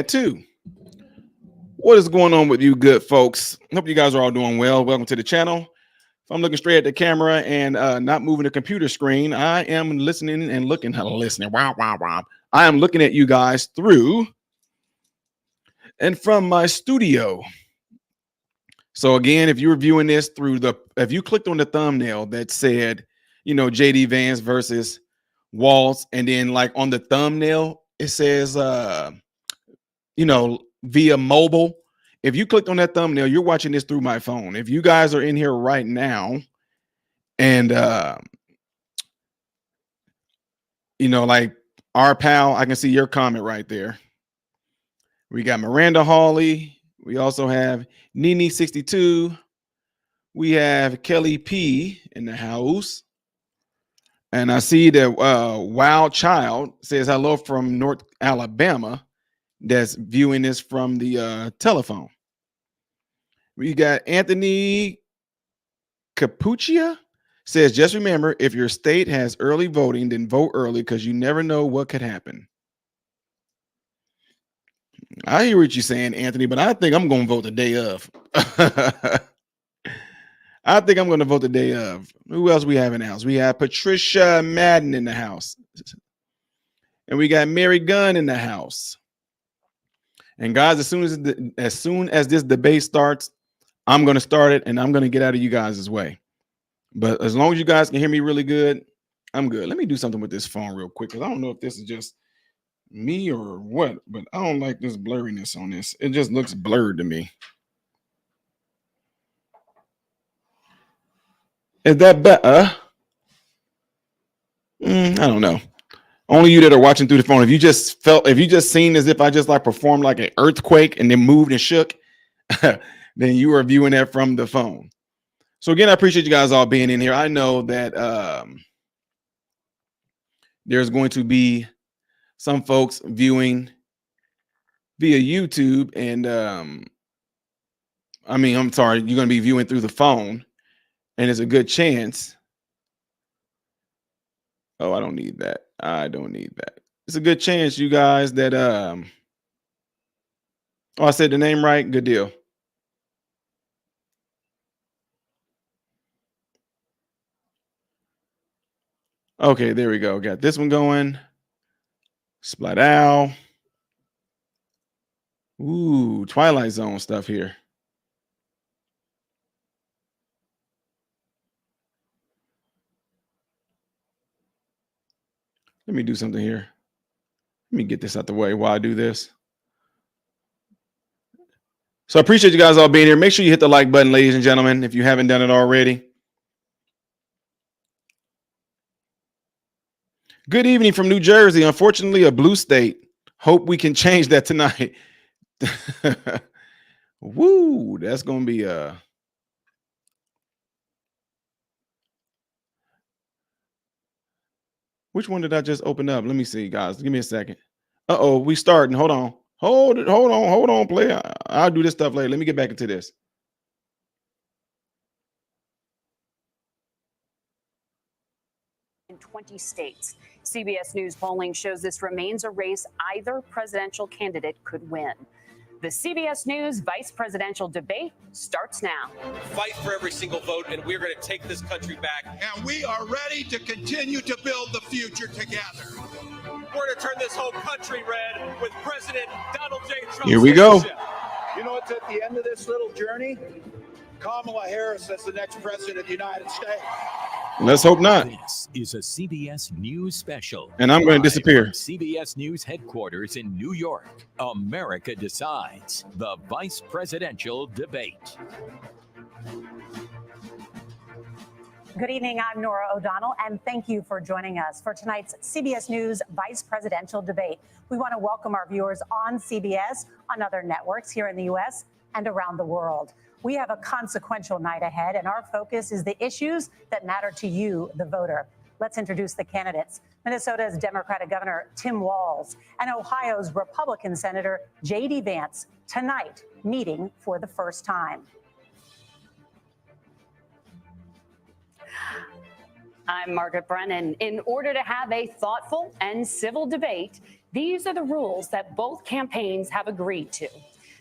Too. What is going on with you good folks? Hope you guys are all doing well. Welcome to the channel. If I'm looking straight at the camera and not moving the computer screen, I am listening and looking. Wow, wow, wow. I am looking at you guys through and from my studio. So again, if you're viewing this through if you clicked on the thumbnail that said, J.D Vance versus Walz, and then like on the thumbnail, it says, via mobile. If you clicked on that thumbnail, you're watching this through my phone. If you guys are in here right now and, like our pal, I can see your comment right there. We got Miranda Hawley. We also have Nini62. We have Kelly P in the house. And I see that Wild Child says hello from North Alabama. That's viewing this from the telephone. We got Anthony Capuccia says, just remember, if your state has early voting, then vote early because you never know what could happen. I hear what you're saying, Anthony, but I think I'm going to vote the day of. I think I'm going to vote the day of. Who else we have in the house? We have Patricia Madden in the house. And we got Mary Gunn in the house. And guys, as soon as this debate starts, I'm going to start it and I'm going to get out of you guys' way. But as long as you guys can hear me really good, I'm good. Let me do something with this phone real quick because I don't know if this is just me or what, but I don't like this blurriness on this. It just looks blurred to me. Is that better? I don't know. Only you that are watching through the phone. If you just seen as if I just like performed like an earthquake and then moved and shook, then you are viewing that from the phone. So again, I appreciate you guys all being in here. I know that there's going to be some folks viewing via YouTube, and I'm sorry, you're going to be viewing through the phone, and it's a good chance. Oh, I don't need that. I don't need that. It's a good chance, you guys, that oh, I said the name right. Good deal. Okay, there we go. Got this one going. Splat Owl. Ooh, Twilight Zone stuff here. Let me do something here. Let me get this out the way while I do this. So I appreciate you guys all being here. Make sure you hit the like button, ladies and gentlemen, if you haven't done it already. Good evening from New Jersey. Unfortunately, a blue state. Hope we can change that tonight. Woo, that's going to be which one did I just open up? Let me see, guys. Give me a second. Uh-oh, we starting. Hold on. Hold on, player. I'll do this stuff later. Let me get back into this. In 20 states. CBS News polling shows this remains a race either presidential candidate could win. The CBS News vice presidential debate starts now. Fight for every single vote, and we're going to take this country back. And we are ready to continue to build the future together. We're going to turn this whole country red with President Donald J. Trump. Here we go. You know what's at the end of this little journey? Kamala Harris as the next president of the United States. Let's hope not. This is a CBS News special. And I'm going to disappear. CBS News headquarters in New York. America decides. The vice presidential debate. Good evening. I'm Nora O'Donnell, and thank you for joining us for tonight's CBS News vice presidential debate. We want to welcome our viewers on CBS, on other networks here in the U.S. and around the world. We have a consequential night ahead, and our focus is the issues that matter to you, the voter. Let's introduce the candidates. Minnesota's Democratic Governor Tim Walz and Ohio's Republican Senator J.D. Vance tonight meeting for the first time. I'm Margaret Brennan. In order to have a thoughtful and civil debate, These are the rules that both campaigns have agreed to.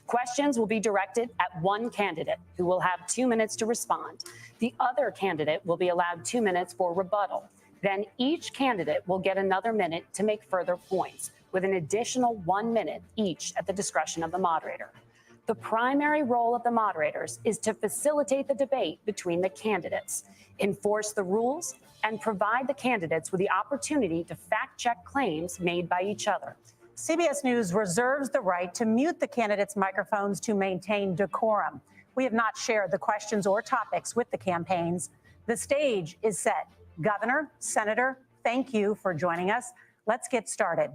Questions will be directed at one candidate, who will have 2 minutes to respond. The other candidate will be allowed 2 minutes for rebuttal. Then each candidate will get another minute to make further points, with an additional 1 minute each at the discretion of the moderator. The primary role of the moderators is to facilitate the debate between the candidates, enforce the rules, and provide the candidates with the opportunity to fact-check claims made by each other. CBS News reserves the right to mute the candidates' microphones to maintain decorum. We have not shared the questions or topics with the campaigns. The stage is set. Governor, Senator, thank you for joining us. Let's get started.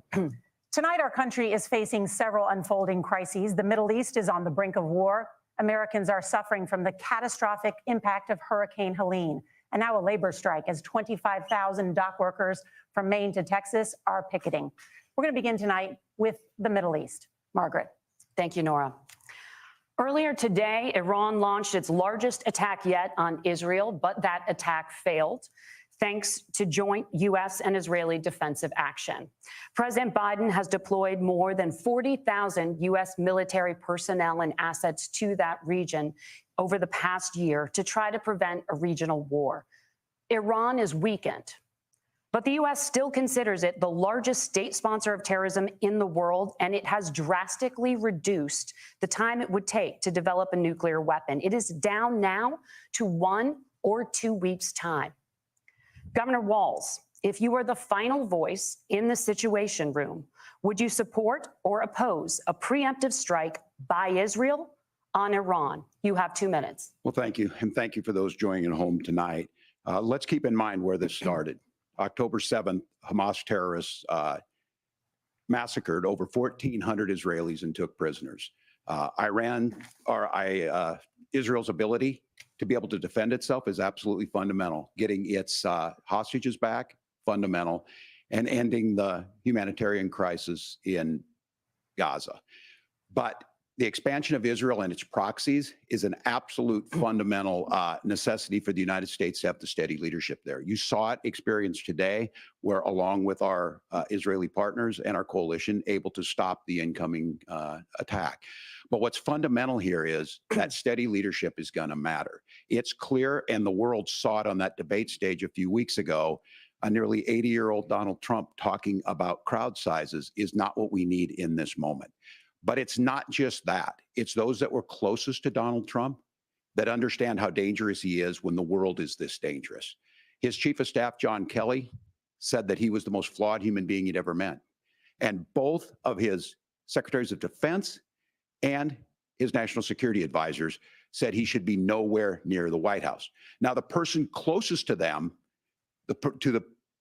Tonight, our country is facing several unfolding crises. The Middle East is on the brink of war. Americans are suffering from the catastrophic impact of Hurricane Helene. And now a labor strike as 25,000 dock workers from Maine to Texas are picketing. We're going to begin tonight with the Middle East. Margaret. Thank you, Nora. Earlier today, Iran launched its largest attack yet on Israel, but that attack failed, thanks to joint U.S. and Israeli defensive action. President Biden has deployed more than 40,000 U.S. military personnel and assets to that region over the past year to try to prevent a regional war. Iran is weakened, but the U.S. still considers it the largest state sponsor of terrorism in the world, and it has drastically reduced the time it would take to develop a nuclear weapon. It is down now to 1 or 2 weeks' time. Governor Walz, if you were the final voice in the Situation Room, would you support or oppose a preemptive strike by Israel on Iran? You have 2 minutes. Well, thank you. And thank you for those joining at home tonight. Let's keep in mind where this started. October 7th, Hamas terrorists massacred over 1,400 Israelis and took prisoners. Israel's ability to be able to defend itself is absolutely fundamental. Getting its hostages back, fundamental, and ending the humanitarian crisis in Gaza. But the expansion of Israel and its proxies is an absolute fundamental necessity for the United States to have the steady leadership there. You saw it experienced today, where along with our Israeli partners and our coalition, able to stop the incoming attack. But what's fundamental here is that steady leadership is going to matter. It's clear, and the world saw it on that debate stage a few weeks ago. A nearly 80-year-old Donald Trump talking about crowd sizes is not what we need in this moment. But it's not just that. It's those that were closest to Donald Trump that understand how dangerous he is when the world is this dangerous. His chief of staff, John Kelly, said that he was the most flawed human being he'd ever met. And both of his secretaries of defense and his national security advisors said he should be nowhere near the White House. Now, the person closest to them,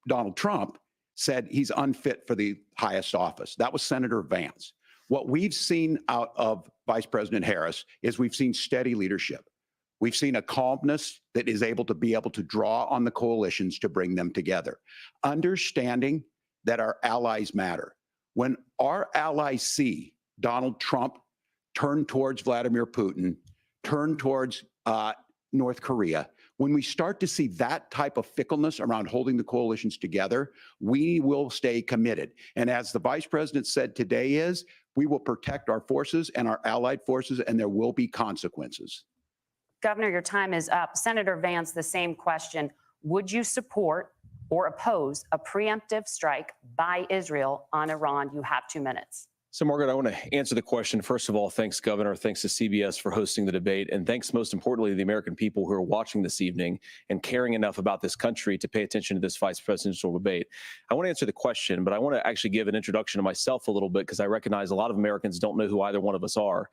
Donald Trump, said he's unfit for the highest office. That was Senator Vance. What we've seen out of Vice President Harris is we've seen steady leadership. We've seen a calmness that is able to draw on the coalitions to bring them together, understanding that our allies matter. When our allies see Donald Trump turn towards Vladimir Putin, turn towards North Korea, when we start to see that type of fickleness around holding the coalitions together, we will stay committed. And as the vice president said today we will protect our forces and our allied forces, and there will be consequences. Governor, your time is up. Senator Vance, the same question. Would you support or oppose a preemptive strike by Israel on Iran? You have 2 minutes. So, Margaret, I want to answer the question. First of all, thanks, Governor. Thanks to CBS for hosting the debate. And thanks, most importantly, to the American people who are watching this evening and caring enough about this country to pay attention to this vice presidential debate. I want to answer the question, but I want to actually give an introduction to myself a little bit, because I recognize a lot of Americans don't know who either one of us are.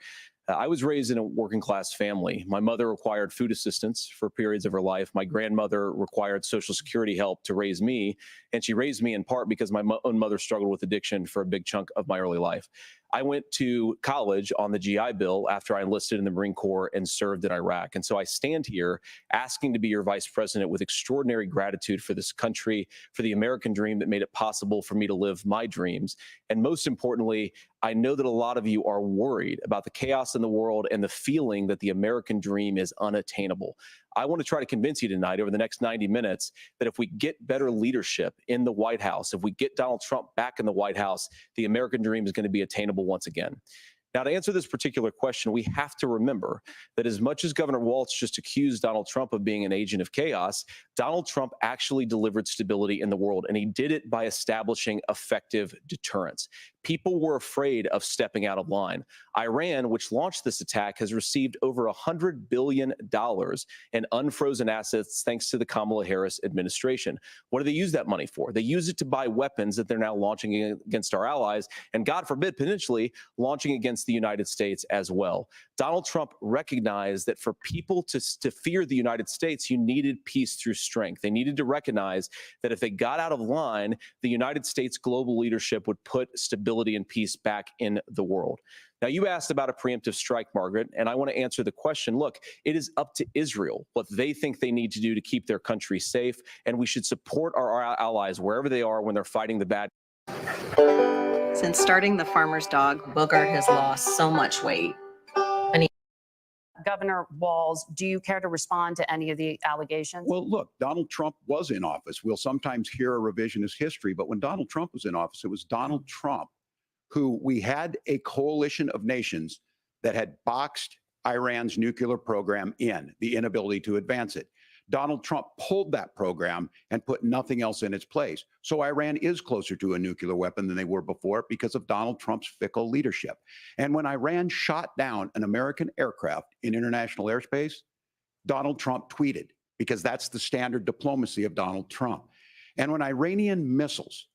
I was raised in a working class family. My mother required food assistance for periods of her life. My grandmother required Social Security help to raise me. And she raised me in part because my own mother struggled with addiction for a big chunk of my early life. I went to college on the GI Bill after I enlisted in the Marine Corps and served in Iraq. And so I stand here asking to be your vice president with extraordinary gratitude for this country, for the American dream that made it possible for me to live my dreams. And most importantly, I know that a lot of you are worried about the chaos in the world and the feeling that the American dream is unattainable. I want to try to convince you tonight over the next 90 minutes that if we get better leadership in the White House, if we get Donald Trump back in the White House, the American dream is going to be attainable once again. Now, to answer this particular question, we have to remember that as much as Governor Walz just accused Donald Trump of being an agent of chaos, Donald Trump actually delivered stability in the world, and he did it by establishing effective deterrence. People were afraid of stepping out of line. Iran, which launched this attack, has received over $100 billion in unfrozen assets thanks to the Kamala Harris administration. What do they use that money for? They use it to buy weapons that they're now launching against our allies, and God forbid, potentially launching against the United States as well. Donald Trump recognized that for people to fear the United States, you needed peace through strength. They needed to recognize that if they got out of line, the United States global leadership would put stability and peace back in the world. Now, you asked about a preemptive strike, Margaret, and I want to answer the question. Look, it is up to Israel what they think they need to do to keep their country safe, and we should support our allies wherever they are when they're fighting the bad. Since starting the farmer's dog, Booger has lost so much weight. Governor Walz, do you care to respond to any of the allegations? Well, look, Donald Trump was in office. We'll sometimes hear a revisionist history, but when Donald Trump was in office, it was Donald Trump who we had a coalition of nations that had boxed Iran's nuclear program in, the inability to advance it. Donald Trump pulled that program and put nothing else in its place. So Iran is closer to a nuclear weapon than they were before because of Donald Trump's fickle leadership. And when Iran shot down an American aircraft in international airspace, Donald Trump tweeted, because that's the standard diplomacy of Donald Trump. And when Iranian missiles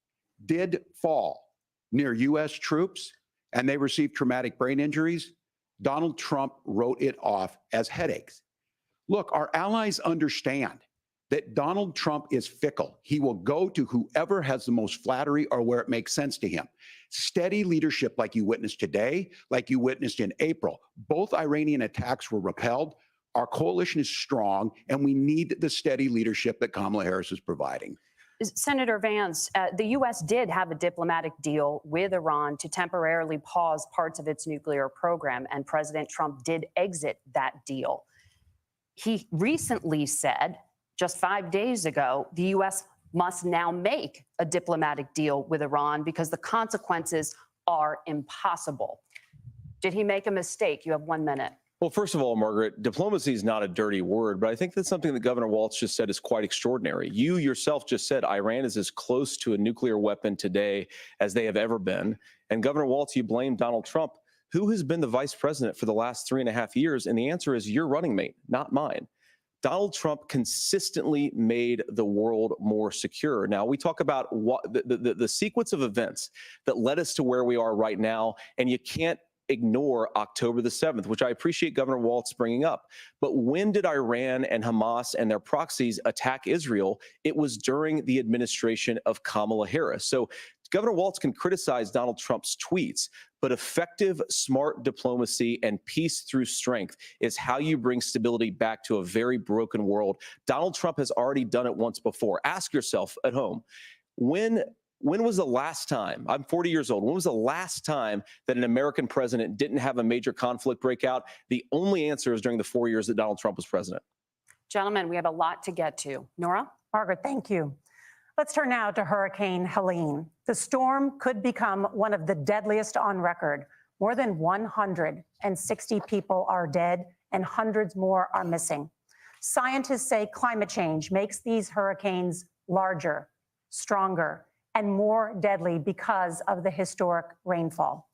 did fall near U.S. troops and they received traumatic brain injuries, Donald Trump wrote it off as headaches. Look, our allies understand that Donald Trump is fickle. He will go to whoever has the most flattery or where it makes sense to him. Steady leadership like you witnessed today, like you witnessed in April. Both Iranian attacks were repelled. Our coalition is strong, and we need the steady leadership that Kamala Harris is providing. Senator Vance, the U.S. did have a diplomatic deal with Iran to temporarily pause parts of its nuclear program, and President Trump did exit that deal. He recently said, just 5 days ago, the U.S. must now make a diplomatic deal with Iran because the consequences are impossible. Did he make a mistake? You have 1 minute. Well, first of all, Margaret, diplomacy is not a dirty word, but I think that's something that Governor Walz just said is quite extraordinary. You yourself just said Iran is as close to a nuclear weapon today as they have ever been. And Governor Walz, you blame Donald Trump. Who has been the vice president for the last 3.5 years? And the answer is your running mate, not mine. Donald Trump consistently made the world more secure. Now, we talk about what the sequence of events that led us to where we are right now, and you can't ignore October the 7th, which I appreciate Governor Walz bringing up. But when did Iran and Hamas and their proxies attack Israel? It was during the administration of Kamala Harris. So Governor Walz can criticize Donald Trump's tweets, but effective, smart diplomacy and peace through strength is how you bring stability back to a very broken world. Donald Trump has already done it once before. Ask yourself at home, when was the last time, I'm 40 years old, when was the last time that an American president didn't have a major conflict break out? The only answer is during the 4 years that Donald Trump was president. Gentlemen, we have a lot to get to. Nora? Margaret, thank you. Let's turn now to Hurricane Helene. The storm could become one of the deadliest on record. More than 160 people are dead and hundreds more are missing. Scientists say climate change makes these hurricanes larger, stronger, and more deadly because of the historic rainfall.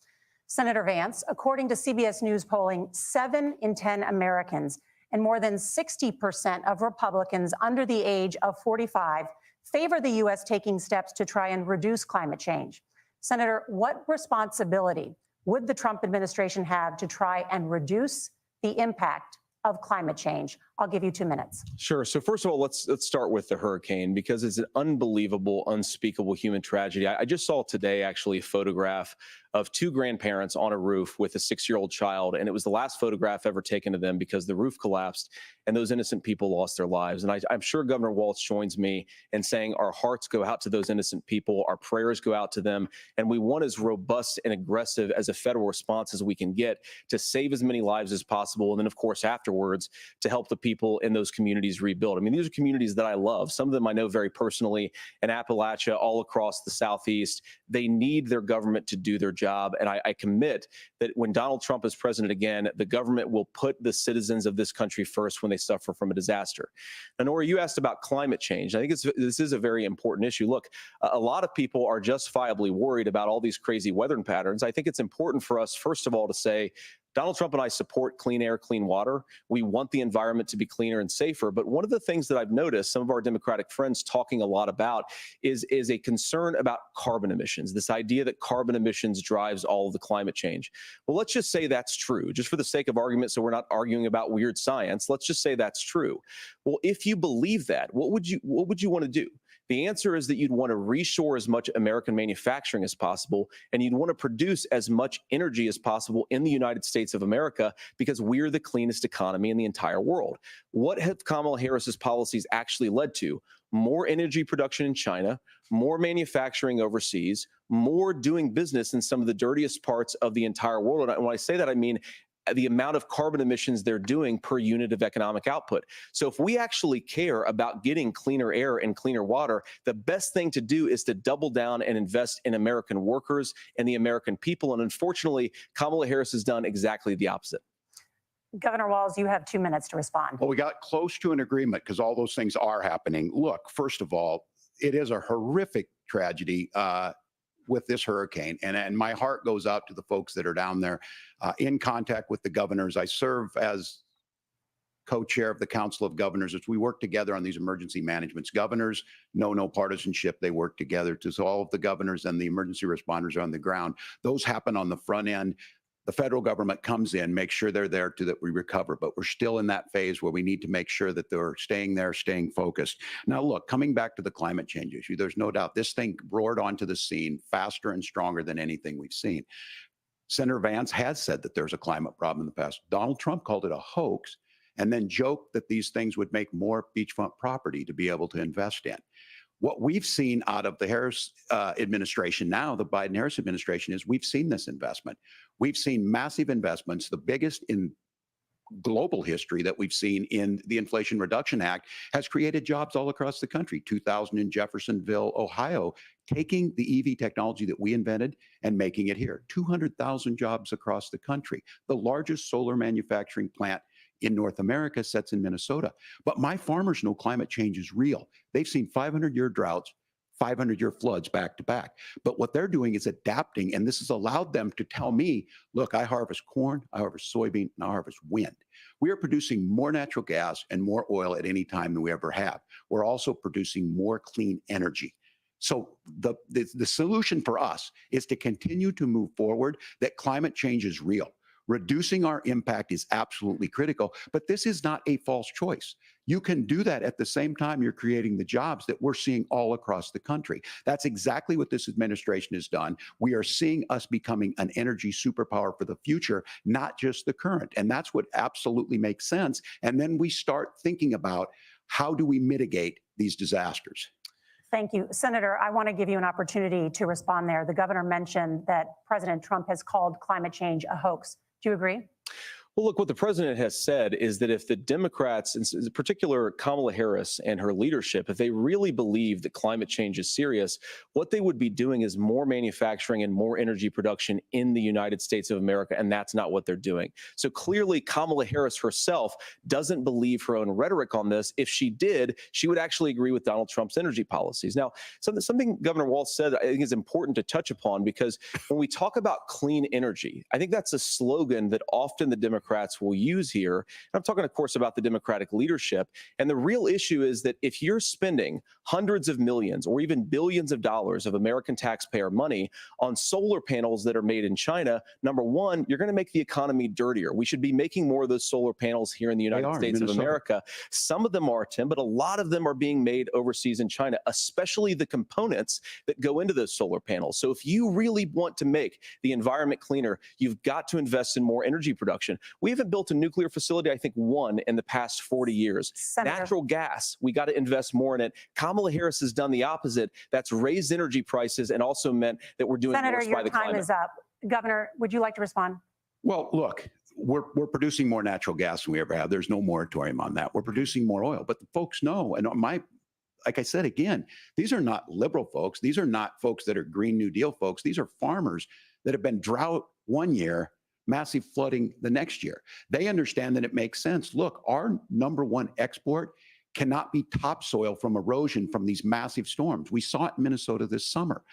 Senator Vance, according to CBS News polling, 7 in 10 Americans and more than 60% of Republicans under the age of 45 favor the U.S. taking steps to try and reduce climate change. Senator, what responsibility would the Trump administration have to try and reduce the impact of climate change? I'll give you 2 minutes. Sure. So first of all, let's start with the hurricane, because it's an unbelievable, unspeakable human tragedy. I just saw today actually a photograph of 2 grandparents on a roof with a 6-year-old child, and it was the last photograph ever taken of them because the roof collapsed and those innocent people lost their lives. And I'm sure Governor Walz joins me in saying our hearts go out to those innocent people, our prayers go out to them, and we want as robust and aggressive as a federal response as we can get to save as many lives as possible, and then of course afterwards to help the people in those communities rebuild. I mean, these are communities that I love. Some of them I know very personally in Appalachia, all across the Southeast. They need their government to do their job. And I commit that when Donald Trump is president again, the government will put the citizens of this country first when they suffer from a disaster. Now, Nora, you asked about climate change. I think this is a very important issue. Look, a lot of people are justifiably worried about all these crazy weather patterns. I think it's important for us, first of all, to say, Donald Trump and I support clean air, clean water. We want the environment to be cleaner and safer. But one of the things that I've noticed some of our Democratic friends talking a lot about is a concern about carbon emissions, this idea that carbon emissions drives all of the climate change. Well, let's just say that's true, just for the sake of argument, so we're not arguing about weird science. Let's just say that's true. Well, if you believe that, what would you want to do? The answer is that you'd want to reshore as much American manufacturing as possible, and you'd want to produce as much energy as possible in the United States of America because we're the cleanest economy in the entire world. What have Kamala Harris's policies actually led to? More energy production in China, more manufacturing overseas, more doing business in some of the dirtiest parts of the entire world. And when I say that, I mean the amount of carbon emissions they're doing per unit of economic output. So if we actually care about getting cleaner air and cleaner water, the best thing to do is to double down and invest in American workers and the American people. And unfortunately, Kamala Harris has done exactly the opposite. Governor Walz, you have 2 minutes to respond. Well, we got close to an agreement because all those things are happening. Look, first of all, it is a horrific tragedy with this hurricane. And my heart goes out to the folks that are down there in contact with the governors. I serve as co-chair of the Council of Governors as we work together on these emergency managements. Governors know no partisanship. They work together. So all of the governors and the emergency responders are on the ground. Those happen on the front end. The federal government comes in, makes sure they're there that we recover. But we're still in that phase where we need to make sure that they're staying there, staying focused. Now, look, coming back to the climate change issue, there's no doubt this thing roared onto the scene faster and stronger than anything we've seen. Senator Vance has said that there's a climate problem in the past. Donald Trump called it a hoax and then joked that these things would make more beachfront property to be able to invest in. What we've seen out of the Harris administration now, the Biden-Harris administration, is we've seen this investment. We've seen massive investments, the biggest in global history that we've seen in the Inflation Reduction Act, has created jobs all across the country. 2,000 in Jeffersonville, Ohio, taking the EV technology that we invented and making it here. 200,000 jobs across the country. The largest solar manufacturing plant in North America sits in Minnesota. But my farmers know climate change is real. They've seen 500-year droughts, 500-year floods back to back. But what they're doing is adapting, and this has allowed them to tell me, look, I harvest corn, I harvest soybean, and I harvest wind. We are producing more natural gas and more oil at any time than we ever have. We're also producing more clean energy. So the solution for us is to continue to move forward, that climate change is real. Reducing our impact is absolutely critical, but this is not a false choice. You can do that at the same time you're creating the jobs that we're seeing all across the country. That's exactly what this administration has done. We are seeing us becoming an energy superpower for the future, not just the current. And that's what absolutely makes sense. And then we start thinking about how do we mitigate these disasters. Thank you. Senator, I want to give you an opportunity to respond there. The governor mentioned that President Trump has called climate change a hoax. Do you agree? Well, look, what the president has said is that if the Democrats, in particular Kamala Harris and her leadership, if they really believe that climate change is serious, what they would be doing is more manufacturing and more energy production in the United States of America, and that's not what they're doing. So clearly, Kamala Harris herself doesn't believe her own rhetoric on this. If she did, she would actually agree with Donald Trump's energy policies. Now, something Governor Walz said I think is important to touch upon, because when we talk about clean energy, I think that's a slogan that often the Democrats will use here. And I'm talking, of course, about the Democratic leadership. And the real issue is that if you're spending hundreds of millions or even billions of dollars of American taxpayer money on solar panels that are made in China, number one, you're going to make the economy dirtier. We should be making more of those solar panels here in the United States of America. Some of them are, Tim, but a lot of them are being made overseas in China, especially the components that go into those solar panels. So if you really want to make the environment cleaner, you've got to invest in more energy production. We haven't built a nuclear facility, I think, one in the past 40 years. Senator. Natural gas, we got to invest more in it. Kamala Harris has done the opposite. That's raised energy prices and also meant that we're doing Senator, worse by the climate. Senator, your time is up. Governor, would you like to respond? Well, look, we're producing more natural gas than we ever have. There's no moratorium on that. We're producing more oil, but the folks know, and like I said, again, these are not liberal folks. These are not folks that are Green New Deal folks. These are farmers that have been drought one year, massive flooding the next year. They understand that it makes sense. Look, our number one export cannot be topsoil from erosion from these massive storms. We saw it in Minnesota this summer.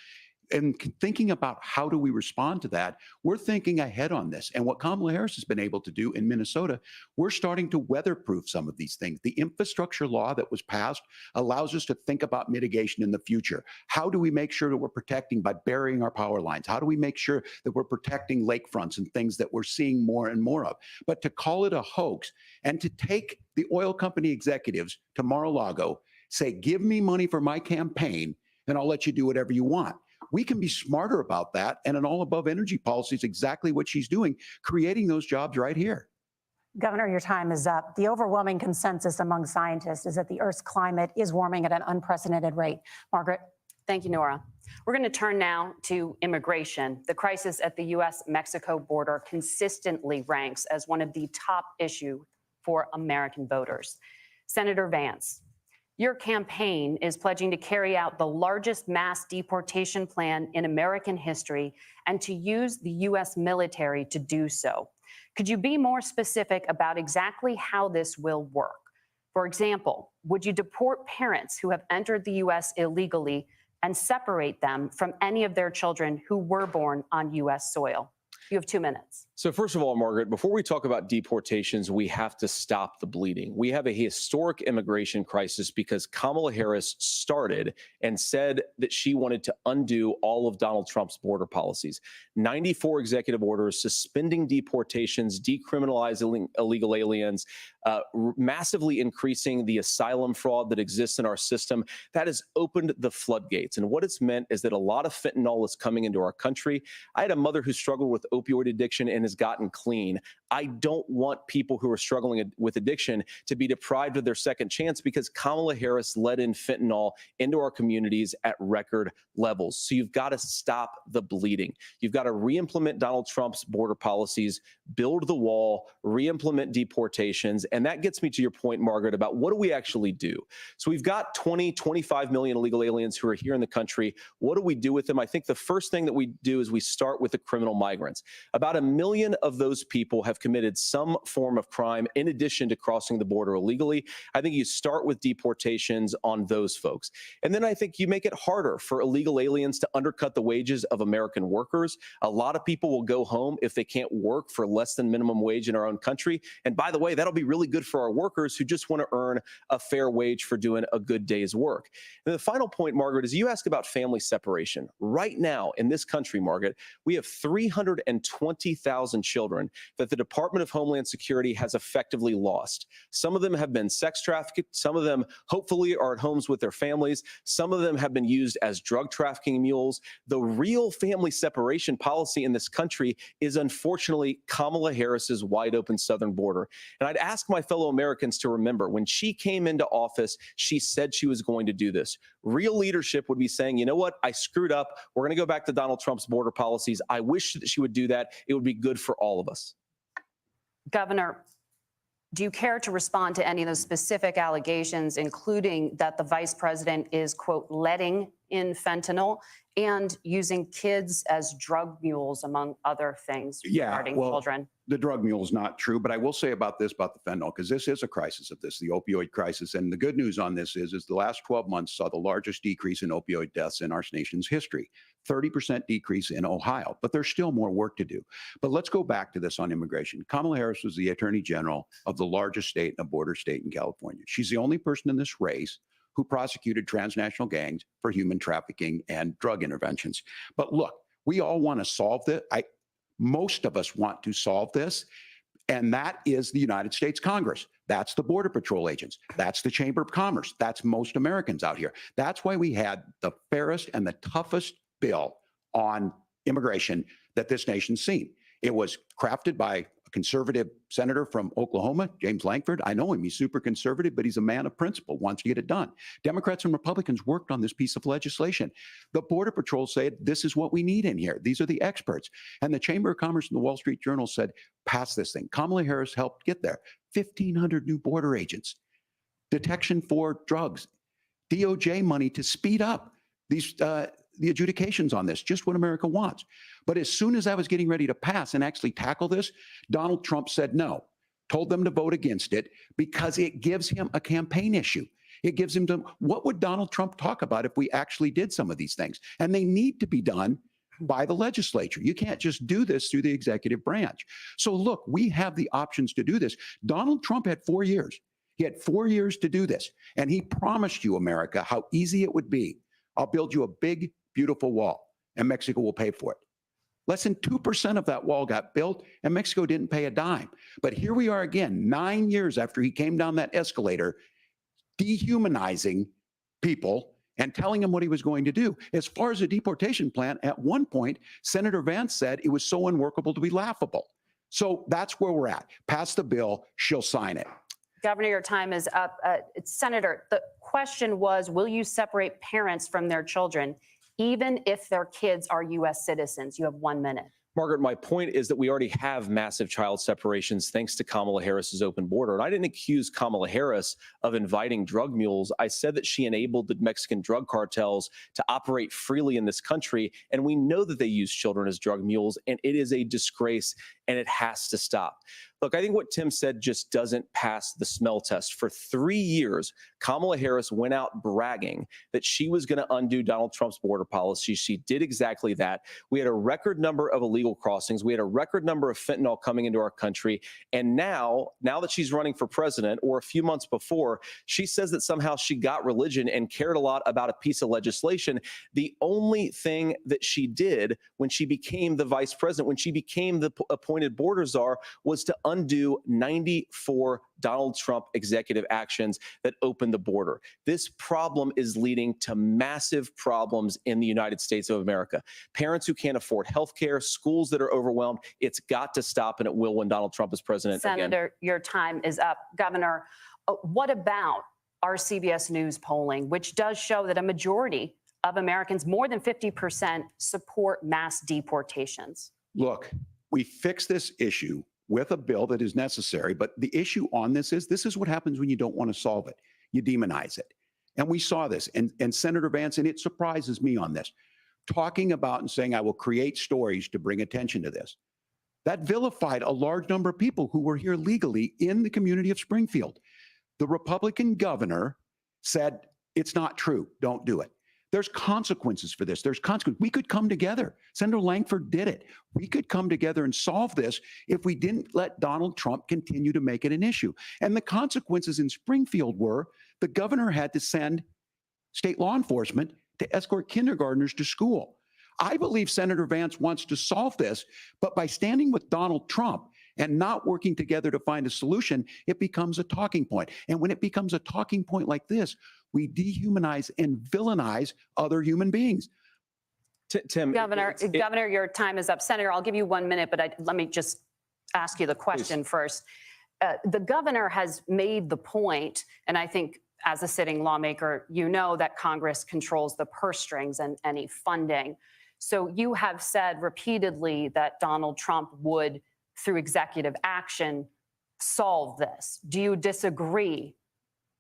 And thinking about how do we respond to that, we're thinking ahead on this. And what Kamala Harris has been able to do in Minnesota, we're starting to weatherproof some of these things. The infrastructure law that was passed allows us to think about mitigation in the future. How do we make sure that we're protecting by burying our power lines? How do we make sure that we're protecting lakefronts and things that we're seeing more and more of? But to call it a hoax and to take the oil company executives to Mar-a-Lago, say, give me money for my campaign and I'll let you do whatever you want. We can be smarter about that. And an all above energy policy is exactly what she's doing, creating those jobs right here. Governor, your time is up. The overwhelming consensus among scientists is that the Earth's climate is warming at an unprecedented rate. Margaret? Thank you, Nora. We're going to turn now to immigration. The crisis at the U.S.-Mexico border consistently ranks as one of the top issues for American voters. Senator Vance, your campaign is pledging to carry out the largest mass deportation plan in American history and to use the U.S. military to do so. Could you be more specific about exactly how this will work? For example, would you deport parents who have entered the U.S. illegally and separate them from any of their children who were born on U.S. soil? You have 2 minutes. So first of all, Margaret, before we talk about deportations, we have to stop the bleeding. We have a historic immigration crisis because Kamala Harris started and said that she wanted to undo all of Donald Trump's border policies. 94 executive orders suspending deportations, decriminalizing illegal aliens, massively increasing the asylum fraud that exists in our system. That has opened the floodgates. And what it's meant is that a lot of fentanyl is coming into our country. I had a mother who struggled with opioid addiction and has gotten clean. I don't want people who are struggling with addiction to be deprived of their second chance because Kamala Harris let in fentanyl into our communities at record levels. So you've got to stop the bleeding. You've got to re-implement Donald Trump's border policies, build the wall, re-implement deportations. And that gets me to your point, Margaret, about what do we actually do? So we've got 25 million illegal aliens who are here in the country. What do we do with them? I think the first thing that we do is we start with the criminal migrants. About 1 million of those people have committed some form of crime in addition to crossing the border illegally. I think you start with deportations on those folks. And then I think you make it harder for illegal aliens to undercut the wages of American workers. A lot of people will go home if they can't work for less than minimum wage in our own country. And by the way, that'll be really good for our workers who just want to earn a fair wage for doing a good day's work. And the final point, Margaret, is you ask about family separation. Right now in this country, Margaret, we have 320,000 children that the Department of Homeland Security has effectively lost. Some of them have been sex trafficked. Some of them hopefully are at homes with their families. Some of them have been used as drug trafficking mules. The real family separation policy in this country is unfortunately Kamala Harris's wide open southern border. And I'd ask my fellow Americans to remember when she came into office, she said she was going to do this. Real leadership would be saying, you know what, I screwed up. We're going to go back to Donald Trump's border policies. I wish that she would do that. It would be good for all of us. Governor, do you care to respond to any of those specific allegations, including that the vice president is, quote, letting in fentanyl and using kids as drug mules, among other things regarding children? The drug mule is not true, but I will say about this, about the fentanyl, because this is a crisis of this, the opioid crisis. And the good news on this is the last 12 months saw the largest decrease in opioid deaths in our nation's history, 30% decrease in Ohio, but there's still more work to do. But let's go back to this on immigration. Kamala Harris was the attorney general of the largest state, a border state in California. She's the only person in this race who prosecuted transnational gangs for human trafficking and drug interventions. But look, we all want to solve this. Most of us want to solve this, and that is the United States Congress. That's the Border Patrol agents. That's the Chamber of Commerce. That's most Americans out here. That's why we had the fairest and the toughest bill on immigration that this nation's seen. It was crafted by a conservative senator from Oklahoma, James Lankford. I know him. He's super conservative, but he's a man of principle, wants to get it done. Democrats and Republicans worked on this piece of legislation. The Border Patrol said, this is what we need in here. These are the experts. And the Chamber of Commerce and the Wall Street Journal said, pass this thing. Kamala Harris helped get there. 1,500 new border agents, detection for drugs, DOJ money to speed up these the adjudications on this, just what America wants. But as soon as I was getting ready to pass and actually tackle this, Donald Trump said no, told them to vote against it because it gives him a campaign issue. It gives him to, what would Donald Trump talk about if we actually did some of these things? And they need to be done by the legislature. You can't just do this through the executive branch. So look, we have the options to do this. Donald Trump had 4 years. He had 4 years to do this. And he promised you, America, how easy it would be. I'll build you a big, beautiful wall, and Mexico will pay for it. Less than 2% of that wall got built, and Mexico didn't pay a dime. But here we are again, 9 years after he came down that escalator, dehumanizing people and telling them what he was going to do. As far as the deportation plan, at one point, Senator Vance said it was so unworkable to be laughable. So that's where we're at. Pass the bill, she'll sign it. Governor, your time is up. Senator, the question was, will you separate parents from their children, even if their kids are U.S. citizens? You have 1 minute. Margaret, my point is that we already have massive child separations thanks to Kamala Harris's open border. And I didn't accuse Kamala Harris of inviting drug mules. I said that she enabled the Mexican drug cartels to operate freely in this country. And we know that they use children as drug mules, and it is a disgrace, and it has to stop. Look, I think what Tim said just doesn't pass the smell test. For 3 years, Kamala Harris went out bragging that she was going to undo Donald Trump's border policy. She did exactly that. We had a record number of illegal crossings. We had a record number of fentanyl coming into our country. And now that she's running for president, or a few months before, she says that somehow she got religion and cared a lot about a piece of legislation. The only thing that she did when she became the vice president, when she became the appointed border czar, was to undo 94 Donald Trump executive actions that opened the border. This problem is leading to massive problems in the United States of America. Parents who can't afford health care, schools that are overwhelmed. It's got to stop, and it will when Donald Trump is president again. Senator, your time is up. Governor, what about our CBS News polling, which does show that a majority of Americans, more than 50%, support mass deportations? Look, we fix this issue with a bill that is necessary. But the issue on this is what happens when you don't want to solve it. You demonize it. And we saw this. And Senator Vance, and it surprises me on this, talking about and saying, I will create stories to bring attention to this. That vilified a large number of people who were here legally in the community of Springfield. The Republican governor said, it's not true. Don't do it. There's consequences for this. There's consequences. We could come together. Senator Lankford did it. We could come together and solve this if we didn't let Donald Trump continue to make it an issue. And the consequences in Springfield were the governor had to send state law enforcement to escort kindergartners to school. I believe Senator Vance wants to solve this, but by standing with Donald Trump and not working together to find a solution, it becomes a talking point. And when it becomes a talking point like this, we dehumanize and villainize other human beings. Tim, Governor, your time is up. Senator, I'll give you 1 minute, but let me just ask you the question first. The governor has made the point, and I think as a sitting lawmaker, you know that Congress controls the purse strings and any funding. So you have said repeatedly that Donald Trump would, through executive action, solve this. Do you disagree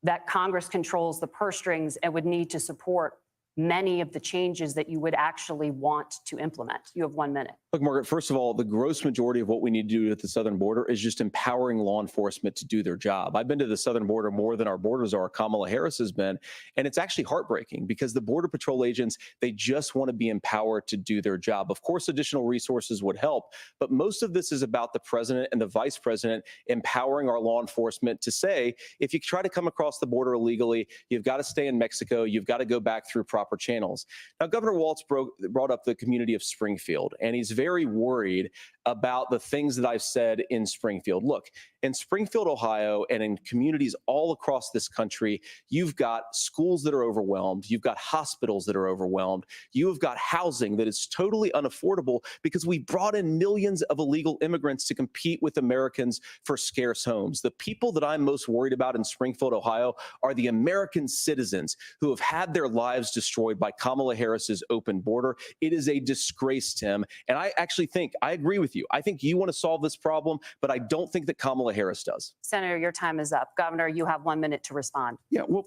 that Congress controls the purse strings and would need to support many of the changes that you would actually want to implement? You have 1 minute. Look, Margaret, first of all, the gross majority of what we need to do at the southern border is just empowering law enforcement to do their job. I've been to the southern border more than our border czar, Kamala Harris, has been, and it's actually heartbreaking because the Border Patrol agents, they just want to be empowered to do their job. Of course, additional resources would help, but most of this is about the president and the vice president empowering our law enforcement to say, if you try to come across the border illegally, you've got to stay in Mexico, you've got to go back through proper channels. Now, Governor Walz brought up the community of Springfield, and he's very worried about the things that I've said in Springfield. Look, in Springfield, Ohio, and in communities all across this country, you've got schools that are overwhelmed. You've got hospitals that are overwhelmed. You have got housing that is totally unaffordable because we brought in millions of illegal immigrants to compete with Americans for scarce homes. The people that I'm most worried about in Springfield, Ohio, are the American citizens who have had their lives destroyed by Kamala Harris's open border. It is a disgrace, Tim. And I actually think, I agree with you. I think you want to solve this problem, but I don't think that Kamala Harris does. Senator, your time is up. Governor, you have 1 minute to respond. Yeah, well,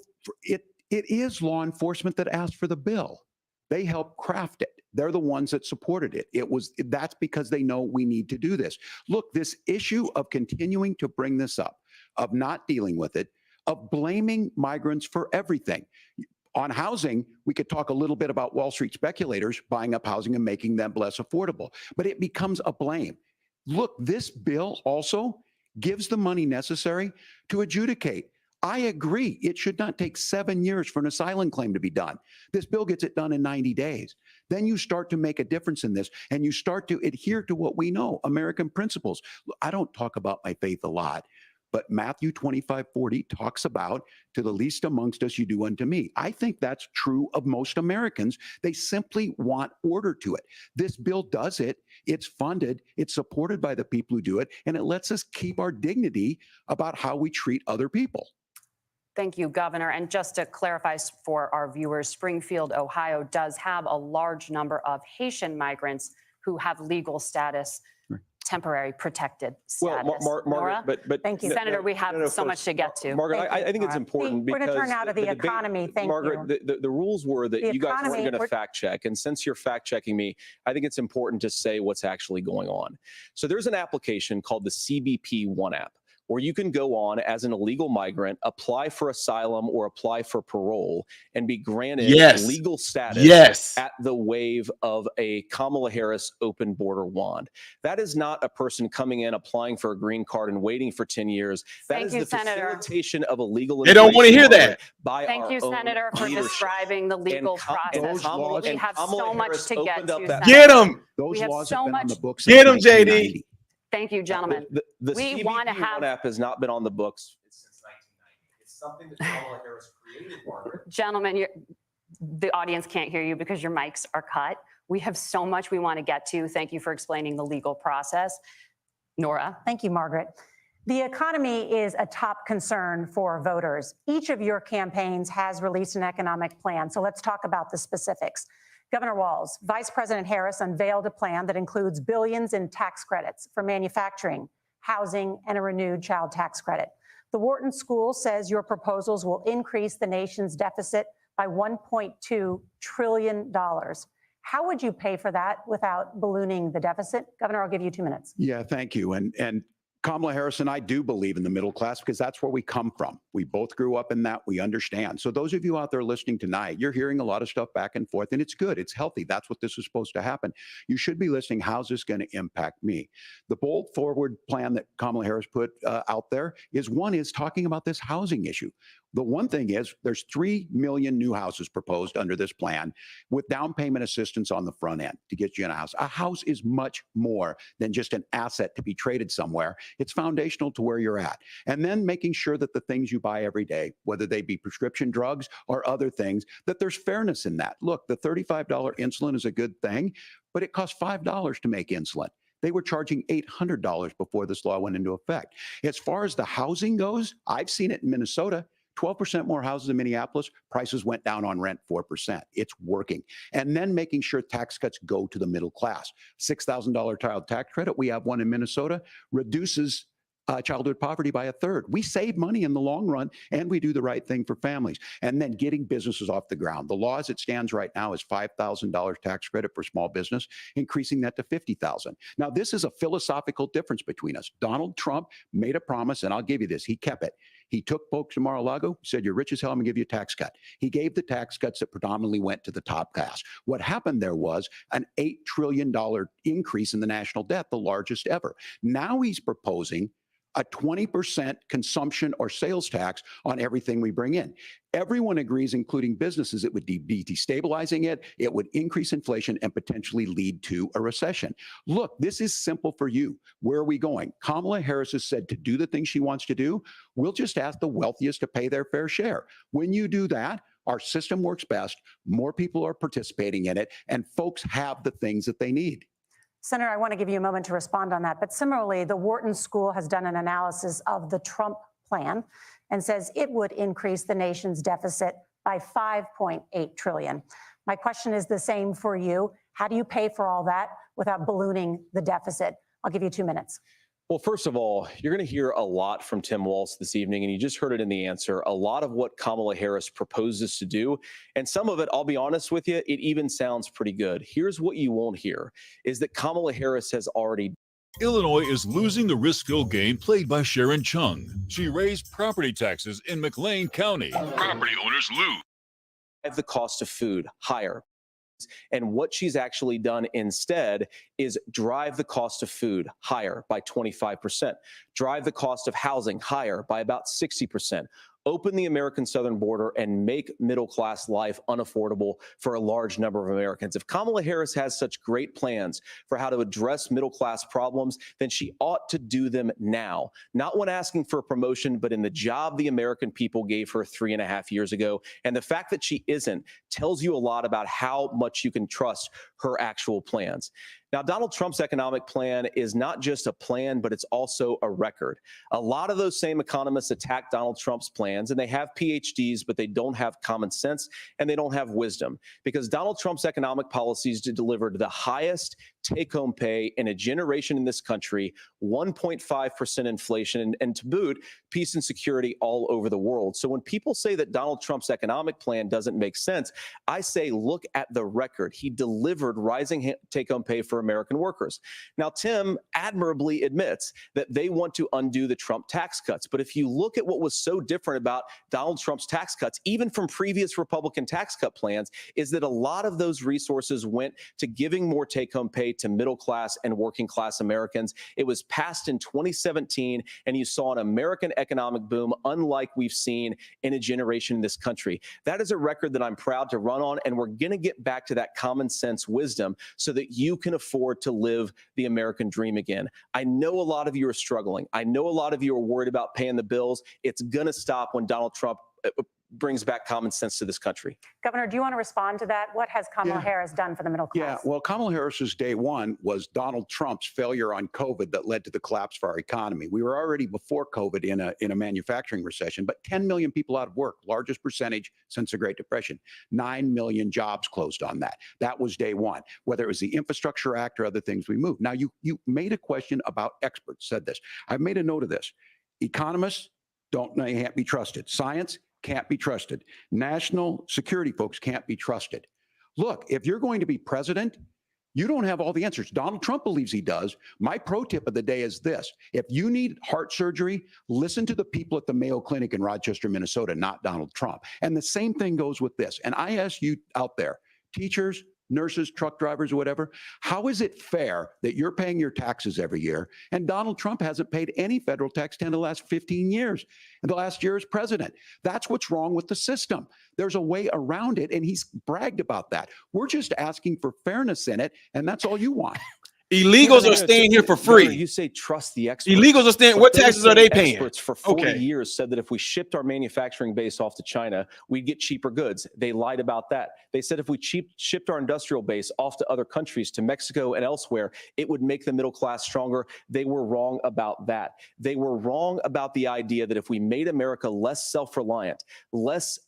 it is law enforcement that asked for the bill. They helped craft it. They're the ones that supported it. That's because they know we need to do this. Look, this issue of continuing to bring this up, of not dealing with it, of blaming migrants for everything. On housing, we could talk a little bit about Wall Street speculators buying up housing and making them less affordable, but it becomes a blame. Look, this bill also gives the money necessary to adjudicate. I agree. It should not take 7 years for an asylum claim to be done. This bill gets it done in 90 days. Then you start to make a difference in this, and you start to adhere to what we know, American principles. I don't talk about my faith a lot, but Matthew 25:40 talks about, to the least amongst us, you do unto me. I think that's true of most Americans. They simply want order to it. This bill does it. It's funded. It's supported by the people who do it. And it lets us keep our dignity about how we treat other people. Thank you, Governor. And just to clarify for our viewers, Springfield, Ohio does have a large number of Haitian migrants who have legal status, temporary protected status. Well, Margaret, but thank you, Senator. We have so much to get to. Margaret, I think it's important because we're going to turn out of the economy. Thank Margaret, you. The rules were that you guys weren't going to fact check, and since you're fact checking me, I think it's important to say what's actually going on. So there's an application called the CBP One app, where you can go on as an illegal migrant, apply for asylum or apply for parole, and be granted legal status at the wave of a Kamala Harris open border wand. That is not a person coming in, applying for a green card and waiting for 10 years. That is the facilitation of illegal immigration. They don't want to hear that. Thank you, Senator, for describing the legal process. We have so much to get to. Get them. Those laws have been on the books. Get them, JD. Thank you, gentlemen. The CBP One app has not been on the books since 1990. It's something that Kamala Harris created, Margaret. Gentlemen, the audience can't hear you because your mics are cut. We have so much we want to get to. Thank you for explaining the legal process. Nora. Thank you, Margaret. The economy is a top concern for voters. Each of your campaigns has released an economic plan. So let's talk about the specifics. Governor Walz, Vice President Harris unveiled a plan that includes billions in tax credits for manufacturing, housing, and a renewed child tax credit. The Wharton School says your proposals will increase the nation's deficit by $1.2 trillion. How would you pay for that without ballooning the deficit? Governor, I'll give you 2 minutes. Yeah, thank you. And Kamala Harris and I do believe in the middle class because that's where we come from. We both grew up in that. We understand. So those of you out there listening tonight, you're hearing a lot of stuff back and forth, and it's good. It's healthy. That's what this is supposed to happen. You should be listening. How's this going to impact me? The bold forward plan that Kamala Harris put out there is talking about this housing issue. The one thing is there's 3 million new houses proposed under this plan with down payment assistance on the front end to get you in a house. A house is much more than just an asset to be traded somewhere. It's foundational to where you're at. And then making sure that the things you buy every day, whether they be prescription drugs or other things, that there's fairness in that. Look, the $35 insulin is a good thing, but it costs $5 to make insulin. They were charging $800 before this law went into effect. As far as the housing goes, I've seen it in Minnesota. 12% more houses in Minneapolis, prices went down on rent 4%. It's working. And then making sure tax cuts go to the middle class. $6,000 child tax credit, we have one in Minnesota, reduces childhood poverty by 1/3. We save money in the long run, and we do the right thing for families. And then getting businesses off the ground. The law as it stands right now is $5,000 tax credit for small business, increasing that to $50,000. Now, this is a philosophical difference between us. Donald Trump made a promise, and I'll give you this. He kept it. He took folks to Mar-a-Lago, said, you're rich as hell, I'm going to give you a tax cut. He gave the tax cuts that predominantly went to the top class. What happened there was an $8 trillion increase in the national debt, the largest ever. Now he's proposing a 20% consumption or sales tax on everything we bring in. Everyone agrees, including businesses, it would be destabilizing it. It would increase inflation and potentially lead to a recession. Look, this is simple for you. Where are we going? Kamala Harris has said to do the things she wants to do. We'll just ask the wealthiest to pay their fair share. When you do that, our system works best. More people are participating in it, and folks have the things that they need. Senator, I want to give you a moment to respond on that. But similarly, the Wharton School has done an analysis of the Trump plan and says it would increase the nation's deficit by $5.8 trillion. My question is the same for you. How do you pay for all that without ballooning the deficit? I'll give you 2 minutes. Well, first of all, you're going to hear a lot from Tim Walz this evening, and you just heard it in the answer. A lot of what Kamala Harris proposes to do, and some of it, I'll be honest with you, it even sounds pretty good. Here's what you won't hear, is that Kamala Harris has already. Illinois is losing the risk-filled game played by Sharon Chung. She raised property taxes in McLean County. Property owners lose. The cost of food higher. And what she's actually done instead is drive the cost of food higher by 25%, drive the cost of housing higher by about 60%. Open the American southern border and make middle-class life unaffordable for a large number of Americans. If Kamala Harris has such great plans for how to address middle-class problems, then she ought to do them now, not when asking for a promotion, but in the job the American people gave her 3.5 years ago. And the fact that she isn't tells you a lot about how much you can trust her actual plans. Now, Donald Trump's economic plan is not just a plan, but it's also a record. A lot of those same economists attack Donald Trump's plans, and they have PhDs, but they don't have common sense and they don't have wisdom, because Donald Trump's economic policies delivered the highest take-home pay in a generation in this country, 1.5% inflation, and to boot, peace and security all over the world. So when people say that Donald Trump's economic plan doesn't make sense, I say, look at the record. He delivered rising take-home pay for American workers. Now, Tim admirably admits that they want to undo the Trump tax cuts. But if you look at what was so different about Donald Trump's tax cuts, even from previous Republican tax cut plans, is that a lot of those resources went to giving more take-home pay to middle class and working class Americans. It was passed in 2017, and you saw an American economic boom unlike we've seen in a generation in this country. That is a record that I'm proud to run on, and we're going to get back to that common sense wisdom so that you can afford to live the American dream again. I know a lot of you are struggling. I know a lot of you are worried about paying the bills. It's going to stop when Donald Trump brings back common sense to this country. Governor, do you want to respond to that? What has Kamala Harris done for the middle class? Yeah, well, Kamala Harris's day one was Donald Trump's failure on COVID that led to the collapse of our economy. We were already before COVID in a manufacturing recession, but 10 million people out of work, largest percentage since the Great Depression. 9 million jobs closed on that. That was day one. Whether it was the Infrastructure Act or other things we moved. Now, you made a question about experts, said this. I've made a note of this. Economists can't be trusted. Science can't be trusted. National security folks can't be trusted. Look, if you're going to be president, you don't have all the answers. Donald Trump believes he does. My pro tip of the day is this. If you need heart surgery, listen to the people at the Mayo Clinic in Rochester, Minnesota, not Donald Trump. And the same thing goes with this. And I ask you out there, teachers, nurses, truck drivers, or whatever, how is it fair that you're paying your taxes every year and Donald Trump hasn't paid any federal tax in the last 15 years, and the last year as president? That's what's wrong with the system. There's a way around it, and he's bragged about that. We're just asking for fairness in it, and that's all you want. Illegals are staying here for free. You say trust the experts. Illegals are staying. What taxes are they paying? Experts for 40 years said that if we shipped our manufacturing base off to China, we'd get cheaper goods. They lied about that. They said if we shipped our industrial base off to other countries, to Mexico and elsewhere, it would make the middle class stronger. They were wrong about that. They were wrong about the idea that if we made America less self-reliant, less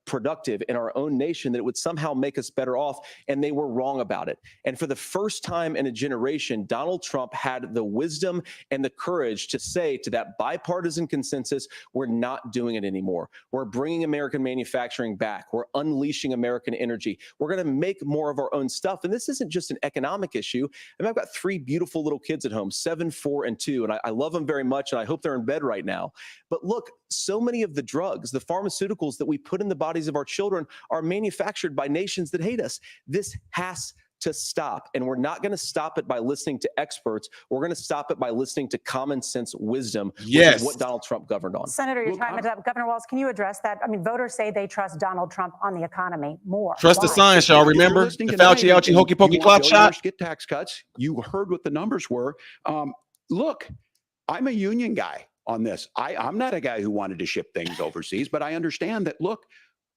productive in our own nation, that it would somehow make us better off, and they were wrong about it. And for the first time in a generation, Donald Trump had the wisdom and the courage to say to that bipartisan consensus, we're not doing it anymore. We're bringing American manufacturing back. We're unleashing American energy. We're going to make more of our own stuff. And this isn't just an economic issue. I mean, I've got 3 beautiful little kids at home, 7, 4, and 2, and I love them very much, and I hope they're in bed right now. But look, so many of the drugs, the pharmaceuticals that we put in the bodies of our children are manufactured by nations that hate us. This has to stop. And we're not going to stop it by listening to experts. We're going to stop it by listening to common sense wisdom, which is what Donald Trump governed on. Senator, your time is up. Governor Walz, can you address that? I mean, voters say they trust Donald Trump on the economy more. Trust the science, y'all. Remember the Fauci, ouchie, hokey pokey clop shot? Get tax cuts. You heard what the numbers were. Look, I'm a union guy on this. I'm not a guy who wanted to ship things overseas, but I understand that, look,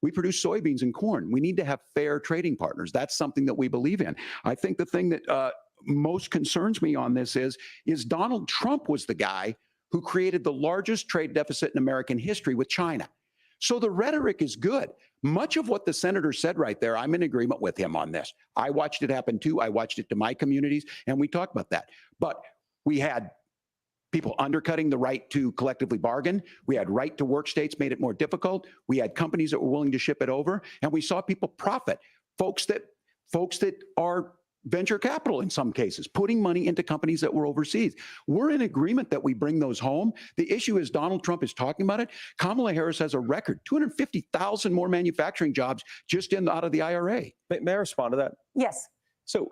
we produce soybeans and corn. We need to have fair trading partners. That's something that we believe in. I think the thing that most concerns me on this is Donald Trump was the guy who created the largest trade deficit in American history with China. So the rhetoric is good. Much of what the senator said right there, I'm in agreement with him on this. I watched it happen too. I watched it to my communities, and we talked about that. But we had people undercutting the right to collectively bargain. We had right to work states made it more difficult. We had companies that were willing to ship it over, and we saw people profit. Folks that are venture capital in some cases, putting money into companies that were overseas. We're in agreement that we bring those home. The issue is Donald Trump is talking about it. Kamala Harris has a record, 250,000 more manufacturing jobs just out of the IRA. May I respond to that? Yes. So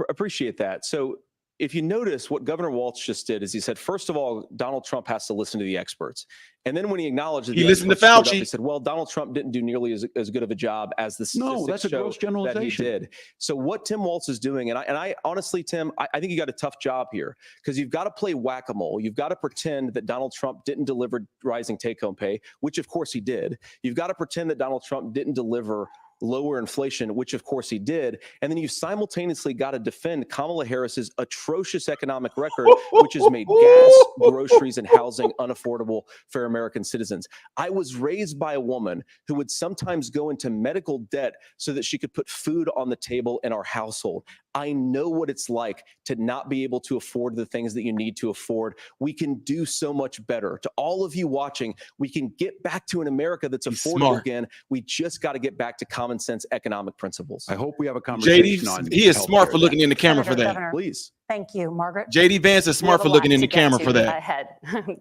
appreciate that. So if you notice what Governor Walz just did is he said, first of all, Donald Trump has to listen to the experts. And then when he acknowledged that he listened to Fauci, he said, well, Donald Trump didn't do nearly as good of a job as the statistics that's a gross generalization. that he did. So what Tim Walz is doing, and I honestly, Tim, I think you got a tough job here because you've got to play whack-a-mole. You've got to pretend that Donald Trump didn't deliver rising take-home pay, which of course he did. You've got to pretend that Donald Trump didn't deliver lower inflation, which of course he did. And then you simultaneously got to defend Kamala Harris's atrocious economic record, which has made gas, groceries, and housing unaffordable for American citizens. I was raised by a woman who would sometimes go into medical debt so that she could put food on the table in our household. I know what it's like to not be able to afford the things that you need to afford. We can do so much better. To all of you watching, we can get back to an America that's affordable again. We just got to get back to common sense economic principles. I hope we have a conversation on he is smart for looking in the camera for that. Governor. Please. Thank you, Margaret. J.D. Vance is smart for looking in the camera for that. Ahead,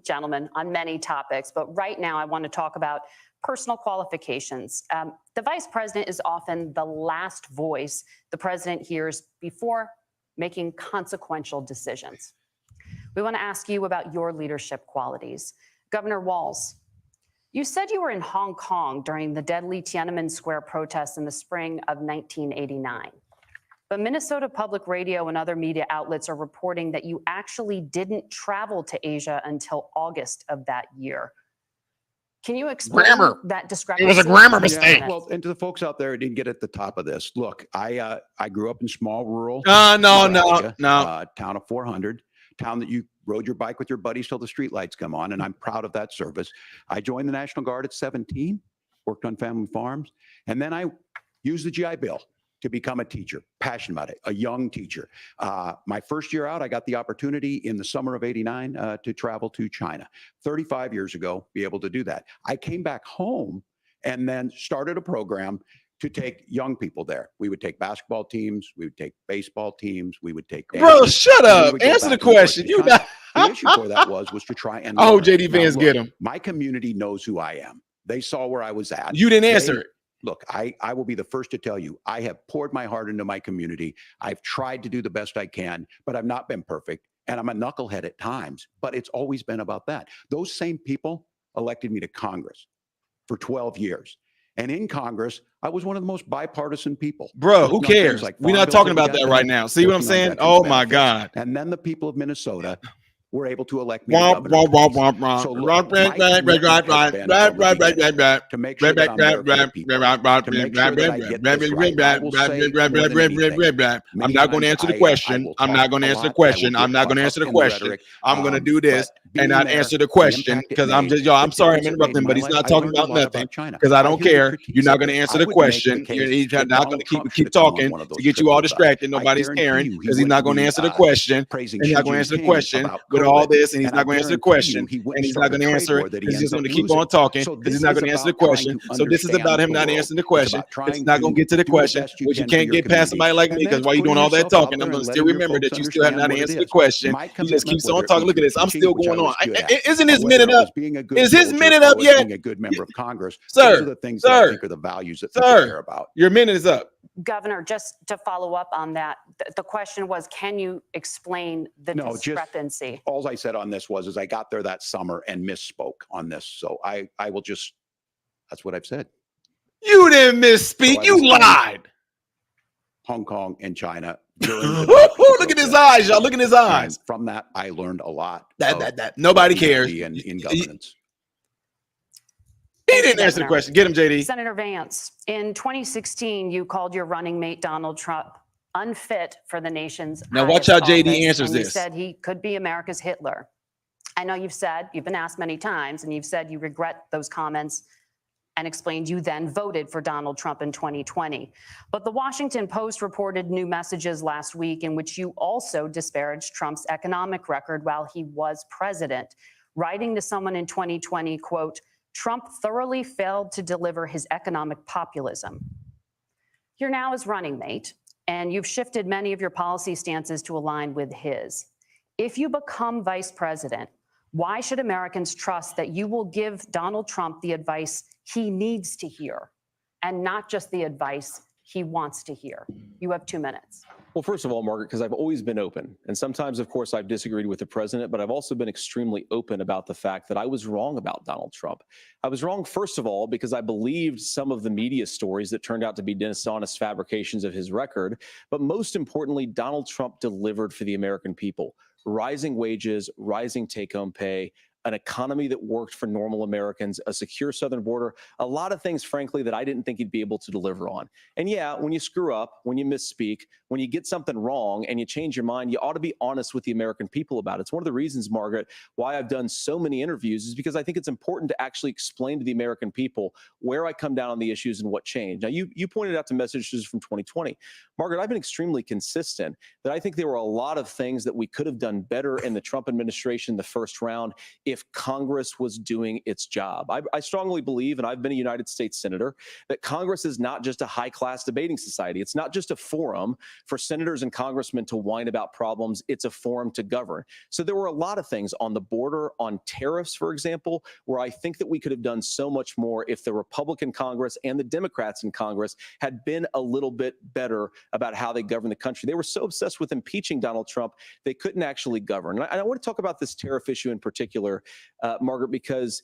gentlemen, on many topics, but right now I want to talk about personal qualifications. The vice president is often the last voice the president hears before making consequential decisions. We want to ask you about your leadership qualities. Governor Walz, you said you were in Hong Kong during the deadly Tiananmen Square protests in the spring of 1989. But Minnesota Public Radio and other media outlets are reporting that you actually didn't travel to Asia until August of that year. Can you explain that discrepancy? It was a grammar mistake. Yeah, well, and to the folks out there who didn't get at the top of this, look, I grew up in small rural no, town of 400, town that you rode your bike with your buddies till the streetlights come on, and I'm proud of that service. I joined the National Guard at 17, worked on family farms, and then I used the GI Bill to become a teacher, passionate about it, a young teacher. My first year out, I got the opportunity in the summer of '89 to travel to China. 35 years ago, be able to do that. I came back home and then started a program to take young people there. We would take basketball teams, we would take baseball teams, we would take. Bro, shut up. Answer the question. You not. The issue for that was to try and. Oh, J.D. Vance get him. My community knows who I am. They saw where I was at. You didn't answer it. Look, I will be the first to tell you, I have poured my heart into my community. I've tried to do the best I can, but I've not been perfect. And I'm a knucklehead at times, but it's always been about that. Those same people elected me to Congress for 12 years. And in Congress, I was one of the most bipartisan people. Bro, who cares? We're not talking about that right now. See what I'm saying? Oh, my God. And then the people of Minnesota were able to elect me to make sure that I'm not going to answer the question. I'm not going to answer the question. I'm not going to answer the question. I'm going to do this and not answer the question because I'm just, I'm sorry I'm interrupting, but he's not talking about nothing because I don't care. You're not going to answer the question. He's not going to keep talking to get you all distracted. Nobody's caring because he's not going to answer the question. He's not going to answer the question. All this, and he's not going to answer the question, and he's not going to answer it. He's just going to keep on talking because he's not going to answer the question. So this is about him not answering the question. It's not going to get to the question, which you can't get past somebody like me because while you're doing all that talking, I'm going to still remember that you still have not answered the question. He just keeps on talking. Look at this. I'm still going on. Isn't his minute up? Is his minute up yet? Being a good member of Congress. Sir, those are the things that I think are the values that people care about. Your minute is up. Governor, just to follow up on that, the question was, can you explain the discrepancy? All I said on this is I got there that summer and misspoke on this. So I will just, that's what I've said. You didn't misspeak. You lied. Hong Kong and China. Look at his eyes, y'all. Look at his eyes. And from that, I learned a lot. That nobody cares. In governance. He didn't answer the question. Get him, JD. Senator Vance, in 2016, you called your running mate Donald Trump unfit for the nation's Now watch how JD office, answers and you this. said he could be America's Hitler. I know you've been asked many times, and you've said you regret those comments and explained you then voted for Donald Trump in 2020. But the Washington Post reported new messages last week in which you also disparaged Trump's economic record while he was president, writing to someone in 2020, quote, Trump thoroughly failed to deliver his economic populism. You're now his running mate, and you've shifted many of your policy stances to align with his. If you become vice president, why should Americans trust that you will give Donald Trump the advice he needs to hear and not just the advice he wants to hear? You have 2 minutes. Well, first of all, Margaret, because I've always been open. And sometimes, of course, I've disagreed with the president, but I've also been extremely open about the fact that I was wrong about Donald Trump. I was wrong, first of all, because I believed some of the media stories that turned out to be dishonest fabrications of his record. But most importantly, Donald Trump delivered for the American people. Rising wages, rising take-home pay, an economy that worked for normal Americans, a secure southern border, a lot of things, frankly, that I didn't think he'd be able to deliver on. And yeah, when you screw up, when you misspeak, when you get something wrong and you change your mind, you ought to be honest with the American people about it. It's one of the reasons, Margaret, why I've done so many interviews is because I think it's important to actually explain to the American people where I come down on the issues and what changed. Now, you pointed out the messages from 2020. Margaret, I've been extremely consistent that I think there were a lot of things that we could have done better in the Trump administration the first round if Congress was doing its job. I strongly believe, and I've been a United States senator, that Congress is not just a high-class debating society. It's not just a forum for senators and congressmen to whine about problems. It's a forum to govern. So there were a lot of things on the border, on tariffs, for example, where I think that we could have done so much more if the Republican Congress and the Democrats in Congress had been a little bit better about how they govern the country. They were so obsessed with impeaching Donald Trump, they couldn't actually govern. And I want to talk about this tariff issue in particular, Margaret, because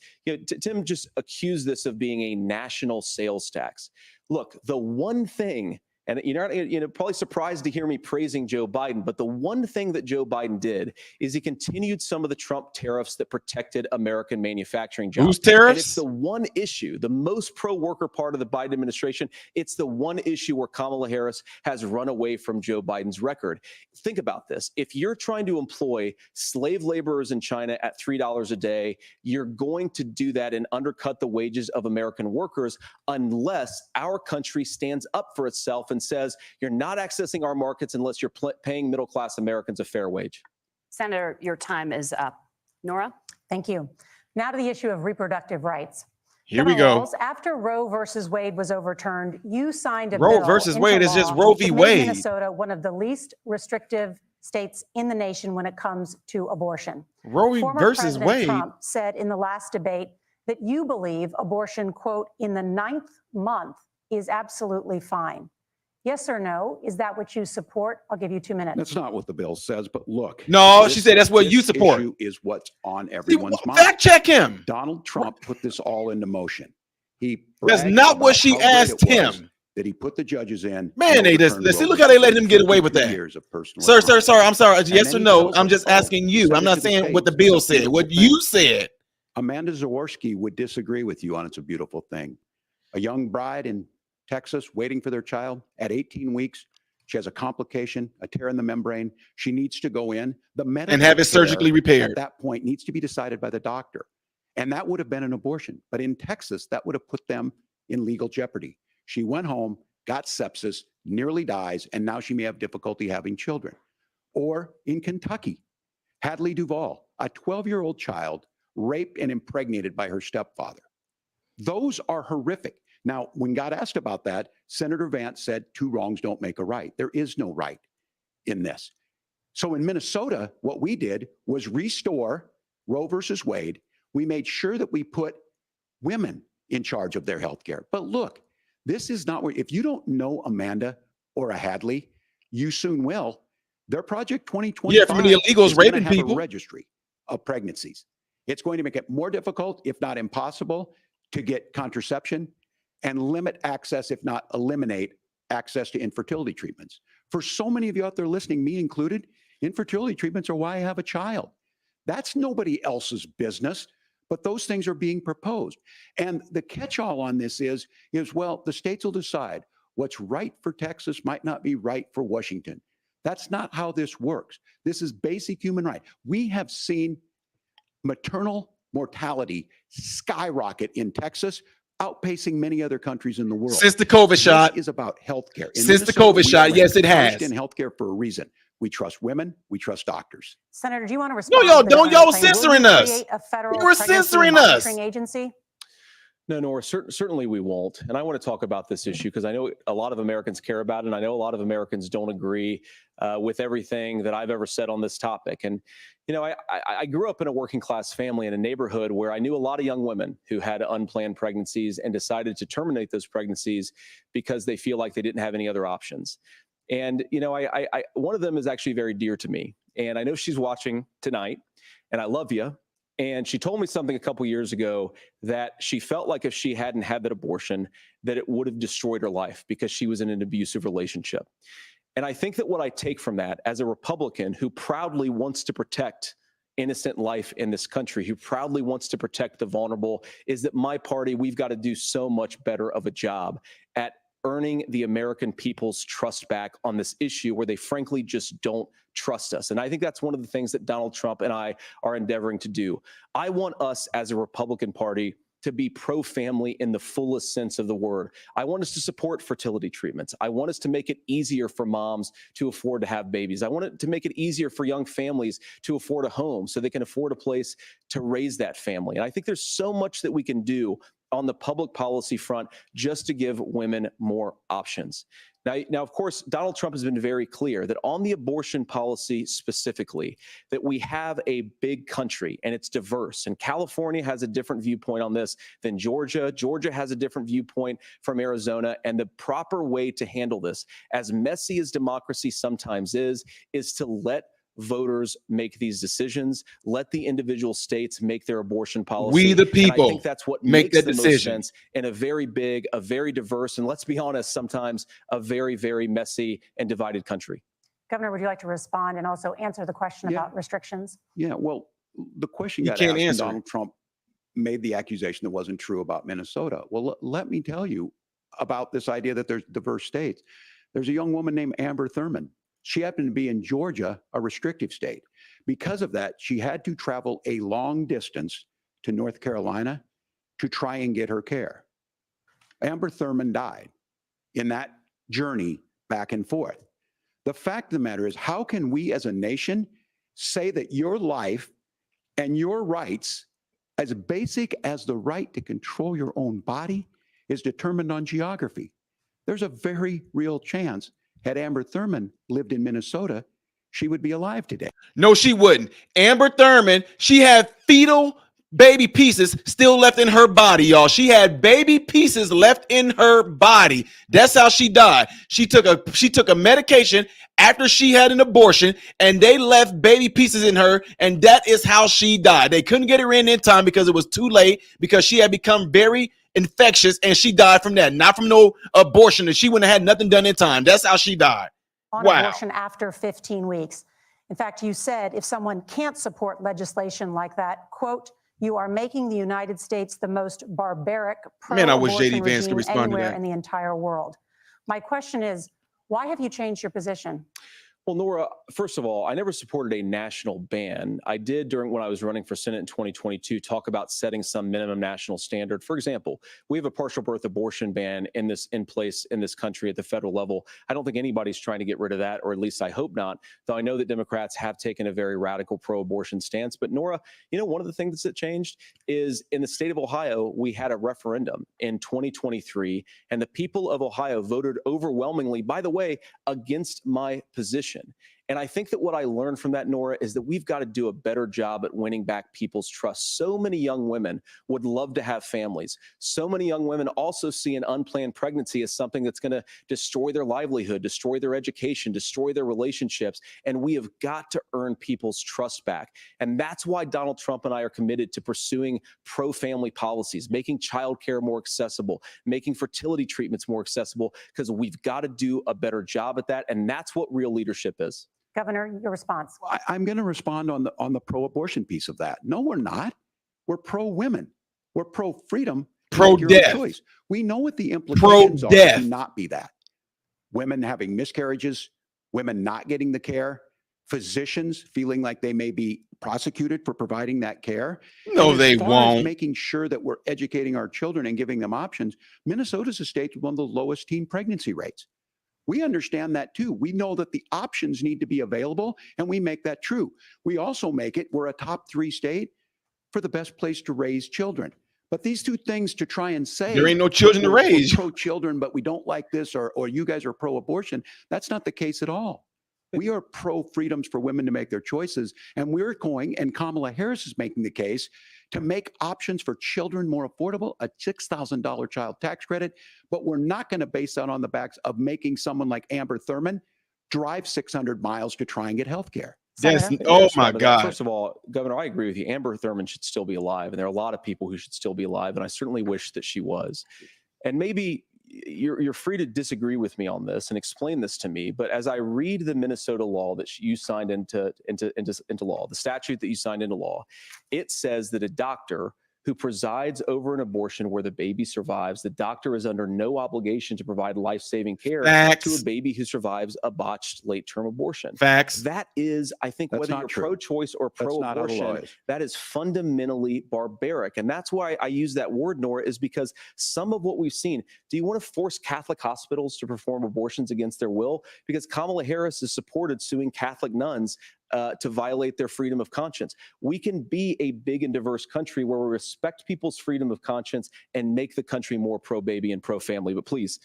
Tim just accused this of being a national sales tax. Look, the one thing, and you're probably surprised to hear me praising Joe Biden, but the one thing that Joe Biden did is he continued some of the Trump tariffs that protected American manufacturing jobs. Whose tariffs? And it's the one issue, the most pro-worker part of the Biden administration. It's the one issue where Kamala Harris has run away from Joe Biden's record. Think about this. If you're trying to employ slave laborers in China at $3 a day, you're going to do that and undercut the wages of American workers unless our country stands up for itself and says you're not accessing our markets unless you're paying middle-class Americans a fair wage. Senator, your time is up. Nora? Thank you. Now to the issue of reproductive rights. Here we go. Walz, after Roe versus Wade was overturned, you signed a Roe bill versus into Wade is law just Roe v. to make Wade. Minnesota one of the least restrictive states in the nation when it comes to abortion. Roe Former versus President Wade. Trump said in the last debate that you believe abortion, quote, in the 9th month is absolutely fine. Yes or no? Is that what you support? I'll give you 2 minutes. That's not what the bill says, but look. No, she said that's what you support. Issue is what's on everyone's mind. Fact check him. Donald Trump put this all into motion. He That's bragged not what about she how great asked it was him. that he put the judges in. Man, and they just overturned see. Roe Look how they let versus him get Wade. away with 50 that. years of personal Sir, autonomy. I'm sorry. And Yes then or he no? tells I'm us, just asking you. send I'm it not to the saying what the states. bill It's a said. beautiful What thing. you said. Amanda Zaworski would disagree with you on It's a Beautiful Thing. A young bride in Texas waiting for their child at 18 weeks. She has a complication, a tear in the membrane. She needs to go in. The medical And have it care surgically repaired. at that point needs to be decided by the doctor. And that would have been an abortion. But in Texas, that would have put them in legal jeopardy. She went home, got sepsis, nearly dies, and now she may have difficulty having children. Or in Kentucky, Hadley Duvall, a 12-year-old child raped and impregnated by her stepfather. Those are horrific. Now, when God asked about that, Senator Vance said, 2 wrongs don't make a right. There is no right in this. So in Minnesota, what we did was restore Roe versus Wade. We made sure that we put women in charge of their health care. But look, This is not where, if you don't know Amanda or a Hadley, you soon will. Their Project 2025 Yeah, from the illegals is gonna raping have people. a registry of pregnancies. It's going to make it more difficult, if not impossible, to get contraception and limit access, if not eliminate access to infertility treatments. For so many of you out there listening, me included, infertility treatments are why I have a child. That's nobody else's business, but those things are being proposed. And the catch-all on this is, well, the states will decide what's right for Texas might not be right for Washington. That's not how this works. This is basic human right. We have seen maternal mortality skyrocket in Texas, outpacing many other countries in the world. Since the COVID shot. This is about healthcare. In Since the Minnesota, COVID we shot, are yes, it ranked has. first in healthcare for a reason. We trust women. We trust doctors. Senator, do you want to respond? No, y'all to the don't. governor's Y'all were claim? Will you censoring us. create a federal You were pregnancy censoring us. monitoring agency? No, Nora, certainly we won't. And I want to talk about this issue because I know a lot of Americans care about it, and I know a lot of Americans don't agree with everything that I've ever said on this topic. And, you know, I grew up in a working class family in a neighborhood where I knew a lot of young women who had unplanned pregnancies and decided to terminate those pregnancies because they feel like they didn't have any other options. And, you know, one of them is actually very dear to me. And I know she's watching tonight, and I love you. And she told me something a couple years ago that she felt like if she hadn't had that abortion, that it would have destroyed her life because she was in an abusive relationship. And I think that what I take from that as a Republican who proudly wants to protect innocent life in this country, who proudly wants to protect the vulnerable, is that my party, we've got to do so much better of a job at earning the American people's trust back on this issue where they frankly just don't trust us. And I think that's one of the things that Donald Trump and I are endeavoring to do. I want us as a Republican Party to be pro-family in the fullest sense of the word. I want us to support fertility treatments. I want us to make it easier for moms to afford to have babies. I want it to make it easier for young families to afford a home so they can afford a place to raise that family. And I think there's so much that we can do on the public policy front just to give women more options. Now, of course, Donald Trump has been very clear that on the abortion policy specifically, that we have a big country and it's diverse. And California has a different viewpoint on this than Georgia. Georgia has a different viewpoint from Arizona. And the proper way to handle this, as messy as democracy sometimes is to let voters make these decisions. Let the individual states make their abortion policy. We the people and I think that's what make makes that the most decision sense in a very big, a very diverse, and let's be honest, sometimes a very, very messy and divided country. Governor, would you like to respond and also answer the question about restrictions? Yeah, well, the question You got can't asked, and answer it. Donald Trump made the accusation that wasn't true about Minnesota. Well, let me tell you about this idea that there's diverse states. There's a young woman named Amber Thurman. She happened to be in Georgia, a restrictive state. Because of that, she had to travel a long distance to North Carolina to try and get her care. Amber Thurman died in that journey back and forth. The fact of the matter is, how can we as a nation say that your life and your rights, as basic as the right to control your own body, is determined on geography? There's a very real chance, had Amber Thurman lived in Minnesota, she would be alive today. No, she wouldn't. Amber Thurman, she had fetal baby pieces still left in her body, y'all. She had baby pieces left in her body. That's how she died. She took a medication after she had an abortion, and they left baby pieces in her, and that is how she died. They couldn't get her in time because it was too late, because she had become very infectious, and she died from that, not from no abortion, and she wouldn't have had nothing done in time. That's how she died. On Wow. abortion after 15 weeks. In fact, you said if someone can't support legislation like that, quote, you are making the United States the most barbaric Man, I wish pro-abortion J.D. Vance could regime respond to anywhere that. in the entire world. My question is, why have you changed your position? Well, Nora, first of all, I never supported a national ban. I did when I was running for Senate in 2022 talk about setting some minimum national standard. For example, we have a partial birth abortion ban in place in this country at the federal level. I don't think anybody's trying to get rid of that, or at least I hope not, though I know that Democrats have taken a very radical pro-abortion stance. But Nora, you know, one of the things that changed is in the state of Ohio, we had a referendum in 2023, and the people of Ohio voted overwhelmingly, by the way, against my position. And I think that what I learned from that, Nora, is that we've got to do a better job at winning back people's trust. So many young women would love to have families. So many young women also see an unplanned pregnancy as something that's going to destroy their livelihood, destroy their education, destroy their relationships. And we have got to earn people's trust back. And that's why Donald Trump and I are committed to pursuing pro-family policies, making childcare more accessible, making fertility treatments more accessible, because we've got to do a better job at that. And that's what real leadership is. Governor, your response. I'm going to respond on the pro-abortion piece of that. No, we're not. We're pro-women. We're pro-freedom. Pro-death. Choice. We know what the implications are to not be that. Women having miscarriages, women not getting the care, physicians feeling like they may be prosecuted for providing that care. No, they won't. Making sure that we're educating our children and giving them options. Minnesota's a state with one of the lowest teen pregnancy rates. We understand that too. We know that the options need to be available, and we make that true. We also make it, we're a top 3 state for the best place to raise children. But these two things to try and say there ain't no children to raise. We're pro-children, but we don't like this, or you guys are pro-abortion. That's not the case at all. We are pro-freedoms for women to make their choices, and we're going, and Kamala Harris is making the case, to make options for children more affordable, a $6,000 child tax credit, but we're not going to base that on the backs of making someone like Amber Thurman drive 600 miles to try and get health care. Yes. Oh, my God. First of all, Governor, I agree with you. Amber Thurman should still be alive, and there are a lot of people who should still be alive, and I certainly wish that she was. And maybe you're free to disagree with me on this and explain this to me, but as I read the Minnesota law that you signed into law, the statute that you signed into law, it says that a doctor who presides over an abortion where the baby survives, the doctor is under no obligation to provide life-saving care to a baby who survives a botched late-term abortion. Facts. That is, I think, whether you're pro-choice or pro-abortion, that is fundamentally barbaric. And that's why I use that word, Nora, is because some of what we've seen, do you want to force Catholic hospitals to perform abortions against their will? Because Kamala Harris has supported suing Catholic nuns to violate their freedom of conscience. We can be a big and diverse country where we respect people's freedom of conscience and make the country more pro-baby and pro-family. But please.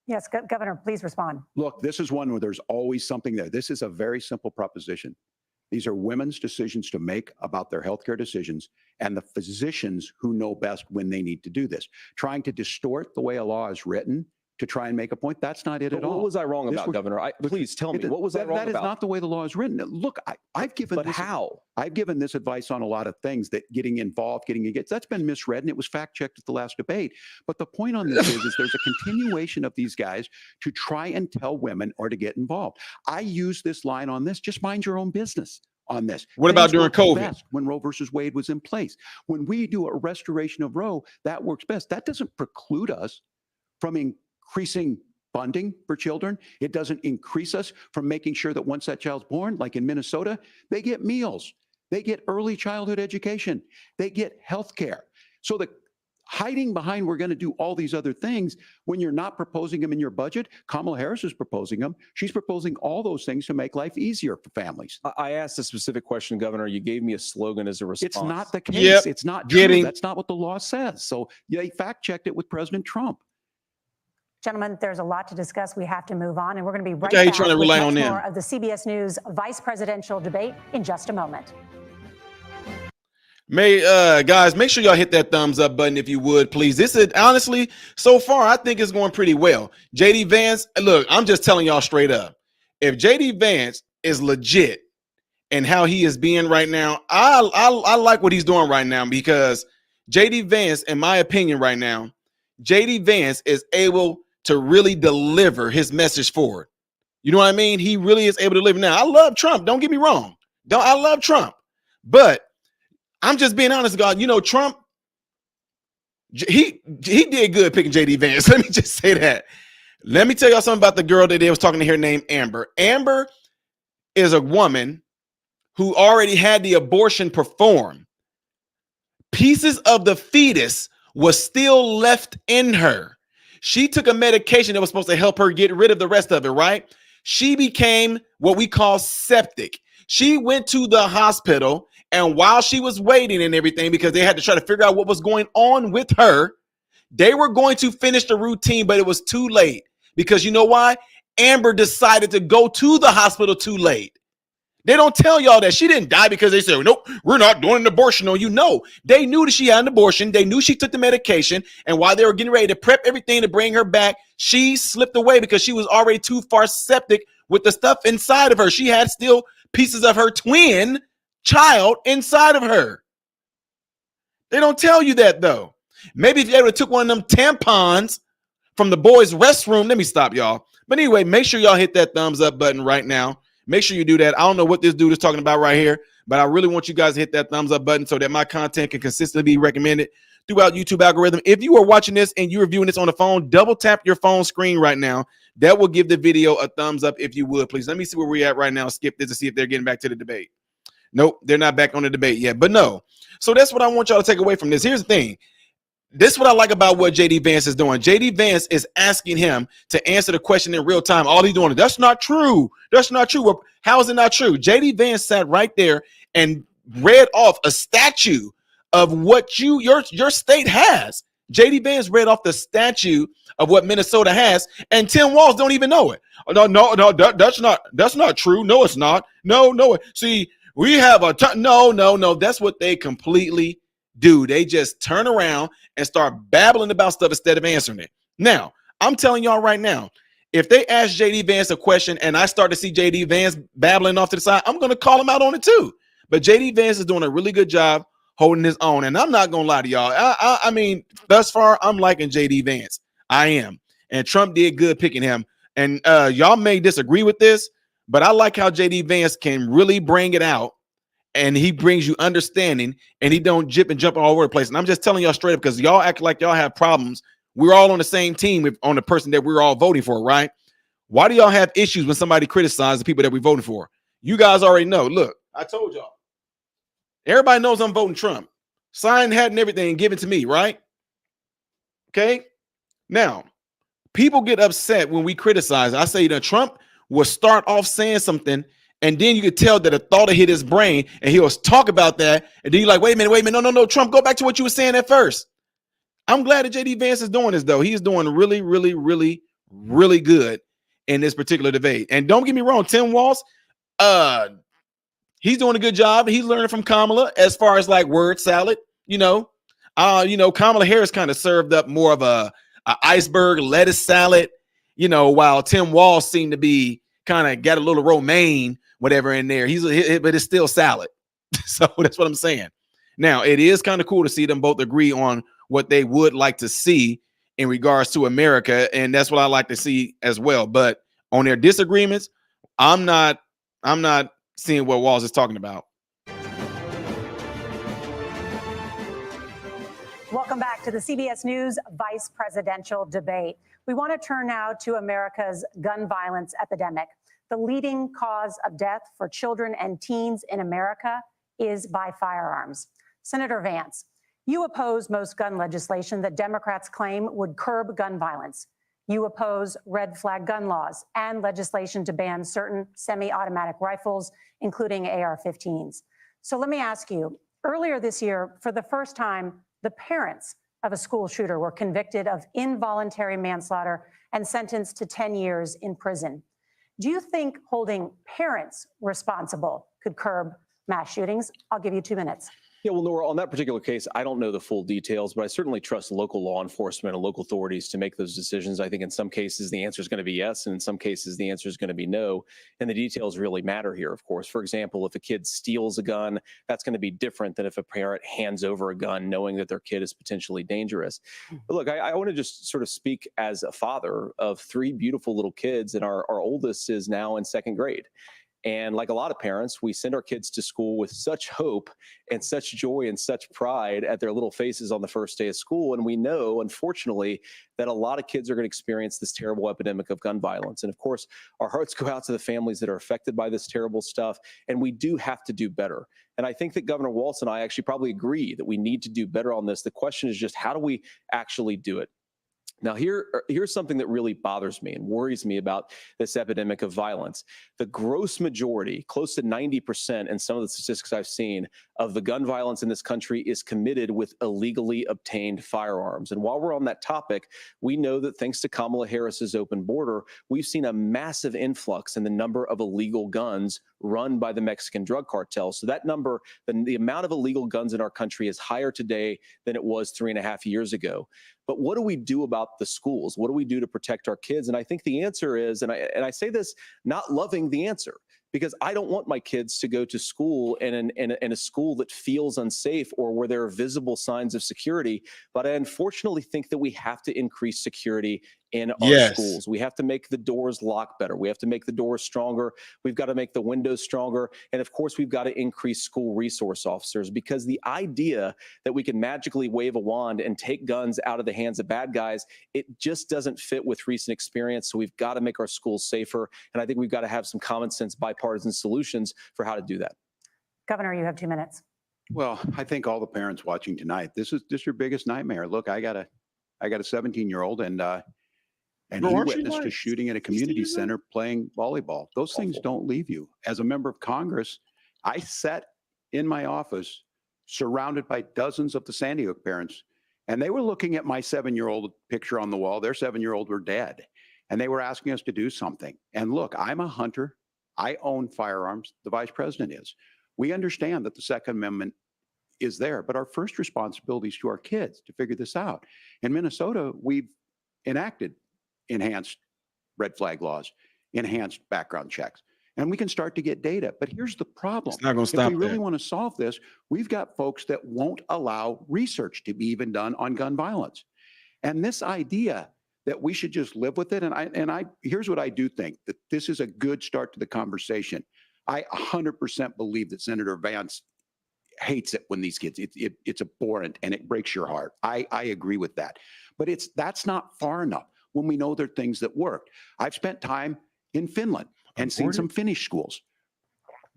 Yes, Governor, please respond. Look, this is one where there's always something there. This is a very simple proposition. These are women's decisions to make about their healthcare decisions, and the physicians who know best when they need to do this. Trying to distort the way a law is written to try and make a point, that's not it at all. What was I wrong about, Governor? Please tell me, what was I wrong about? That is not the way the law is written. Look, I've given this advice on a lot of things, that getting involved, that's been misread, and it was fact-checked at the last debate. But the point on this is there's a continuation of these guys to try and tell women or to get involved. I use this line on this, just mind your own business on this. What about during COVID? When Roe versus Wade was in place. When we do a restoration of Roe, that works best. That doesn't preclude us from increasing funding for children. It doesn't increase us from making sure that once that child's born, like in Minnesota, they get meals, they get early childhood education, they get health care. So the hiding behind we're going to do all these other things when you're not proposing them in your budget, Kamala Harris is proposing them. She's proposing all those things to make life easier for families. I asked a specific question, Governor. You gave me a slogan as a response. It's not the case. It's not true. That's not what the law says. So they fact-checked it with President Trump. Gentlemen, there's a lot to discuss. We have to move on, and we're going to be right back with much more of the CBS News vice presidential debate in just a moment. Guys, make sure y'all hit that thumbs up button if you would, please. This is honestly, so far, I think it's going pretty well. J.D. Vance, look, I'm just telling y'all straight up. If J.D. Vance is legit in how he is being right now, I like what he's doing right now, because J.D. Vance, in my opinion right now, J.D. Vance is able to really deliver his message forward. You know what I mean? He really is able to deliver. Now, I love Trump. Don't get me wrong. I love Trump. But I'm just being honest, God. You know, Trump, he did good picking J.D. Vance. Let me just say that. Let me tell y'all something about the girl that they was talking to here named Amber. Amber is a woman who already had the abortion performed. Pieces of the fetus was still left in her. She took a medication that was supposed to help her get rid of the rest of it, right? She became what we call septic. She went to the hospital, and while she was waiting and everything, because they had to try to figure out what was going on with her, they were going to finish the routine, but it was too late. Because you know why? Amber decided to go to the hospital too late. They don't tell y'all that she didn't die because they said, nope, we're not doing an abortion on you. No, they knew that she had an abortion. They knew she took the medication. And while they were getting ready to prep everything to bring her back, she slipped away because she was already too far septic with the stuff inside of her. She had still pieces of her twin child inside of her. They don't tell you that, though. Maybe if they would have took one of them tampons from the boys' restroom. Let me stop, y'all. But anyway, make sure y'all hit that thumbs up button right now. Make sure you do that. I don't know what this dude is talking about right here, but I really want you guys to hit that thumbs up button so that my content can consistently be recommended throughout YouTube algorithm. If you are watching this and you're viewing this on the phone, double tap your phone screen right now. That will give the video a thumbs up if you would, please. Let me see where we're at right now. Skip this to see if they're getting back to the debate. Nope, they're not back on the debate yet, but no. So that's what I want y'all to take away from this. Here's the thing. This is what I like about what J.D. Vance is doing. J.D. Vance is asking him to answer the question in real time. All he's doing is, that's not true. That's not true. Well, how is it not true? J.D. Vance sat right there and read off a statue of what your state has. J.D. Vance read off the statue of what Minnesota has, and Tim Walz don't even know it. No, that's not true. No, it's not. No. See, we have a no. That's what they completely do. They just turn around and start babbling about stuff instead of answering it. Now, I'm telling y'all right now, if they ask J.D. Vance a question and I start to see J.D. Vance babbling off to the side, I'm going to call him out on it too. But J.D. Vance is doing a really good job holding his own. And I'm not going to lie to y'all. I mean, thus far, I'm liking J.D. Vance. I am. And Trump did good picking him. And y'all may disagree with this, but I like how J.D. Vance can really bring it out. And he brings you understanding, and he don't jip and jump all over the place. And I'm just telling y'all straight up, because y'all act like y'all have problems. We're all on the same team on the person that we're all voting for, right? Why do y'all have issues when somebody criticizes the people that we voted for? You guys already know. Look, I told y'all. Everybody knows I'm voting Trump. Signed, hat, and everything given to me, right? Okay? Now, people get upset when we criticize. I say that Trump will start off saying something, and then you could tell that a thought hit his brain, and he'll talk about that. And then you're like, wait a minute. No, Trump, go back to what you were saying at first. I'm glad that J.D. Vance is doing this, though. He's doing really, really, really, really good in this particular debate. And don't get me wrong, Tim Walz, he's doing a good job. He's learning from Kamala as far as like word salad, Kamala Harris kind of served up more of a iceberg lettuce salad, while Tim Walz seemed to be kind of got a little romaine, whatever in there. But it's still salad. So that's what I'm saying. Now, it is kind of cool to see them both agree on what they would like to see in regards to America. And that's what I like to see as well. But on their disagreements, I'm not seeing what Walz is talking about. Welcome back to the CBS News Vice Presidential Debate. We want to turn now to America's gun violence epidemic. The leading cause of death for children and teens in America is by firearms. Senator Vance, you oppose most gun legislation that Democrats claim would curb gun violence. You oppose red flag gun laws and legislation to ban certain semi-automatic rifles, including AR-15s. So let me ask you, earlier this year, for the first time, the parents of a school shooter were convicted of involuntary manslaughter and sentenced to 10 years in prison. Do you think holding parents responsible could curb mass shootings? I'll give you 2 minutes. Yeah, well, Nora, on that particular case, I don't know the full details, but I certainly trust local law enforcement and local authorities to make those decisions. I think in some cases the answer is going to be yes, and in some cases the answer is going to be no. And the details really matter here, of course. For example, if a kid steals a gun, that's going to be different than if a parent hands over a gun knowing that their kid is potentially dangerous. But look, I want to just sort of speak as a father of 3 beautiful little kids, and our oldest is now in 2nd grade. And like a lot of parents, we send our kids to school with such hope and such joy and such pride at their little faces on the first day of school. And we know, unfortunately, that a lot of kids are going to experience this terrible epidemic of gun violence. And of course, our hearts go out to the families that are affected by this terrible stuff. And we do have to do better. And I think that Governor Walz and I actually probably agree that we need to do better on this. The question is just, how do we actually do it? Now, here's something that really bothers me and worries me about this epidemic of violence. The gross majority, close to 90%, and some of the statistics I've seen, of the gun violence in this country is committed with illegally obtained firearms. And while we're on that topic, we know that thanks to Kamala Harris's open border, we've seen a massive influx in the number of illegal guns run by the Mexican drug cartel. So that number, the amount of illegal guns in our country is higher today than it was 3.5 years ago. But what do we do about the schools? What do we do to protect our kids? And I think the answer is, and I say this not loving the answer, because I don't want my kids to go to school in a school that feels unsafe or where there are visible signs of security. But I unfortunately think that we have to increase security in our schools. We have to make the doors lock better. We have to make the doors stronger. We've got to make the windows stronger. And of course, we've got to increase school resource officers, because the idea that we can magically wave a wand and take guns out of the hands of bad guys, it just doesn't fit with recent experience. So we've got to make our schools safer. And I think we've got to have some common sense bipartisan solutions for how to do that. Governor, you have 2 minutes. Well, I think all the parents watching tonight, this is just your biggest nightmare. Look, I got a 17-year-old, and he witnessed a shooting at a community center playing volleyball. Those things don't leave you. As a member of Congress, I sat in my office surrounded by dozens of the Sandy Hook parents, and they were looking at my 7-year-old picture on the wall. Their 7-year-old were dead, and they were asking us to do something. And look, I'm a hunter. I own firearms. The vice president is. We understand that the Second Amendment is there, but our first responsibility is to our kids to figure this out. In Minnesota, we've enacted enhanced red flag laws, enhanced background checks, and we can start to get data. But here's the problem. It's not going to stop. If we really want to solve this, we've got folks that won't allow research to be even done on gun violence. And this idea that we should just live with it, here's what I do think, that this is a good start to the conversation. I 100% believe that Senator Vance hates it when these kids, it's abhorrent and it breaks your heart. I agree with that. But that's not far enough when we know there are things that work. I've spent time in Finland and seen some Finnish schools.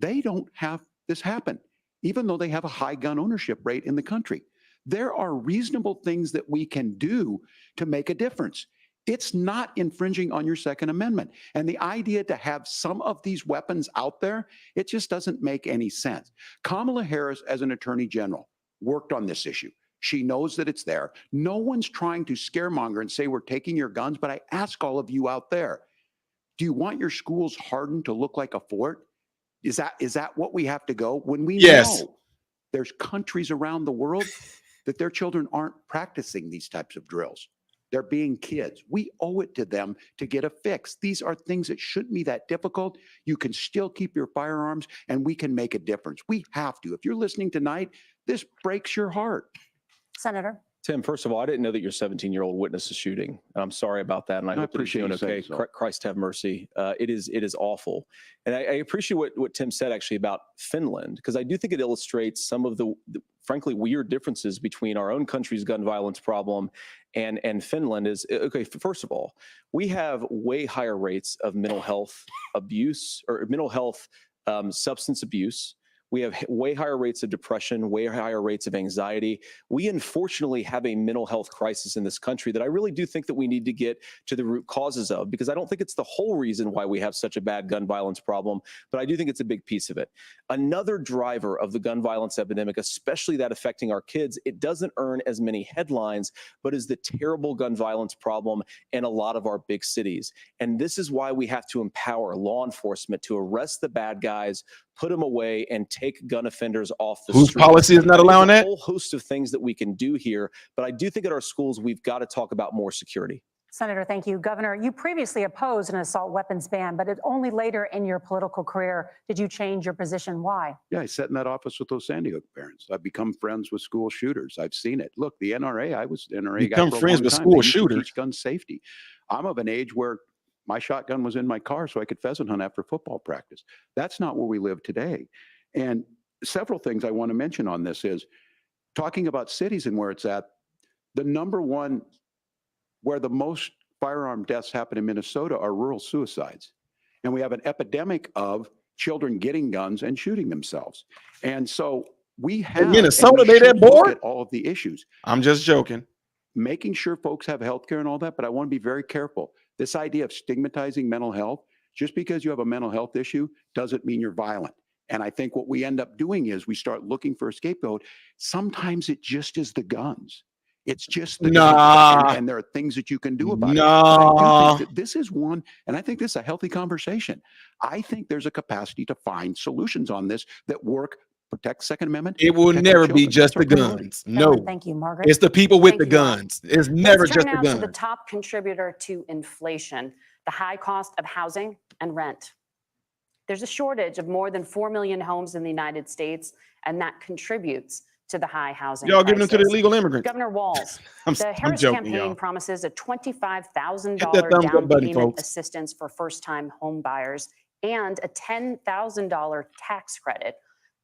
They don't have this happen, even though they have a high gun ownership rate in the country. There are reasonable things that we can do to make a difference. It's not infringing on your Second Amendment. And the idea to have some of these weapons out there, it just doesn't make any sense. Kamala Harris, as an attorney general, worked on this issue. She knows that it's there. No one's trying to scaremonger and say we're taking your guns, but I ask all of you out there, do you want your schools hardened to look like a fort? Is that what we have to go? When we know there's countries around the world that their children aren't practicing these types of drills. They're being kids. We owe it to them to get a fix. These are things that shouldn't be that difficult. You can still keep your firearms, and we can make a difference. We have to. If you're listening tonight, this breaks your heart. Senator. Tim, first of all, I didn't know that your 17-year-old witnessed a shooting. I'm sorry about that, and I hope that he's doing okay. Christ have mercy. It is awful. And I appreciate what Tim said actually about Finland, because I do think it illustrates some of the frankly weird differences between our own country's gun violence problem and Finland. Is okay, first of all, we have way higher rates of mental health abuse or mental health substance abuse. We have way higher rates of depression, way higher rates of anxiety. We unfortunately have a mental health crisis in this country that I really do think that we need to get to the root causes of, because I don't think it's the whole reason why we have such a bad gun violence problem, but I do think it's a big piece of it. Another driver of the gun violence epidemic, especially that affecting our kids, it doesn't earn as many headlines, but is the terrible gun violence problem in a lot of our big cities. And this is why we have to empower law enforcement to arrest the bad guys, put them away, and take gun offenders off the street. Whose policy is not allowing that? There's a whole host of things that we can do here, but I do think at our schools, we've got to talk about more security. Senator, thank you. Governor, you previously opposed an assault weapons ban, but only later in your political career did you change your position. Why? Yeah, I sat in that office with those Sandy Hook parents. I've become friends with school shooters. I've seen it. Look, the NRA, I was NRA guy. Become friends with school shooters. Teach gun safety. I'm of an age where my shotgun was in my car so I could pheasant hunt after football practice. That's not where we live today. And several things I want to mention on this is talking about cities and where it's at. The number one where the most firearm deaths happen in Minnesota are rural suicides. And we have an epidemic of children getting guns and shooting themselves. And so we have in Minnesota, they that bored? All of the issues. I'm just joking. making sure folks have health care and all that, but I want to be very careful. This idea of stigmatizing mental health, just because you have a mental health issue doesn't mean you're violent. And I think what we end up doing is we start looking for a scapegoat. Sometimes it just is the guns. It's just the guns. And there are things that you can do about it. But I do think that this is one, and I think this is a healthy conversation. I think there's a capacity to find solutions on this that work, protect Second Amendment. It will never be just the guns. No. Thank you, Margaret. It's the people with the Thank you, Rob. guns. It's never Let's just turn the now to the guns. top contributor to inflation, the high cost of housing and rent. There's a shortage of more than 4 million homes in the United States, and that contributes to the high housing Y'all giving them to the prices. illegal immigrants. Governor Walz, I'm the Harris joking, campaign y'all. promises a $25,000 Hit that thumbs down up button, payment folks. assistance for first-time home buyers and a $10,000 tax credit.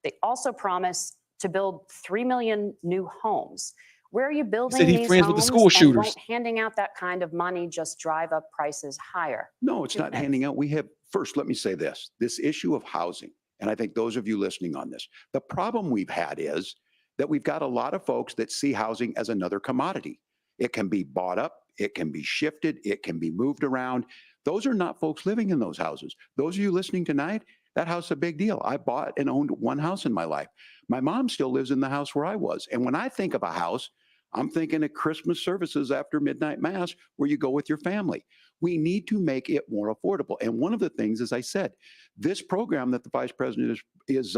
They also promise to build 3 million new homes. Where are you building he these friends with the homes? school And shooters. won't handing out that kind of money just drive up prices higher? No, it's not handing out. We have, first, let me say this issue of housing, and I think those of you listening on this, the problem we've had is that we've got a lot of folks that see housing as another commodity. It can be bought up, it can be shifted, it can be moved around. Those are not folks living in those houses. Those of you listening tonight, that house is a big deal. I bought and owned one house in my life. My mom still lives in the house where I was. And when I think of a house, I'm thinking of Christmas services after midnight mass where you go with your family. We need to make it more affordable. And one of the things, as I said, this program that the vice president is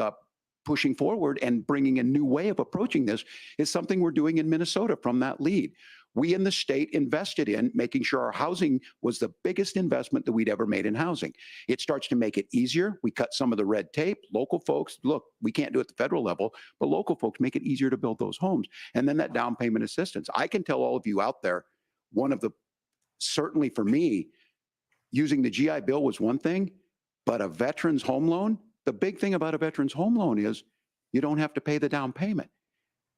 pushing forward and bringing a new way of approaching this is something we're doing in Minnesota from that lead. We in the state invested in making sure our housing was the biggest investment that we'd ever made in housing. It starts to make it easier. We cut some of the red tape. Local folks, look, we can't do it at the federal level, but local folks make it easier to build those homes. And then that down payment assistance. I can tell all of you out there, one of the, certainly for me, using the GI Bill was one thing, but a veteran's home loan, the big thing about a veteran's home loan is you don't have to pay the down payment.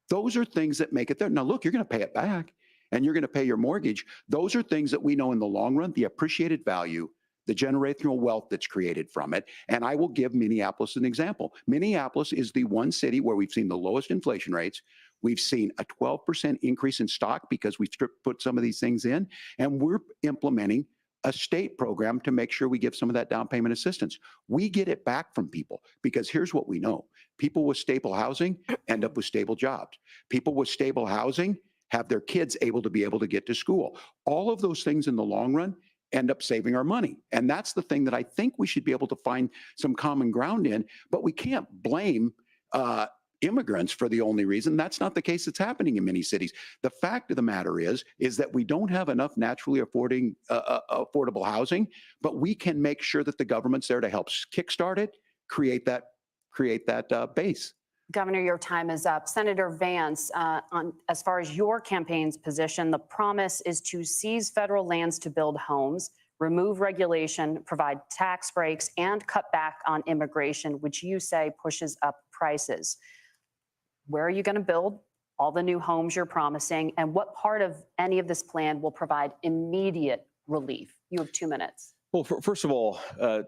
Those are things that make it there. Now, look, you're going to pay it back and you're going to pay your mortgage. Those are things that we know in the long run, the appreciated value, the generational wealth that's created from it. And I will give Minneapolis an example. Minneapolis is the one city where we've seen the lowest inflation rates. We've seen a 12% increase in stock because we've put some of these things in, and we're implementing a state program to make sure we give some of that down payment assistance. We get it back from people because here's what we know. People with stable housing end up with stable jobs. People with stable housing have their kids able to get to school. All of those things in the long run end up saving our money. And that's the thing that I think we should be able to find some common ground in, but we can't blame immigrants for the only reason. That's not the case that's happening in many cities. The fact of the matter is that we don't have enough naturally affordable housing, but we can make sure that the government's there to help kickstart it, create that base. Governor, your time is up. Senator Vance, as far as your campaign's position, the promise is to seize federal lands to build homes, remove regulation, provide tax breaks, and cut back on immigration, which you say pushes up prices. Where are you going to build all the new homes you're promising? And what part of any of this plan will provide immediate relief? You have 2 minutes. Well, first of all,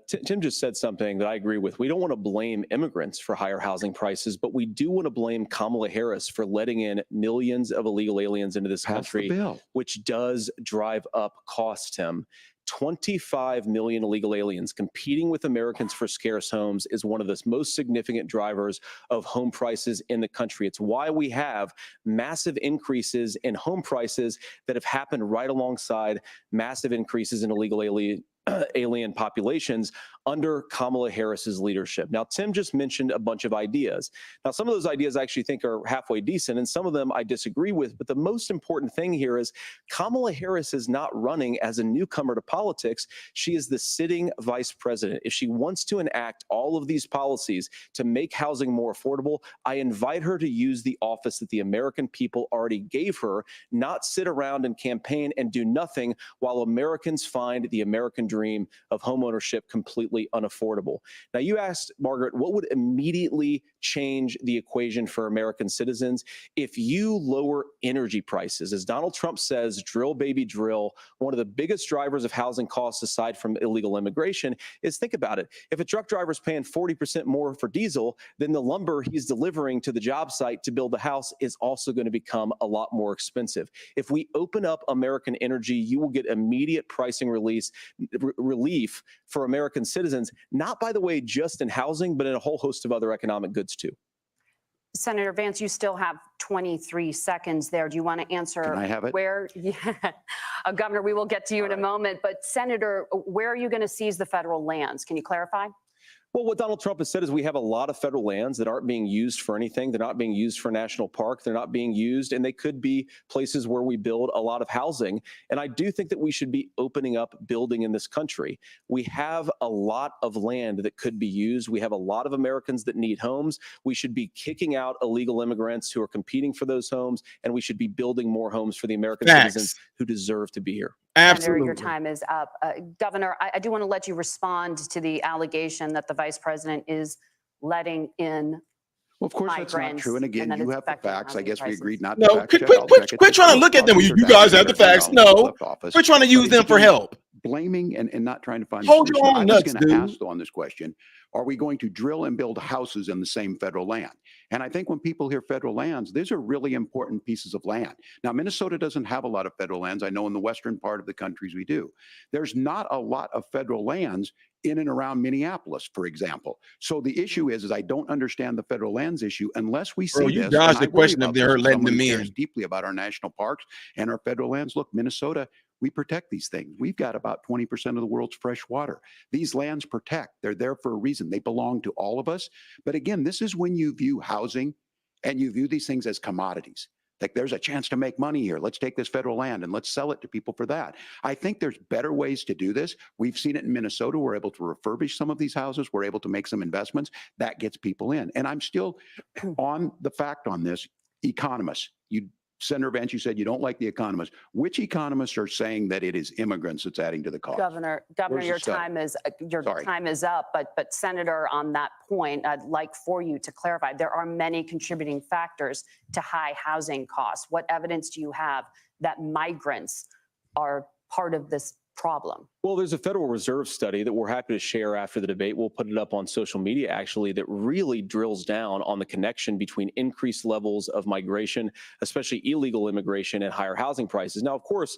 Tim just said something that I agree with. We don't want to blame immigrants for higher housing prices, but we do want to blame Kamala Harris for letting in millions of illegal aliens into this country, which does drive up costs, Tim. 25 million illegal aliens competing with Americans for scarce homes is one of the most significant drivers of home prices in the country. It's why we have massive increases in home prices that have happened right alongside massive increases in illegal alien populations under Kamala Harris's leadership. Now, Tim just mentioned a bunch of ideas. Now, some of those ideas I actually think are halfway decent, and some of them I disagree with. But the most important thing here is Kamala Harris is not running as a newcomer to politics. She is the sitting vice president. If she wants to enact all of these policies to make housing more affordable, I invite her to use the office that the American people already gave her, not sit around and campaign and do nothing while Americans find the American dream of homeownership completely unaffordable. Now, you asked, Margaret, what would immediately change the equation for American citizens. If you lower energy prices, as Donald Trump says, drill, baby, drill, one of the biggest drivers of housing costs aside from illegal immigration is, think about it. If a truck driver is paying 40% more for diesel, then the lumber he's delivering to the job site to build the house is also going to become a lot more expensive. If we open up American energy, you will get immediate pricing relief for American citizens, not, by the way, just in housing, but in a whole host of other economic goods too. Senator Vance, you still have 23 seconds there. Do you want to answer? Can I have it? Where, yeah. Governor, we will get to you in a moment, but Senator, where are you going to seize the federal lands? Can you clarify? Well, what Donald Trump has said is we have a lot of federal lands that aren't being used for anything. They're not being used for a national park. They're not being used, and they could be places where we build a lot of housing. And I do think that we should be opening up building in this country. We have a lot of land that could be used. We have a lot of Americans that need homes. We should be kicking out illegal immigrants who are competing for those homes, and we should be building more homes for the American citizens who deserve to be here. Absolutely. Senator, your time is up. Governor, I do want to let you respond to the allegation that the vice president is letting in. Well, of course, that's not true. And again, you have the facts. I guess we agreed not to. No, quit trying to look at them. You guys have the facts. No, we're trying to use them for help. Blaming and not trying to find. Hold your own nuts, dude. I was going to ask on this question: are we going to drill and build houses in the same federal land? And I think when people hear federal lands, these are really important pieces of land. Now, Minnesota doesn't have a lot of federal lands. I know in the western part of the countries we do. There's not a lot of federal lands in and around Minneapolis, for example. So the issue is I don't understand the federal lands issue unless we see you dodged the question of they're letting them in. Deeply about our national parks and our federal lands. Look, Minnesota, we protect these things. We've got about 20% of the world's fresh water. These lands protect. They're there for a reason. They belong to all of us. But again, this is when you view housing and you view these things as commodities. Like, there's a chance to make money here. Let's take this federal land and let's sell it to people for that. I think there's better ways to do this. We've seen it in Minnesota. We're able to refurbish some of these houses. We're able to make some investments. That gets people in. And I'm still on the fact on this. Economists, Senator Vance, you said you don't like the economists. Which economists are saying that it is immigrants that's adding to the cost? Governor, your time is up. But Senator, on that point, I'd like for you to clarify. There are many contributing factors to high housing costs. What evidence do you have that migrants are part of this problem? Well, there's a Federal Reserve study that we're happy to share after the debate. We'll put it up on social media, actually, that really drills down on the connection between increased levels of migration, especially illegal immigration, and higher housing prices. Now, of course,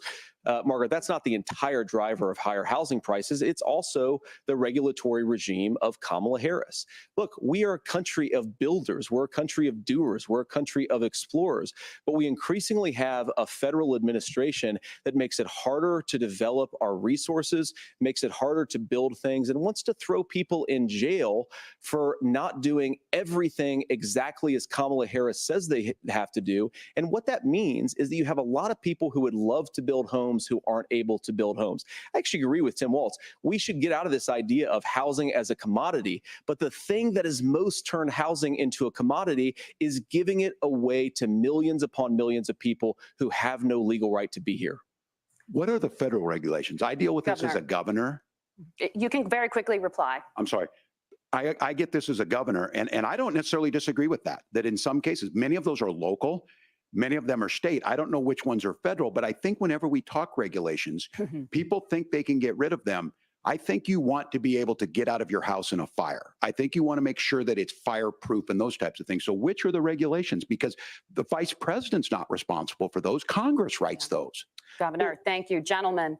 Margaret, that's not the entire driver of higher housing prices. It's also the regulatory regime of Kamala Harris. Look, we are a country of builders. We're a country of doers. We're a country of explorers. But we increasingly have a federal administration that makes it harder to develop our resources, makes it harder to build things, and wants to throw people in jail for not doing everything exactly as Kamala Harris says they have to do. And what that means is that you have a lot of people who would love to build homes who aren't able to build homes. I actually agree with Tim Walz. We should get out of this idea of housing as a commodity. But the thing that has most turned housing into a commodity is giving it away to millions upon millions of people who have no legal right to be here. What are the federal regulations? I deal with this as a governor. You can very quickly reply. I'm sorry. I get this as a governor, and I don't necessarily disagree with that in some cases, many of those are local. Many of them are state. I don't know which ones are federal, but I think whenever we talk regulations, people think they can get rid of them. I think you want to be able to get out of your house in a fire. I think you want to make sure that it's fireproof and those types of things. So which are the regulations? Because the vice president's not responsible for those. Congress writes those. Governor, thank you. Gentlemen,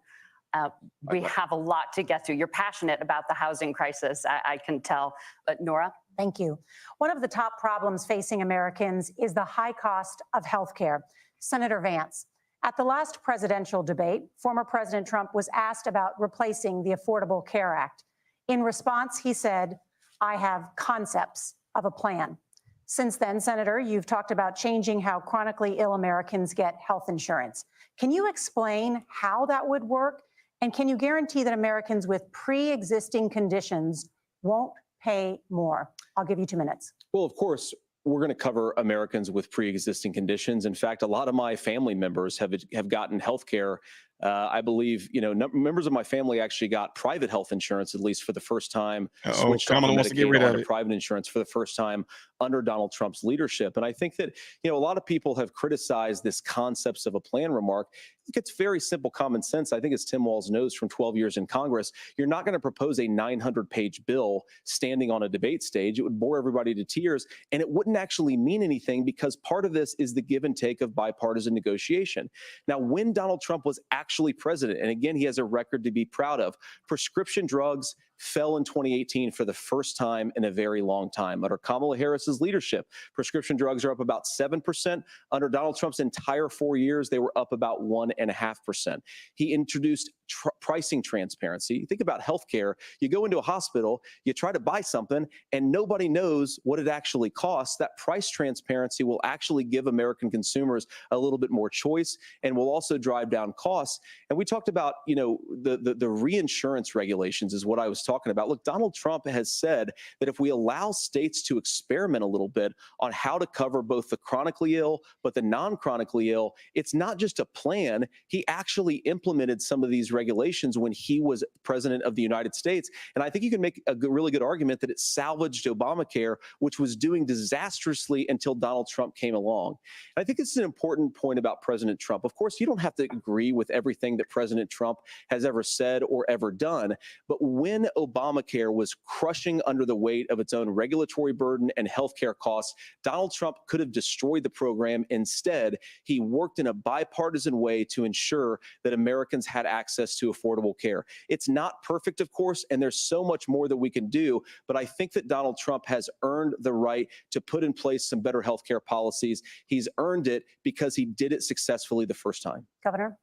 we have a lot to get to. You're passionate about the housing crisis, I can tell. But Nora? Thank you. One of the top problems facing Americans is the high cost of health care. Senator Vance, at the last presidential debate, former President Trump was asked about replacing the Affordable Care Act. In response, he said, "I have concepts of a plan." Since then, Senator, you've talked about changing how chronically ill Americans get health insurance. Can you explain how that would work? And can you guarantee that Americans with pre-existing conditions won't pay more? I'll give you 2 minutes. Well, of course, we're going to cover Americans with pre-existing conditions. In fact, a lot of my family members have gotten health care I believe, members of my family actually got private health insurance, at least for the first time, switched off of Kamala wants to get Medicaid rid of onto it. private insurance for the first time under Donald Trump's leadership. And I think that, a lot of people have criticized this concepts of a plan remark. I think it's very simple common sense. I think as Tim Walz knows from 12 years in Congress, you're not going to propose a 900-page bill standing on a debate stage. It would bore everybody to tears, and it wouldn't actually mean anything because part of this is the give and take of bipartisan negotiation. Now, when Donald Trump was actually president, and again, he has a record to be proud of, prescription drugs fell in 2018 for the first time in a very long time. Under Kamala Harris's leadership, prescription drugs are up about 7%. Under Donald Trump's entire 4 years, they were up about 1.5%. He introduced pricing transparency. Think about healthcare. You go into a hospital, you try to buy something, and nobody knows what it actually costs. That price transparency will actually give American consumers a little bit more choice and will also drive down costs. And we talked about, the reinsurance regulations is what I was talking about. Look, Donald Trump has said that if we allow states to experiment a little bit on how to cover both the chronically ill, but the non-chronically ill, it's not just a plan. He actually implemented some of these regulations when he was president of the United States. And I think you can make a really good argument that it salvaged Obamacare, which was doing disastrously until Donald Trump came along. And I think this is an important point about President Trump. Of course, you don't have to agree with everything that President Trump has ever said or ever done. But when Obamacare was crushing under the weight of its own regulatory burden and healthcare costs, Donald Trump could have destroyed the program. Instead, he worked in a bipartisan way to ensure that Americans had access to affordable care. It's not perfect, of course, and there's so much more that we can do, but I think that Donald Trump has earned the right to put in place some better healthcare policies. He's earned it because he did it successfully the first time. Governor?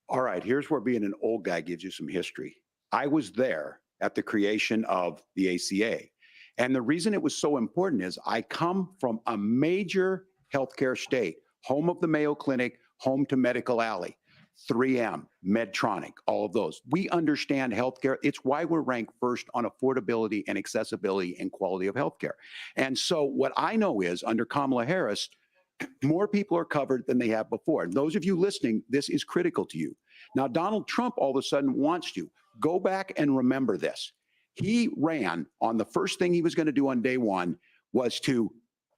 All right, here's where being an old guy gives you some history. I was there at the creation of the ACA. And the reason it was so important is I come from a major healthcare state, home of the Mayo Clinic, home to Medical Alley, 3M, Medtronic, all of those. We understand healthcare. It's why we're ranked first on affordability and accessibility and quality of healthcare. And so what I know is under Kamala Harris, more people are covered than they have before. And those of you listening, this is critical to you. Now, Donald Trump all of a sudden wants to go back and remember this. He ran on the first thing he was going to do on day one was to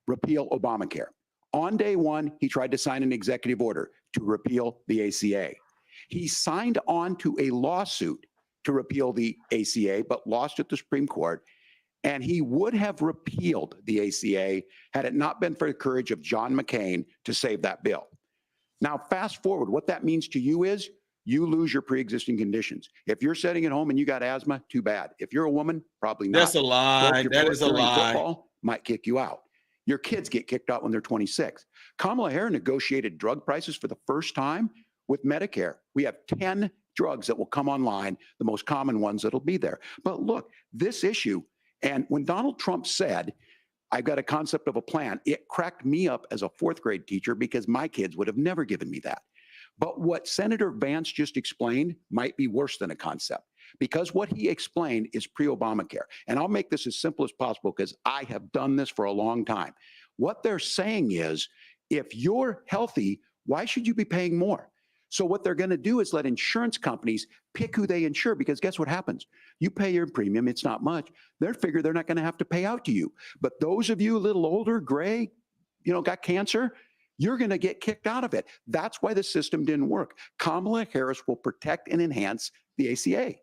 repeal Obamacare. On day one, he tried to sign an executive order to repeal the ACA. He signed on to a lawsuit to repeal the ACA, but lost at the Supreme Court. And he would have repealed the ACA had it not been for the courage of John McCain to save that bill. Now, fast forward, what that means to you is you lose your pre-existing conditions. If you're sitting at home and you got asthma, too bad. If you're a woman, probably not. That's a lie. That is a lie. Football might kick you out. Your kids get kicked out when they're 26. Kamala Harris negotiated drug prices for the first time with Medicare. We have 10 drugs that will come online, the most common ones that'll be there. But look, this issue, and when Donald Trump said, I've got a concept of a plan, it cracked me up as a fourth grade teacher because my kids would have never given me that. But what Senator Vance just explained might be worse than a concept, because what he explained is pre-Obamacare. And I'll make this as simple as possible because I have done this for a long time. What they're saying is, if you're healthy, why should you be paying more? So what they're going to do is let insurance companies pick who they insure, because guess what happens? You pay your premium, it's not much. They figure they're not going to have to pay out to you. But those of you a little older, gray, got cancer, you're going to get kicked out of it. That's why the system didn't work. Kamala Harris will protect and enhance the ACA.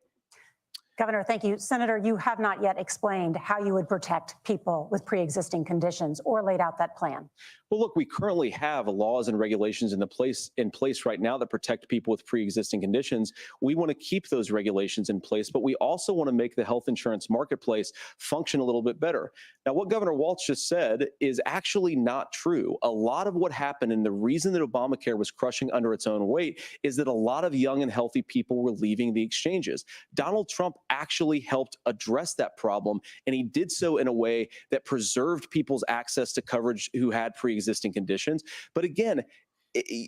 Governor, thank you. Senator, you have not yet explained how you would protect people with pre-existing conditions or laid out that plan. Well, look, we currently have laws and regulations in place right now that protect people with pre-existing conditions. We want to keep those regulations in place, but we also want to make the health insurance marketplace function a little bit better. Now, what Governor Walz just said is actually not true. A lot of what happened, and the reason that Obamacare was crushing under its own weight, is that a lot of young and healthy people were leaving the exchanges. Donald Trump actually helped address that problem, and he did so in a way that preserved people's access to coverage who had pre-existing conditions. But again,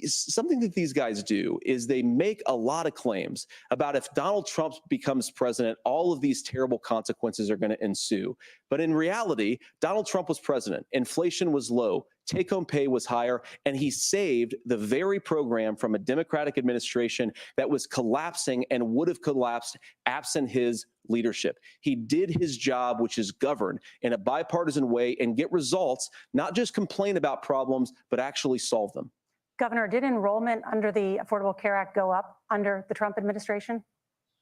something that these guys do is they make a lot of claims about if Donald Trump becomes president, all of these terrible consequences are going to ensue. But in reality, Donald Trump was president. Inflation was low. Take-home pay was higher, and he saved the very program from a Democratic administration that was collapsing and would have collapsed absent his leadership. He did his job, which is govern in a bipartisan way and get results, not just complain about problems, but actually solve them. Governor, did enrollment under the Affordable Care Act go up under the Trump administration?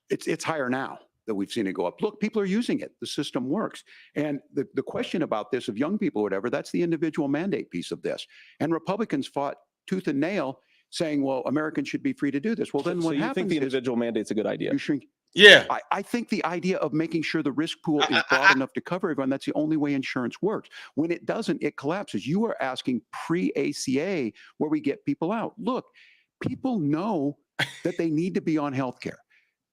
It's higher now that we've seen it go up. Look, people are using it. The system works. And the question about this of young people or whatever, that's the individual mandate piece of this. And Republicans fought tooth and nail saying, well, Americans should be free to do this. Well, then So what you happens think the is individual mandate's a good idea? you shrink. Yeah. I think the idea of making sure the risk pool is broad enough to cover everyone, that's the only way insurance works. When it doesn't, it collapses. You are asking pre-ACA where we get people out. Look, people know that they need to be on health care.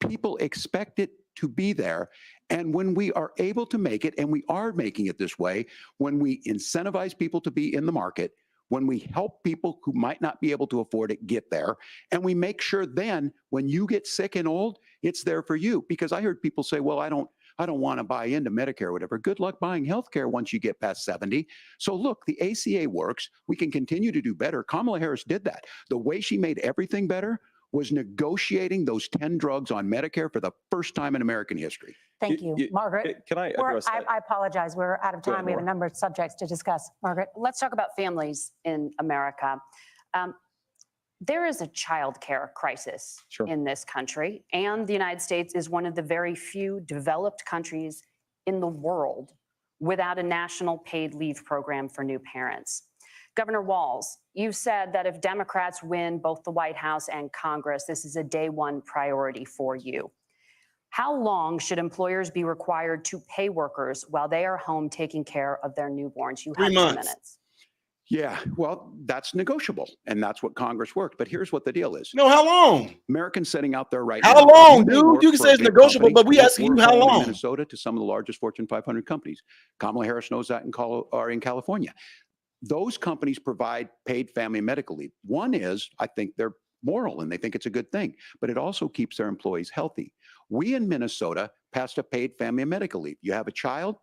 People expect it to be there. And when we are able to make it, and we are making it this way, when we incentivize people to be in the market, when we help people who might not be able to afford it get there, and we make sure then when you get sick and old, it's there for you. Because I heard people say, well, I don't want to buy into Medicare or whatever. Good luck buying health care once you get past 70. So look, the ACA works. We can continue to do better. Kamala Harris did that. The way she made everything better was negotiating those 10 drugs on Medicare for the first time in American history. Thank you. Margaret. Can I address that? I apologize. We're out of Go time. ahead, We have a Laura. number of subjects to discuss. Margaret. Let's talk about families in America. There is a child care crisis in this country, and the United States is one of the very few developed countries in the world without a national paid leave program for new parents. Governor Walz, you've said that if Democrats win both the White House and Congress, this is a day one priority for you. How long should employers be required to pay workers while they are home taking care of their newborns? You have 3 2 months. minutes. Yeah, well, that's negotiable, and that's what Congress worked. But here's what the deal is. No, how long? Americans setting out there right now. How long, may dude? work You can for say a it's big negotiable, company, but we yet asking you we're how home in long? Minnesota to some of the largest Fortune 500 companies. Kamala Harris knows that in California. Those companies provide paid family and medical leave. One is, I think they're moral and they think it's a good thing, but it also keeps their employees healthy. We in Minnesota passed a paid family and medical leave. You have a child,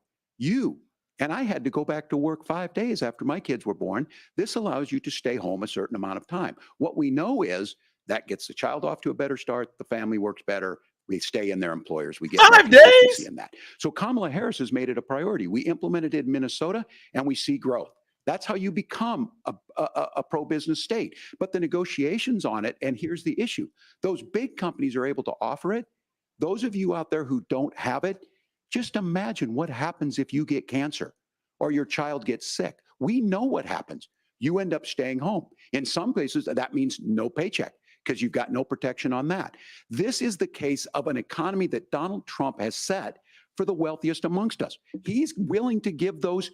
and I had to go back to work 5 days after my kids were born. This allows you to stay home a certain amount of time. What we know is that gets the child off to a better start. The family works better. We stay in their employers. We get 5 days in that. So Kamala Harris has made it a priority. We implemented it in Minnesota, and we see growth. That's how you become a pro-business state. But the negotiations on it, and here's the issue. Those big companies are able to offer it. Those of you out there who don't have it, just imagine what happens if you get cancer or your child gets sick. We know what happens. You end up staying home. In some cases, that means no paycheck because you've got no protection on that. This is the case of an economy that Donald Trump has set for the wealthiest amongst us. He's willing to give those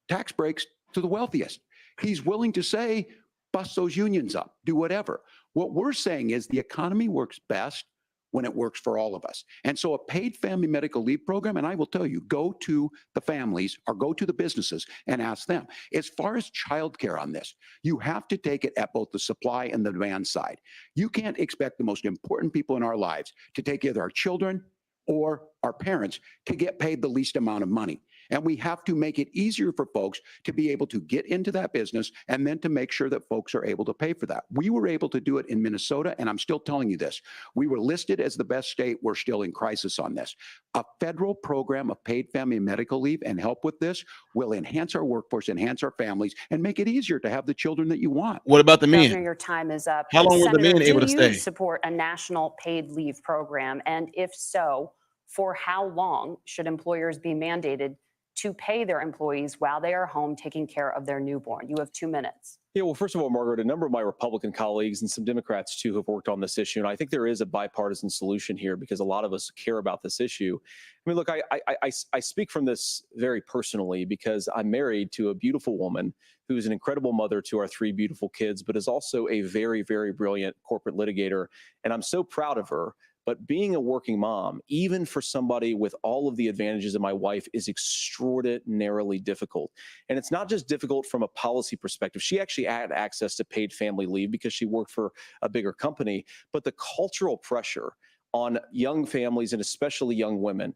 tax breaks to the wealthiest. He's willing to say, bust those unions up, do whatever. What we're saying is the economy works best when it works for all of us. And so a paid family medical leave program, and I will tell you, go to the families or go to the businesses and ask them. As far as childcare on this, you have to take it at both the supply and the demand side. You can't expect the most important people in our lives to take either our children or our parents to get paid the least amount of money. And we have to make it easier for folks to be able to get into that business and then to make sure that folks are able to pay for that. We were able to do it in Minnesota, and I'm still telling you this. We were listed as the best state. We're still in crisis on this. A federal program of paid family and medical leave and help with this will enhance our workforce, enhance our families, and make it easier to have the children that you want. What about the men? Governor, your time is up. How long were the men able to do stay? you support a national paid leave program? And if so, for how long should employers be mandated to pay their employees while they are home taking care of their newborn? You have 2 minutes. Yeah, well, first of all, Margaret, a number of my Republican colleagues and some Democrats, too, have worked on this issue. And I think there is a bipartisan solution here because a lot of us care about this issue. I mean, look, I speak from this very personally because I'm married to a beautiful woman who is an incredible mother to our 3 beautiful kids, but is also a very, very brilliant corporate litigator. And I'm so proud of her. but being a working mom, even for somebody with all of the advantages of my wife, is extraordinarily difficult. And it's not just difficult from a policy perspective. She actually had access to paid family leave because she worked for a bigger company, but the cultural pressure on young families and especially young women,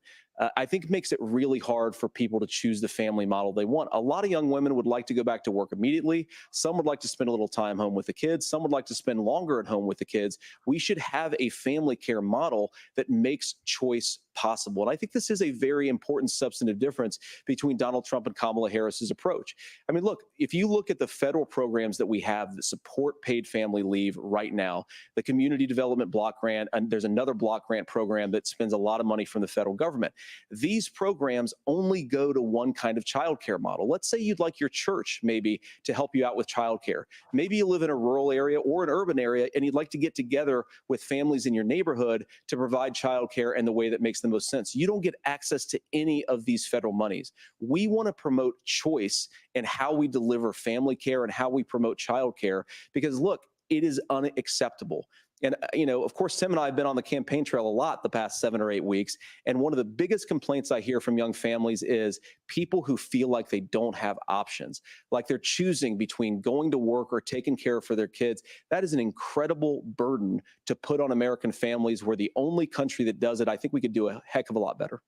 I think makes it really hard for people to choose the family model they want. A lot of young women would like to go back to work immediately. Some would like to spend a little time home with the kids. Some would like to spend longer at home with the kids. We should have a family care model that makes choice possible. And I think this is a very important substantive difference between Donald Trump and Kamala Harris's approach. I mean, look, if you look at the federal programs that we have that support paid family leave right now, the Community Development Block Grant, and there's another block grant program that spends a lot of money from the federal government. These programs only go to one kind of childcare model. Let's say you'd like your church maybe to help you out with childcare. Maybe you live in a rural area or an urban area and you'd like to get together with families in your neighborhood to provide childcare in the way that makes the most sense. You don't get access to any of these federal monies. We want to promote choice in how we deliver family care and how we promote childcare, because look, it is unacceptable. And, you know, of course, Tim and I have been on the campaign trail a lot the past 7 or 8 weeks. And one of the biggest complaints I hear from young families is people who feel like they don't have options, like they're choosing between going to work or taking care for their kids. That is an incredible burden to put on American families. We're the only country that does it. I think we could do a heck of a lot better.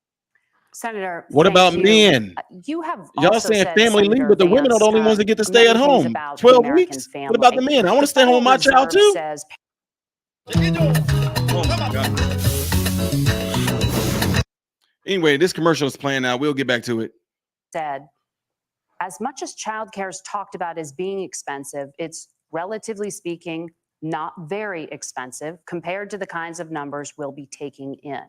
Senator, What thank about you. men? You have Y'all also saying said, family leave, Senator but the women are Vance, the only ones that get to stay at many things home. about the 12 American weeks? family. What about the men? I want to stay home with my child Federal too. Reserve says Oh my God. Anyway, this commercial is playing now. We'll get back to it. said, as much as childcare is talked about as being expensive, it's relatively speaking not very expensive compared to the kinds of numbers we'll be taking in.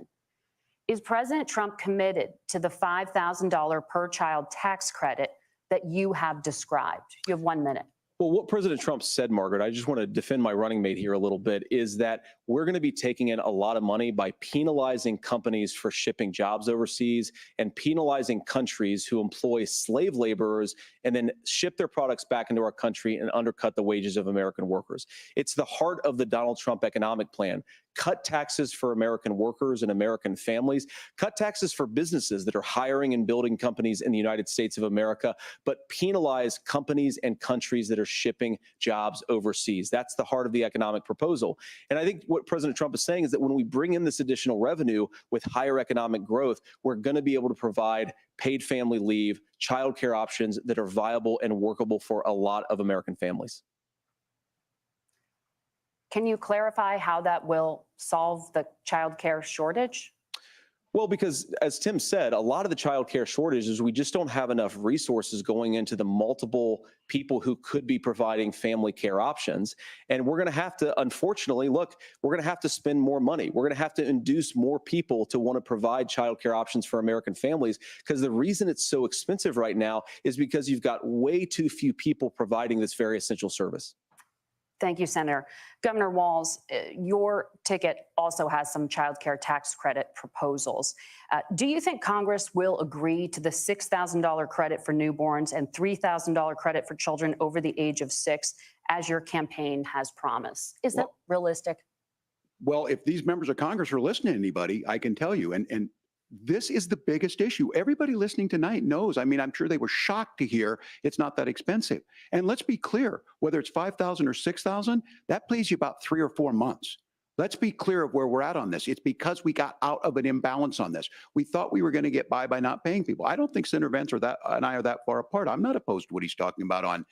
Is President Trump committed to the $5,000 per child tax credit that you have described? You have 1 minute. Well, what President Trump said, Margaret, I just want to defend my running mate here a little bit, is that we're going to be taking in a lot of money by penalizing companies for shipping jobs overseas and penalizing countries who employ slave laborers and then ship their products back into our country and undercut the wages of American workers. It's the heart of the Donald Trump economic plan. Cut taxes for American workers and American families, cut taxes for businesses that are hiring and building companies in the United States of America, but penalize companies and countries that are shipping jobs overseas. That's the heart of the economic proposal. And I think what President Trump is saying is that when we bring in this additional revenue with higher economic growth, we're going to be able to provide paid family leave, childcare options that are viable and workable for a lot of American families. Can you clarify how that will solve the child care shortage? Well, because as Tim said, a lot of the child care shortage is we just don't have enough resources going into the multiple people who could be providing family care options. And we're going to have to, unfortunately, look, we're going to have to spend more money. We're going to have to induce more people to want to provide child care options for American families, because the reason it's so expensive right now is because you've got way too few people providing this very essential service. Thank you, Senator. Governor Walz, your ticket also has some child care tax credit proposals. Do you think Congress will agree to the $6,000 credit for newborns and $3,000 credit for children over the age of 6, as your campaign has promised? Is that realistic? Well, if these members of Congress are listening to anybody, I can tell you, and this is the biggest issue. Everybody listening tonight knows. I mean, I'm sure they were shocked to hear it's not that expensive. And let's be clear, whether it's 5,000 or 6,000, that pays you about 3 or 4 months. Let's be clear of where we're at on this. It's because we got out of an imbalance on this. We thought we were going to get by not paying people. I don't think Senator Vance and I are that far apart. I'm not opposed to what he's talking about on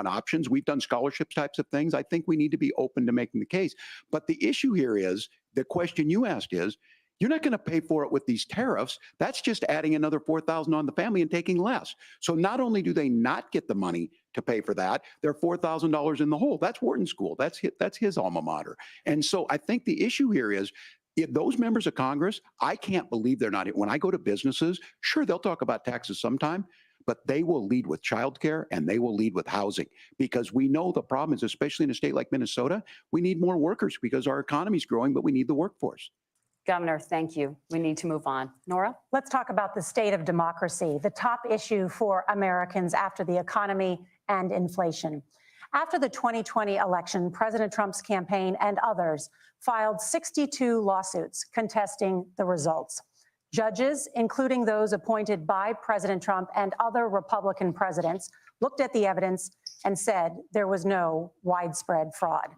options. We've done scholarship types of things. I think we need to be open to making the case. But the issue here is, the question you asked is, you're not going to pay for it with these tariffs. That's just adding another $4,000 on the family and taking less. So not only do they not get the money to pay for that, they're $4,000 in the hole. That's Wharton School. That's his alma mater. And so I think the issue here is, if those members of Congress, I can't believe they're not. When I go to businesses, sure, they'll talk about taxes sometime, but they will lead with childcare and they will lead with housing, because we know the problem is, especially in a state like Minnesota, we need more workers because our economy is growing, but we need the workforce. Governor, thank you. We need to move on. Nora? Let's talk about the state of democracy, the top issue for Americans after the economy and inflation. After the 2020 election, President Trump's campaign and others filed 62 lawsuits contesting the results. Judges, including those appointed by President Trump and other Republican presidents, looked at the evidence and said there was no widespread fraud.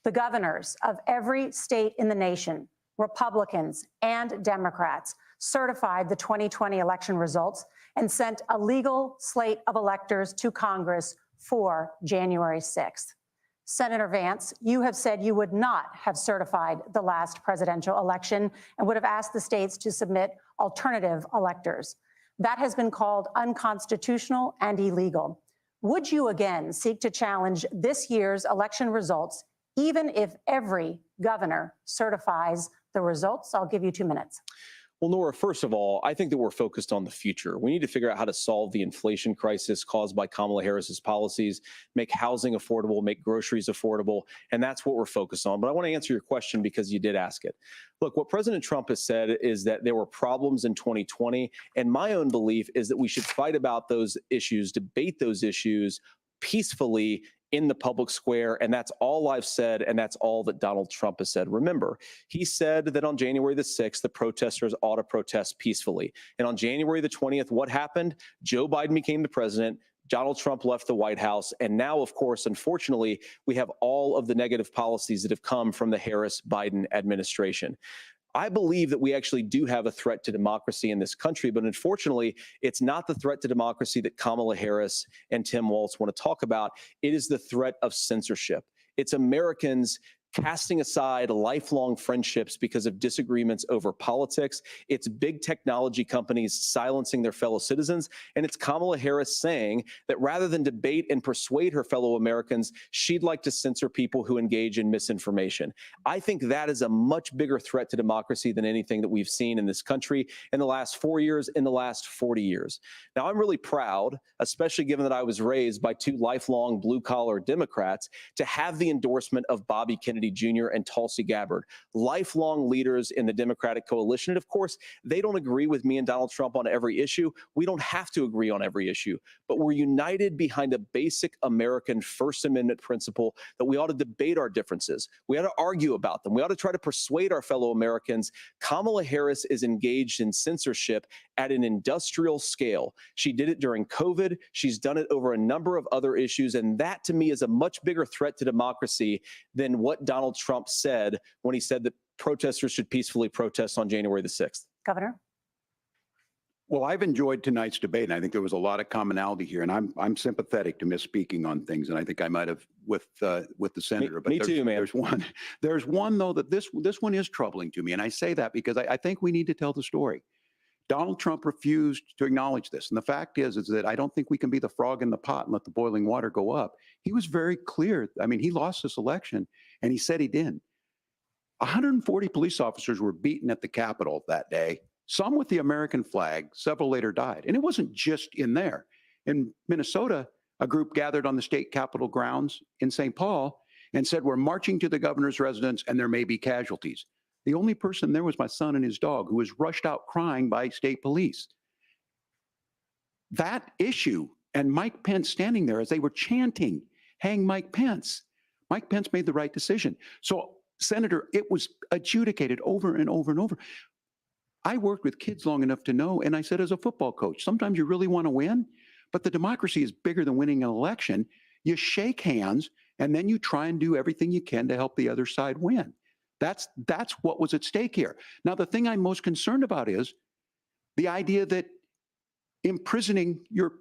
The governors of every state in the nation, Republicans and Democrats, certified the 2020 election results and sent a legal slate of electors to Congress for January 6th. Senator Vance, you have said you would not have certified the last presidential election and would have asked the states to submit alternative electors. That has been called unconstitutional and illegal. Would you again seek to challenge this year's election results, even if every governor certifies the results? I'll give you 2 minutes. Well, Nora, first of all, I think that we're focused on the future. We need to figure out how to solve the inflation crisis caused by Kamala Harris's policies, make housing affordable, make groceries affordable, and that's what we're focused on. But I want to answer your question because you did ask it. Look, what President Trump has said is that there were problems in 2020, and my own belief is that we should fight about those issues, debate those issues peacefully in the public square, and that's all I've said, and that's all that Donald Trump has said. Remember, he said that on January the 6th, the protesters ought to protest peacefully. And on January the 20th, what happened? Joe Biden became the president. Donald Trump left the White House. And now, of course, unfortunately, we have all of the negative policies that have come from the Harris-Biden administration. I believe that we actually do have a threat to democracy in this country, but unfortunately, it's not the threat to democracy that Kamala Harris and Tim Walz want to talk about. It is the threat of censorship. It's Americans casting aside lifelong friendships because of disagreements over politics. It's big technology companies silencing their fellow citizens. And it's Kamala Harris saying that rather than debate and persuade her fellow Americans, she'd like to censor people who engage in misinformation. I think that is a much bigger threat to democracy than anything that we've seen in this country in the last 4 years, in the last 40 years. Now, I'm really proud, especially given that I was raised by two lifelong blue-collar Democrats, to have the endorsement of Bobby Kennedy Jr. and Tulsi Gabbard, lifelong leaders in the Democratic coalition. And of course, they don't agree with me and Donald Trump on every issue. We don't have to agree on every issue, but we're united behind a basic American First Amendment principle that we ought to debate our differences. We ought to argue about them. We ought to try to persuade our fellow Americans. Kamala Harris is engaged in censorship at an industrial scale. She did it during COVID. She's done it over a number of other issues. And that, to me, is a much bigger threat to democracy than what Donald Trump said when he said that protesters should peacefully protest on January the 6th. Governor? Well, I've enjoyed tonight's debate, and I think there was a lot of commonality here. And I'm sympathetic to misspeaking on things, and I think I might have with the senator. But me too, man. There's one though that this one is troubling to me, and I say that because I think we need to tell the story. Donald Trump refused to acknowledge this, and the fact is that I don't think we can be the frog in the pot and let the boiling water go up. He was very clear. I mean, he lost this election, and he said he didn't. 140 police officers were beaten at the Capitol that day. Some with the American flag, several later died. And it wasn't just in there. In Minnesota, a group gathered on the state capitol grounds in St. Paul and said, we're marching to the governor's residence and there may be casualties. The only person there was my son and his dog, who was rushed out crying by state police. That issue and Mike Pence standing there as they were chanting, hang Mike Pence. Mike Pence made the right decision. So, Senator, it was adjudicated over and over and over. I worked with kids long enough to know, and I said as a football coach, sometimes you really want to win, but the democracy is bigger than winning an election. You shake hands, and then you try and do everything you can to help the other side win. That's what was at stake here. Now, the thing I'm most concerned about is the idea that imprisoning your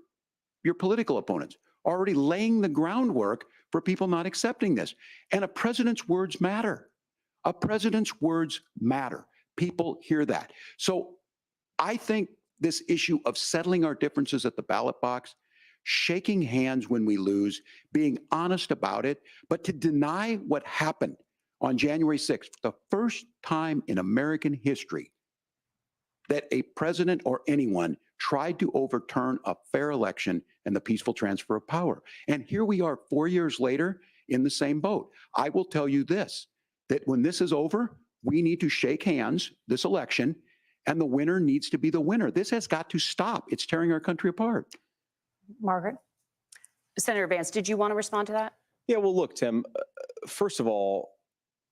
political opponents, already laying the groundwork for people not accepting this. And a president's words matter. A president's words matter. People hear that. So I think this issue of settling our differences at the ballot box, shaking hands when we lose, being honest about it, but to deny what happened on January 6th, the first time in American history that a president or anyone tried to overturn a fair election and the peaceful transfer of power. And here we are 4 years later in the same boat. I will tell you this, that when this is over, we need to shake hands this election, and the winner needs to be the winner. This has got to stop. It's tearing our country apart. Margaret? Senator Vance, did you want to respond to that? Yeah, well, look, Tim, first of all,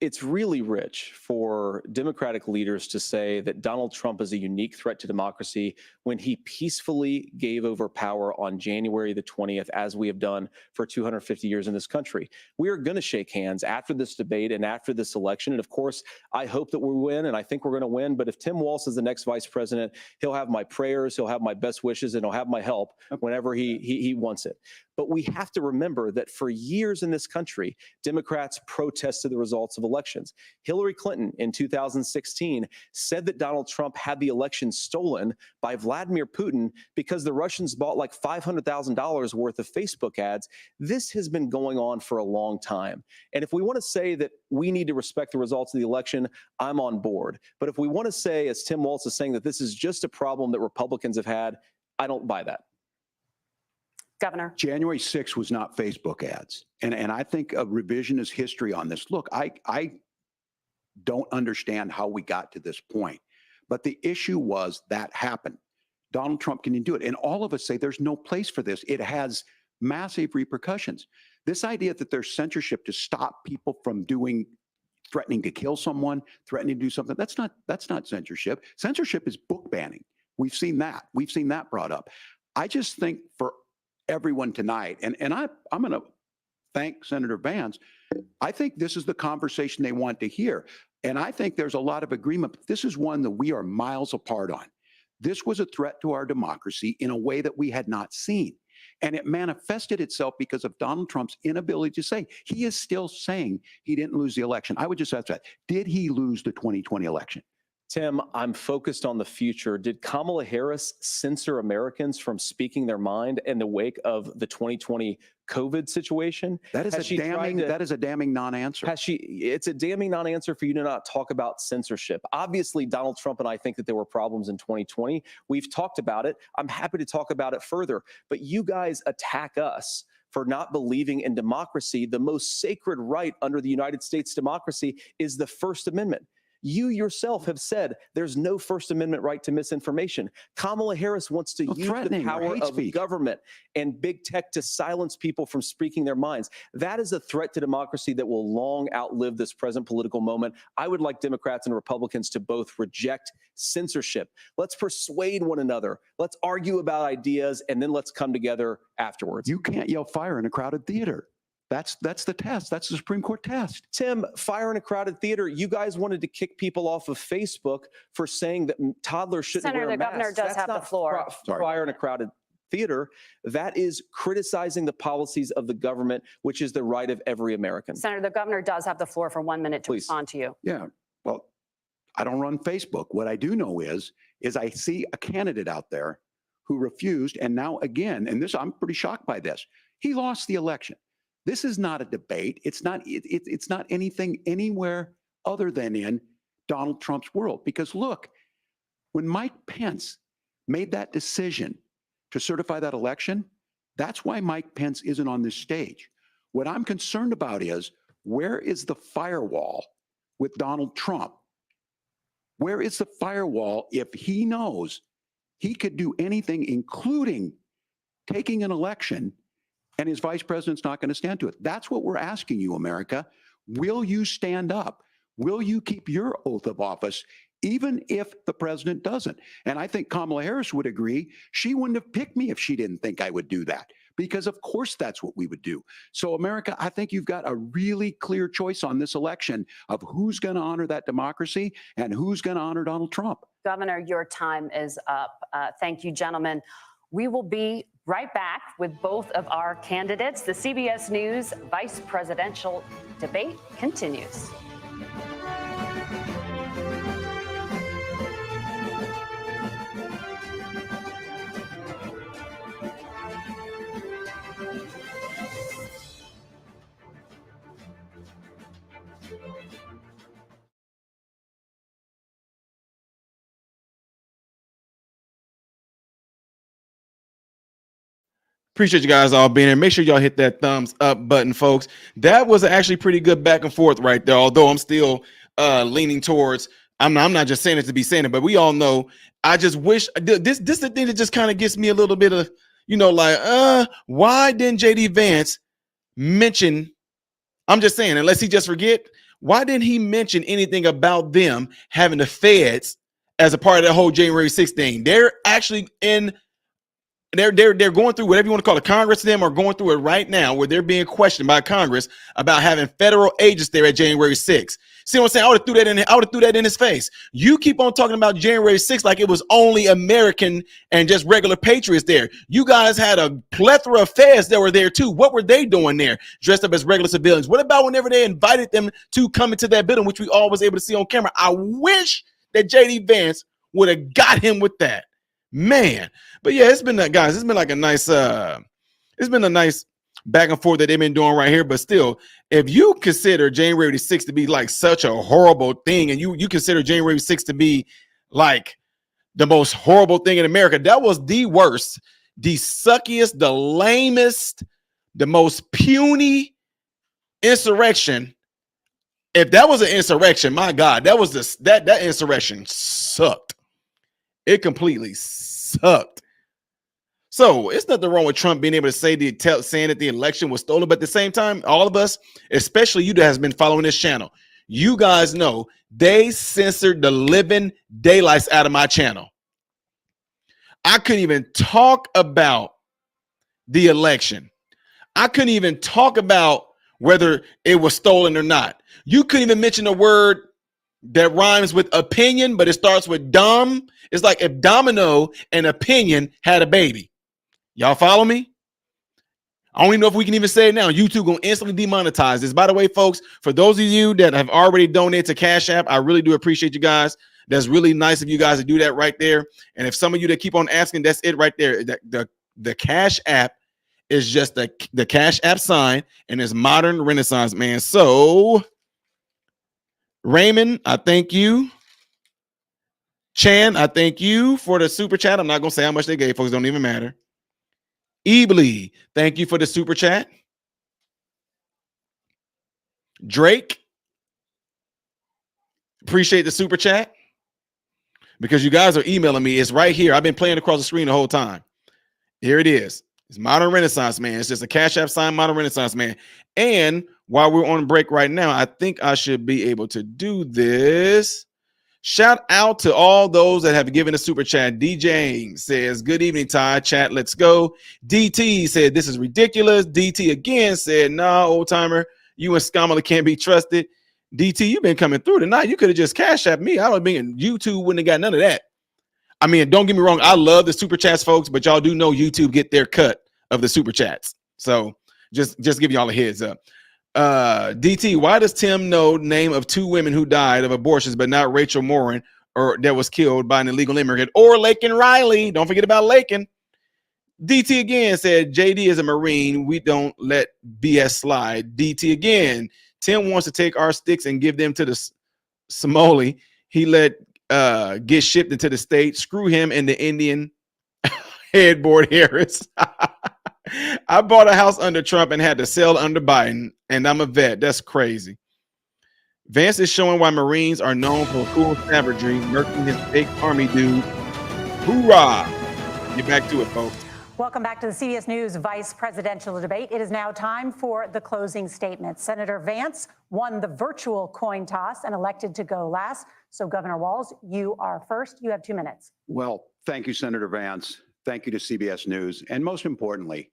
it's really rich for Democratic leaders to say that Donald Trump is a unique threat to democracy when he peacefully gave over power on January the 20th, as we have done for 250 years in this country. We are going to shake hands after this debate and after this election. And of course, I hope that we win, and I think we're going to win. But if Tim Walz is the next vice president, he'll have my prayers, he'll have my best wishes, and he'll have my help whenever he wants it. But we have to remember that for years in this country, Democrats protested the results of elections. Hillary Clinton in 2016 said that Donald Trump had the election stolen by Vladimir Putin because the Russians bought like $500,000 worth of Facebook ads. This has been going on for a long time. And if we want to say that we need to respect the results of the election, I'm on board. But if we want to say, as Tim Walz is saying, that this is just a problem that Republicans have had, I don't buy that. Governor. January 6th was not Facebook ads. And I think a revisionist history on this. Look, I don't understand how we got to this point. But the issue was that happened. Donald Trump can do it. And all of us say there's no place for this. It has massive repercussions. This idea that there's censorship to stop people from threatening to kill someone, threatening to do something, that's not censorship. Censorship is book banning. We've seen that. We've seen that brought up. I just think for everyone tonight, and I'm going to thank Senator Vance. I think this is the conversation they want to hear. And I think there's a lot of agreement. But this is one that we are miles apart on. This was a threat to our democracy in a way that we had not seen. And it manifested itself because of Donald Trump's inability to say. He is still saying he didn't lose the election. I would just ask that. Did he lose the 2020 election? Tim, I'm focused on the future. Did Kamala Harris censor Americans from speaking their mind in the wake of the 2020 COVID situation? That is a damning non-answer. It's a damning non-answer for you to not talk about censorship. Obviously, Donald Trump and I think that there were problems in 2020. We've talked about it. I'm happy to talk about it further. But you guys attack us for not believing in democracy. The most sacred right under the United States democracy is the First Amendment. You yourself have said there's no First Amendment right to misinformation. Kamala Harris wants to use the power of government and big tech to silence people from speaking their minds. That is a threat to democracy that will long outlive this present political moment. I would like Democrats and Republicans to both reject censorship. Let's persuade one another. Let's argue about ideas, and then let's come together afterwards. You can't yell fire in a crowded theater. That's the test. That's the Supreme Court test. Tim, fire in a crowded theater. You guys wanted to kick people off of Facebook for saying that toddlers shouldn't wear masks. Senator, the governor does have the floor. Fire in a crowded theater. That is criticizing the policies of the government, which is the right of every American. Senator, the governor does have the floor for 1 minute to respond to you. Yeah. Well, I don't run Facebook. What I do know is I see a candidate out there who refused, and now again, and this I'm pretty shocked by this. He lost the election. This is not a debate. It's not anything anywhere other than in Donald Trump's world. Because look, when Mike Pence made that decision to certify that election, that's why Mike Pence isn't on this stage. What I'm concerned about is, where is the firewall with Donald Trump? Where is the firewall if he knows he could do anything, including taking an election, and his vice president's not going to stand to it? That's what we're asking you, America. Will you stand up? Will you keep your oath of office, even if the president doesn't? And I think Kamala Harris would agree. She wouldn't have picked me if she didn't think I would do that, because of course that's what we would do. So America, I think you've got a really clear choice on this election of who's going to honor that democracy and who's going to honor Donald Trump. Governor, your time is up. Thank you, gentlemen. We will be right back with both of our candidates. The CBS News vice presidential debate continues. Appreciate you guys all being here. Make sure y'all hit that thumbs up button, folks. That was actually pretty good back and forth right there, although I'm still leaning towards, I'm not just saying it to be saying it, but we all know, I just wish, this is the thing that just kind of gets me a little bit of, like, why didn't J.D. Vance mention I'm just saying, unless he just forget, why didn't he mention anything about them having the feds as a part of that whole January 6th thing? They're actually in, they're going through whatever you want to call it. Congress, them are going through it right now where they're being questioned by Congress about having federal agents there at January 6th. See what I'm saying? I would have threw that in his face. You keep on talking about January 6th like it was only American and just regular patriots there. You guys had a plethora of feds that were there too. What were they doing there, dressed up as regular civilians? What about whenever they invited them to come into that building, which we all was able to see on camera? I wish that J.D. Vance would have got him with that, man. But yeah, it's been guys. It's been like a nice. It's been a nice back and forth that they've been doing right here. But still, if you consider January 6th to be like such a horrible thing, and you consider January 6th to be like the most horrible thing in America, that was the worst, the suckiest, the lamest, the most puny insurrection. If that was an insurrection, my God, that was that insurrection sucked. It completely sucked. So it's nothing wrong with Trump being able to say saying that the election was stolen, but at the same time, all of us, especially you that has been following this channel, you guys know they censored the living daylights out of my channel. I couldn't even talk about the election. I couldn't even talk about whether it was stolen or not. You couldn't even mention a word that rhymes with opinion, but it starts with dom. It's like if Domino and Opinion had a baby. Y'all follow me? I don't even know if we can even say it now. YouTube gonna instantly demonetize this. By the way, folks, for those of you that have already donated to Cash App, I really do appreciate you guys. That's really nice of you guys to do that right there. And if some of you that keep on asking, that's it right there. The Cash App is just the Cash App sign, and it's modern Renaissance, man. So Raymond, I thank you. Chan, I thank you for the super chat. I'm not gonna say how much they gave, folks. Don't even matter. Ebly, thank you for the super chat. Drake, appreciate the super chat because you guys are emailing me. It's right here. I've been playing across the screen the whole time. Here it is. It's Modern Renaissance Man. It's just a Cash App sign, Modern Renaissance Man. And while we're on break right now, I think I should be able to do this. Shout out to all those that have given a super chat. DJ says, good evening, Ty. Chat, let's go. DT said, this is ridiculous. DT again said, nah, old timer, you and Skamala can't be trusted. DT, you've been coming through tonight. You could have just Cash App me. I would have been, YouTube wouldn't have got none of that. I mean, don't get me wrong. I love the super chats, folks, but y'all do know YouTube get their cut of the super chats. So just give y'all a heads up. DT, why does Tim know name of 2 women who died of abortions, but not Rachel Morin, or that was killed by an illegal immigrant, or Lakin Riley? Don't forget about Lakin. DT again said, JD is a Marine. We don't let BS slide. DT again, Tim wants to take our sticks and give them to the Somali. He let get shipped into the state. Screw him and the Indian headboard Harris. I bought a house under Trump and had to sell under Biden, and I'm a vet. That's crazy. Vance is showing why Marines are known for cool savagery, murking his fake army dude. Hoorah! Get back to it, folks. Welcome back to the CBS News Vice Presidential Debate. It is now time for the closing statement. Senator Vance won the virtual coin toss and elected to go last. So, Governor Walz, you are first. You have 2 minutes. Well, thank you, Senator Vance. Thank you to CBS News. And most importantly,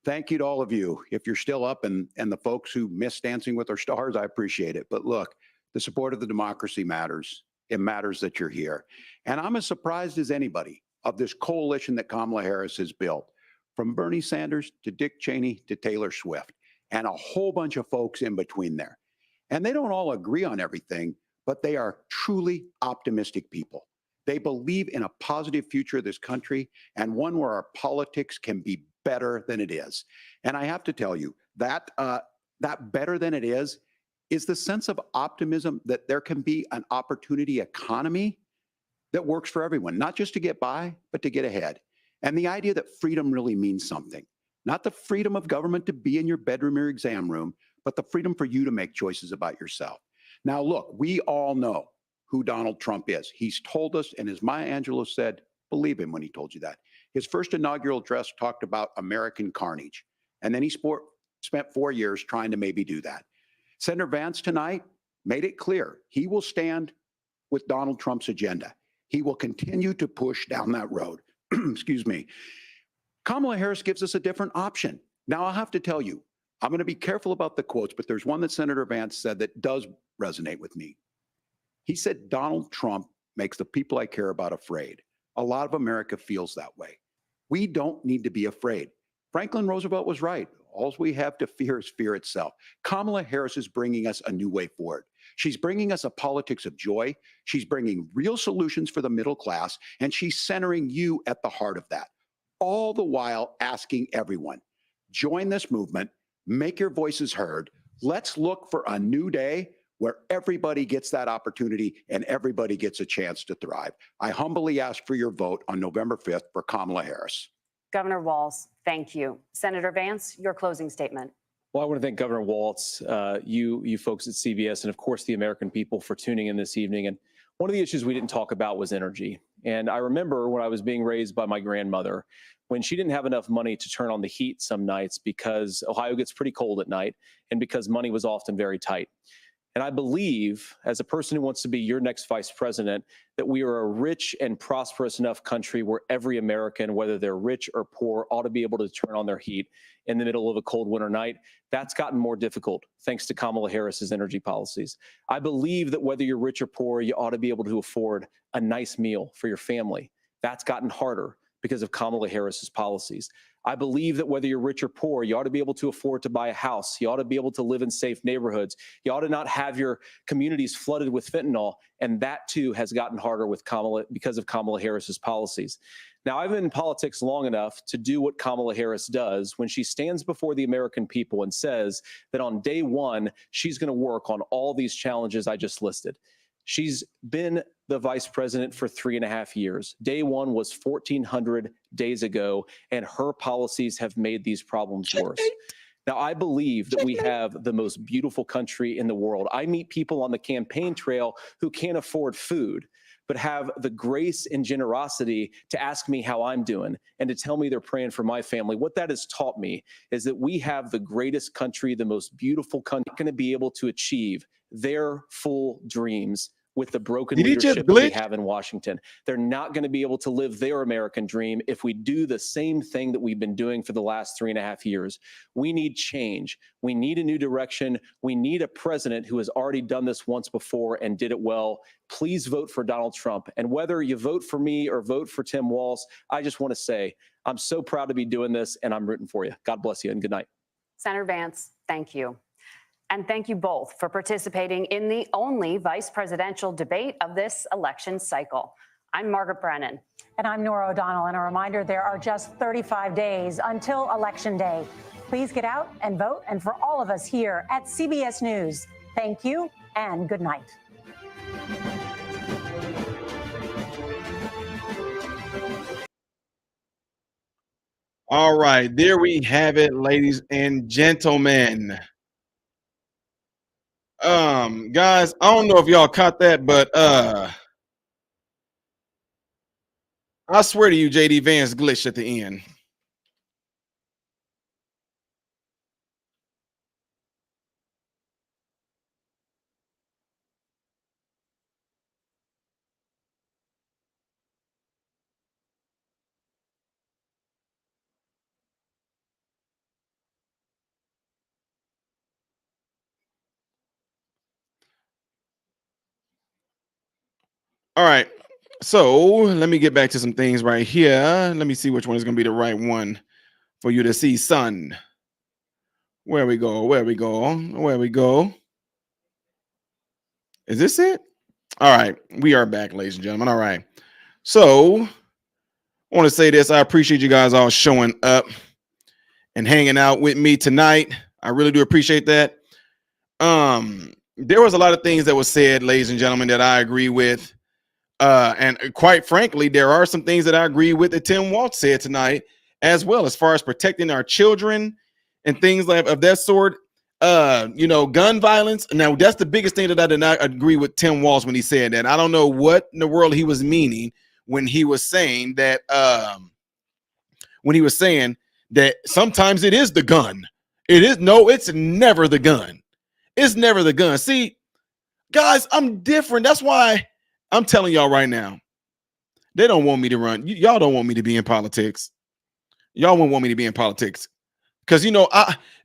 thank you to all of you. If you're still up and the folks who miss Dancing with Our Stars, I appreciate it. But look, the support of the democracy matters. It matters that you're here. And I'm as surprised as anybody of this coalition that Kamala Harris has built, from Bernie Sanders to Dick Cheney to Taylor Swift, and a whole bunch of folks in between there. And they don't all agree on everything, but they are truly optimistic people. They believe in a positive future of this country and one where our politics can be better than it is. And I have to tell you that that better than it is the sense of optimism that there can be an opportunity economy that works for everyone, not just to get by, but to get ahead. And the idea that freedom really means something, not the freedom of government to be in your bedroom or exam room, but the freedom for you to make choices about yourself. Now, look, we all know who Donald Trump is. He's told us, and as Maya Angelou said, believe him when he told you that. His first inaugural address talked about American carnage. And then he spent 4 years trying to maybe do that. Senator Vance tonight made it clear he will stand with Donald Trump's agenda. He will continue to push down that road. Excuse me. Kamala Harris gives us a different option. Now, I'll have to tell you, I'm going to be careful about the quotes, but there's one that Senator Vance said that does resonate with me. He said, Donald Trump makes the people I care about afraid. A lot of America feels that way. We don't need to be afraid. Franklin Roosevelt was right. All we have to fear is fear itself. Kamala Harris is bringing us a new way forward. She's bringing us a politics of joy. She's bringing real solutions for the middle class, and she's centering you at the heart of that. All the while asking everyone, join this movement, make your voices heard. Let's look for a new day where everybody gets that opportunity and everybody gets a chance to thrive. I humbly ask for your vote on November 5th for Kamala Harris. Governor Walz, thank you. Senator Vance, your closing statement. Well, I want to thank Governor Walz, you folks at CBS, and of course the American people for tuning in this evening. And one of the issues we didn't talk about was energy. And I remember when I was being raised by my grandmother, when she didn't have enough money to turn on the heat some nights because Ohio gets pretty cold at night and because money was often very tight. And I believe, as a person who wants to be your next vice president, that we are a rich and prosperous enough country where every American, whether they're rich or poor, ought to be able to turn on their heat in the middle of a cold winter night. That's gotten more difficult thanks to Kamala Harris's energy policies. I believe that whether you're rich or poor, you ought to be able to afford a nice meal for your family. That's gotten harder because of Kamala Harris's policies. I believe that whether you're rich or poor, you ought to be able to afford to buy a house. You ought to be able to live in safe neighborhoods. You ought to not have your communities flooded with fentanyl. And that too has gotten harder with Kamala because of Kamala Harris's policies. Now, I've been in politics long enough to do what Kamala Harris does when she stands before the American people and says that on day one, she's going to work on all these challenges I just listed. She's been the vice president for 3.5 years. Day one was 1,400 days ago, and her policies have made these problems worse. Now, I believe that we have the most beautiful country in the world. I meet people on the campaign trail who can't afford food, but have the grace and generosity to ask me how I'm doing and to tell me they're praying for my family. What that has taught me is that we have the greatest country, the most beautiful country, going to be able to achieve their full dreams with the broken leadership that we have in Washington. They're not going to be able to live their American dream if we do the same thing that we've been doing for the last 3.5 years. We need change. We need a new direction. We need a president who has already done this once before and did it well. Please vote for Donald Trump. And whether you vote for me or vote for Tim Walz, I just want to say I'm so proud to be doing this, and I'm rooting for you. God bless you and good night. Senator Vance, thank you. And thank you both for participating in the only vice presidential debate of this election cycle. I'm Margaret Brennan. And I'm Nora O'Donnell. And a reminder, there are just 35 days until Election Day. Please get out and vote. And for all of us here at CBS News, thank you and good night. All right, there we have it, ladies and gentlemen. Guys, I don't know if y'all caught that, but I swear to you, J.D Vance glitched at the end. All right, so let me get back to some things right here. Let me see which one is going to be the right one for you to see, son. Where we go, where we go, where we go. Is this it? All right, we are back, ladies and gentlemen. All right, so I want to say this. I appreciate you guys all showing up and hanging out with me tonight. I really do appreciate that. There was a lot of things that was said, ladies and gentlemen, that I agree with. And quite frankly, there are some things that I agree with that Tim Walz said tonight as well, as far as protecting our children and things like of that sort. Gun violence. Now, that's the biggest thing that I did not agree with Tim Walz when he said that. I don't know what in the world he was meaning when he was saying that. Sometimes it is the gun. It's never the gun. It's never the gun. See, guys, I'm different. That's why I'm telling y'all right now. They don't want me to run. Y'all don't want me to be in politics. Y'all won't want me to be in politics. Because,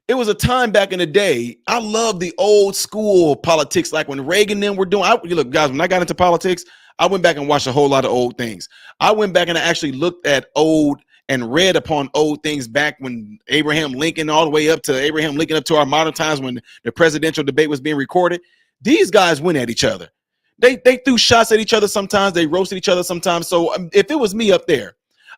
it was a time back in the day. I love the old school politics, like when Reagan and them were doing. Look, guys, when I got into politics, I went back and watched a whole lot of old things. I went back and I actually looked at old and read upon old things back when Abraham Lincoln, all the way up to Abraham Lincoln, up to our modern times when the presidential debate was being recorded. These guys went at each other. They threw shots at each other sometimes. They roasted each other sometimes. So if it was me up there,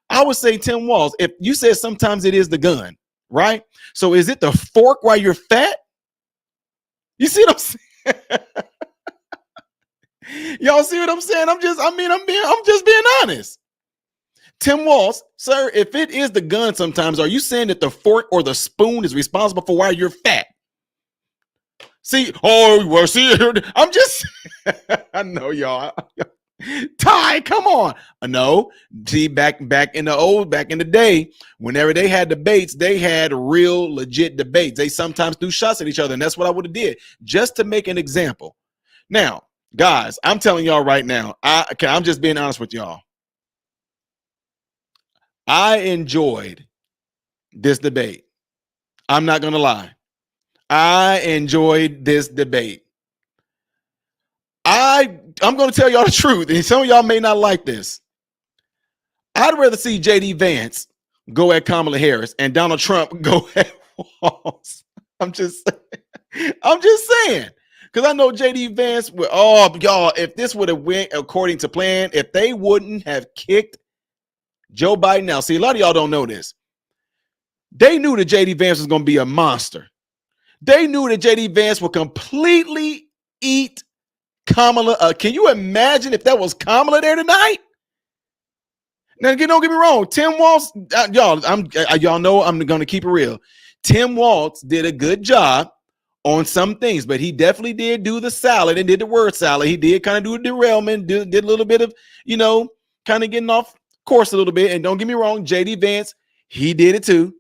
I would say, Tim Walz, if you said sometimes it is the gun, right? So is it the fork while you're fat? You see what I'm saying? Y'all see what I'm saying? I'm just being honest. Tim Walz, sir, if it is the gun sometimes, are you saying that the fork or the spoon is responsible for why you're fat? See, I'm just, I know y'all. Ty, come on. No, see, back in the day, whenever they had debates, they had real legit debates. They sometimes threw shots at each other, and that's what I would have did, just to make an example. Now, guys, I'm telling y'all right now, I'm just being honest with y'all. I enjoyed this debate. I'm not gonna lie. I enjoyed this debate. I'm going to tell y'all the truth, and some of y'all may not like this. I'd rather see J.D. Vance go at Kamala Harris and Donald Trump go at Walz. I'm just saying, because I know J.D. Vance would. Oh, y'all, if this would have went according to plan, if they wouldn't have kicked Joe Biden out. See, a lot of y'all don't know this. They knew that J.D. Vance was going to be a monster. They knew that J.D. Vance would completely eat Kamala. Can you imagine if that was Kamala there tonight? Now, don't get me wrong. Tim Walz, y'all know I'm going to keep it real. Tim Walz did a good job on some things, but he definitely did do the salad and did the word salad. He did kind of do a derailment, did a little bit of, kind of getting off course a little bit. And don't get me wrong, J.D. Vance, he did it too.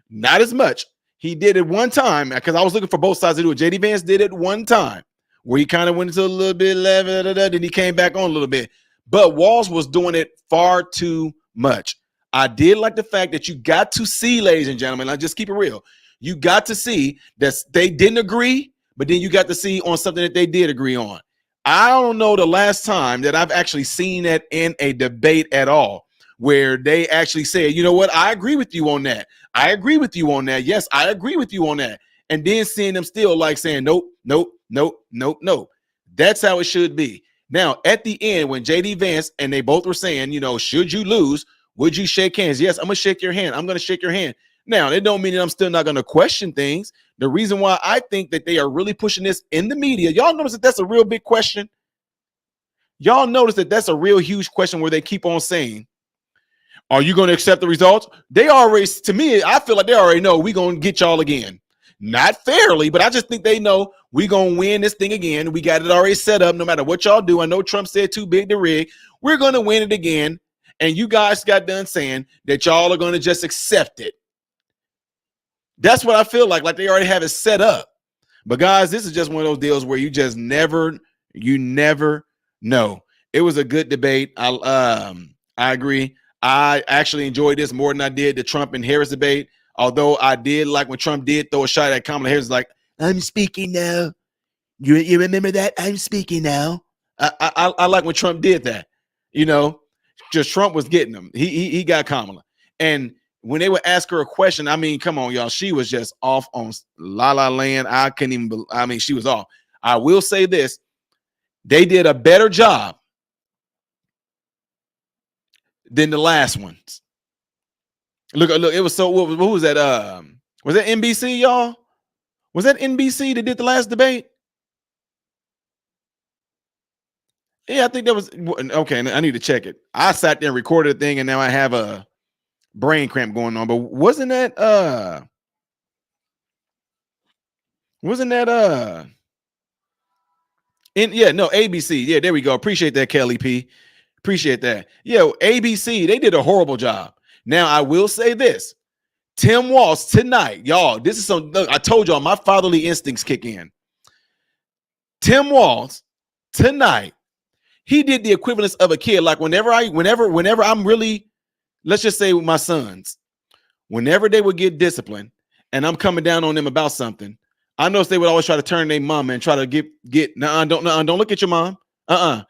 Not as much. He did it one time because I was looking for both sides to do it. J.D. Vance did it one time where he kind of went into a little bit left, then he came back on a little bit. But Walz was doing it far too much. I did like the fact that you got to see, ladies and gentlemen, I just keep it real. You got to see that they didn't agree, but then you got to see on something that they did agree on. I don't know the last time that I've actually seen that in a debate at all, where they actually said, you know what, I agree with you on that. I agree with you on that. Yes, I agree with you on that. And then seeing them still like saying, nope, nope, nope, nope, nope. That's how it should be. Now, at the end, when J.D. Vance and they both were saying, should you lose, would you shake hands? Yes, I'm going to shake your hand. I'm going to shake your hand. Now, it don't mean that I'm still not going to question things. The reason why I think that they are really pushing this in the media, y'all notice that that's a real big question. Y'all notice that that's a real huge question where they keep on saying, are you going to accept the results? They already, to me, I feel like they already know we're going to get y'all again. Not fairly, but I just think they know we're going to win this thing again. We got it already set up no matter what y'all do. I know Trump said too big to rig. We're going to win it again. And you guys got done saying that y'all are going to just accept it. That's what I feel like they already have it set up. But guys, this is just one of those deals where you never know. It was a good debate. I agree. I actually enjoyed this more than I did the Trump and Harris debate. Although I did like when Trump did throw a shot at Kamala Harris, like, I'm speaking now. You remember that? I'm speaking now. I like when Trump did that. Just Trump was getting them. He got Kamala. And when they would ask her a question, I mean, come on, y'all. She was just off on La La Land. I couldn't even she was off. I will say this. They did a better job than the last ones. Look, it was so, what was that? Was that NBC, y'all? Was that NBC that did the last debate? Yeah, I think that was, okay, I need to check it. I sat there and recorded a thing, and now I have a brain cramp going on, but wasn't that ABC. Yeah, there we go. Appreciate that, Kelly P. Appreciate that. Yeah, ABC, they did a horrible job. Now, I will say this. Tim Walz tonight, y'all, this is I told y'all my fatherly instincts kick in. Tim Walz tonight, he did the equivalence of a kid. Like whenever I'm really, let's just say with my sons, whenever they would get disciplined and I'm coming down on them about something, I noticed they would always try to turn their mom and try to get don't look at your mom. Come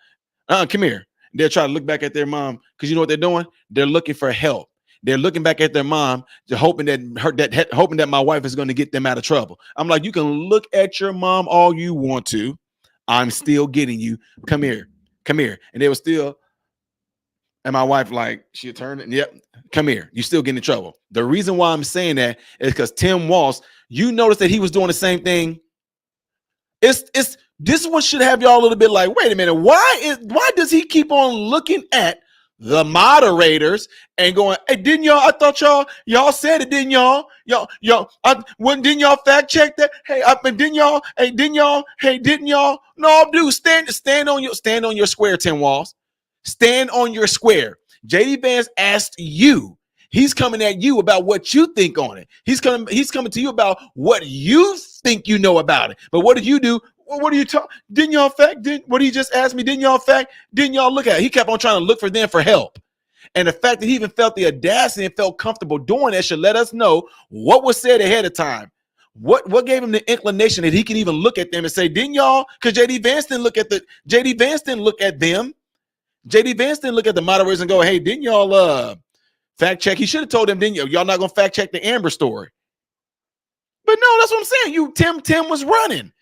here. They'll try to look back at their mom because you know what they're doing? They're looking for help. They're looking back at their mom, hoping that my wife is going to get them out of trouble. I'm like, you can look at your mom all you want to. I'm still getting you. Come here. And they were still, and my wife, like, she turned and yep, come here. You still getting in trouble. The reason why I'm saying that is because Tim Walz, you notice that he was doing the same thing. This is what should have y'all a little bit like, wait a minute, why does he keep on looking at the moderators and going, hey, didn't y'all? I thought y'all said it, didn't y'all? Didn't y'all fact check that? Hey, didn't y'all? Hey, didn't y'all? Hey, didn't y'all? No, dude, stand on your square, Tim Walz. Stand on your square. J.D. Vance asked you. He's coming at you about what you think on it. He's coming to you about what you think you know about it. But what did you do? Well, what are you talking? Didn't y'all fact? What he just asked me? Didn't y'all fact? Didn't y'all look at it? He kept on trying to look for them for help. And the fact that he even felt the audacity and felt comfortable doing that should let us know what was said ahead of time. What gave him the inclination that he can even look at them and say, didn't y'all? Because J.D. Vance didn't look at them. J.D. Vance didn't look at the moderators and go, hey, didn't y'all fact check? He should have told them, didn't y'all not gonna fact check the Amber story? But no, that's what I'm saying. Tim was running.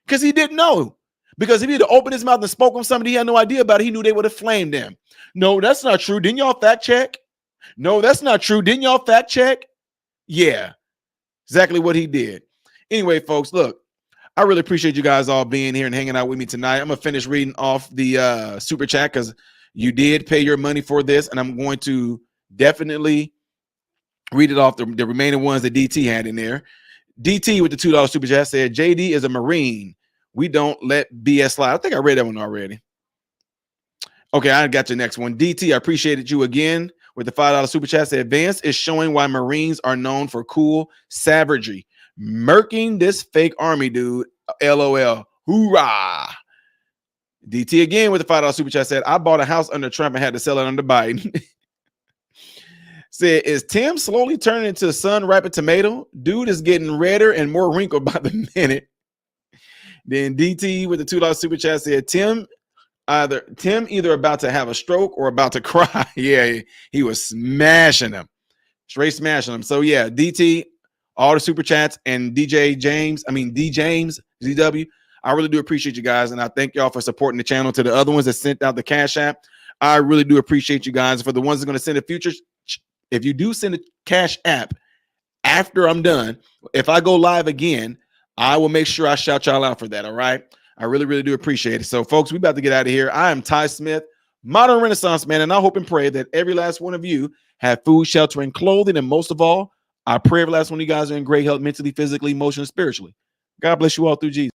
Because he didn't know. Because if he'd have opened his mouth and spoke on something he had no idea about it, he knew they would have flamed him. No, that's not true. Didn't y'all fact check? No, that's not true. Didn't y'all fact check? Yeah, exactly what he did. Anyway, folks, look, I really appreciate you guys all being here and hanging out with me tonight. I'm going to finish reading off the super chat because you did pay your money for this, and I'm going to definitely read it off the remaining ones that DT had in there. DT with the $2 super chat said, JD is a Marine. We don't let BS slide. I think I read that one already. Okay, I got your next one. DT, I appreciated you again with the $5 super chat. Said, Vance is showing why Marines are known for cool savagery. Murking this fake army dude. LOL. Hoorah. DT again with the $5 super chat said, I bought a house under Trump and had to sell it under Biden. Said, is Tim slowly turning into a sun-ripened tomato? Dude is getting redder and more wrinkled by the minute. Then DT with the $2 super chat said, Tim either about to have a stroke or about to cry. Yeah, he was smashing him. Straight smashing him. So yeah, DT, all the super chats, and D James, ZW. I really do appreciate you guys, and I thank y'all for supporting the channel. To the other ones that sent out the Cash App, I really do appreciate you guys. For the ones that are going to send the futures, if you do send a Cash App after I'm done, if I go live again, I will make sure I shout y'all out for that. All right. I really, really do appreciate it. So, folks, we about to get out of here. I am Ty Smith, Modern Renaissance Man, and I hope and pray that every last one of you have food, shelter, and clothing. And most of all, I pray every last one of you guys are in great health mentally, physically, emotionally, spiritually. God bless you all through Jesus.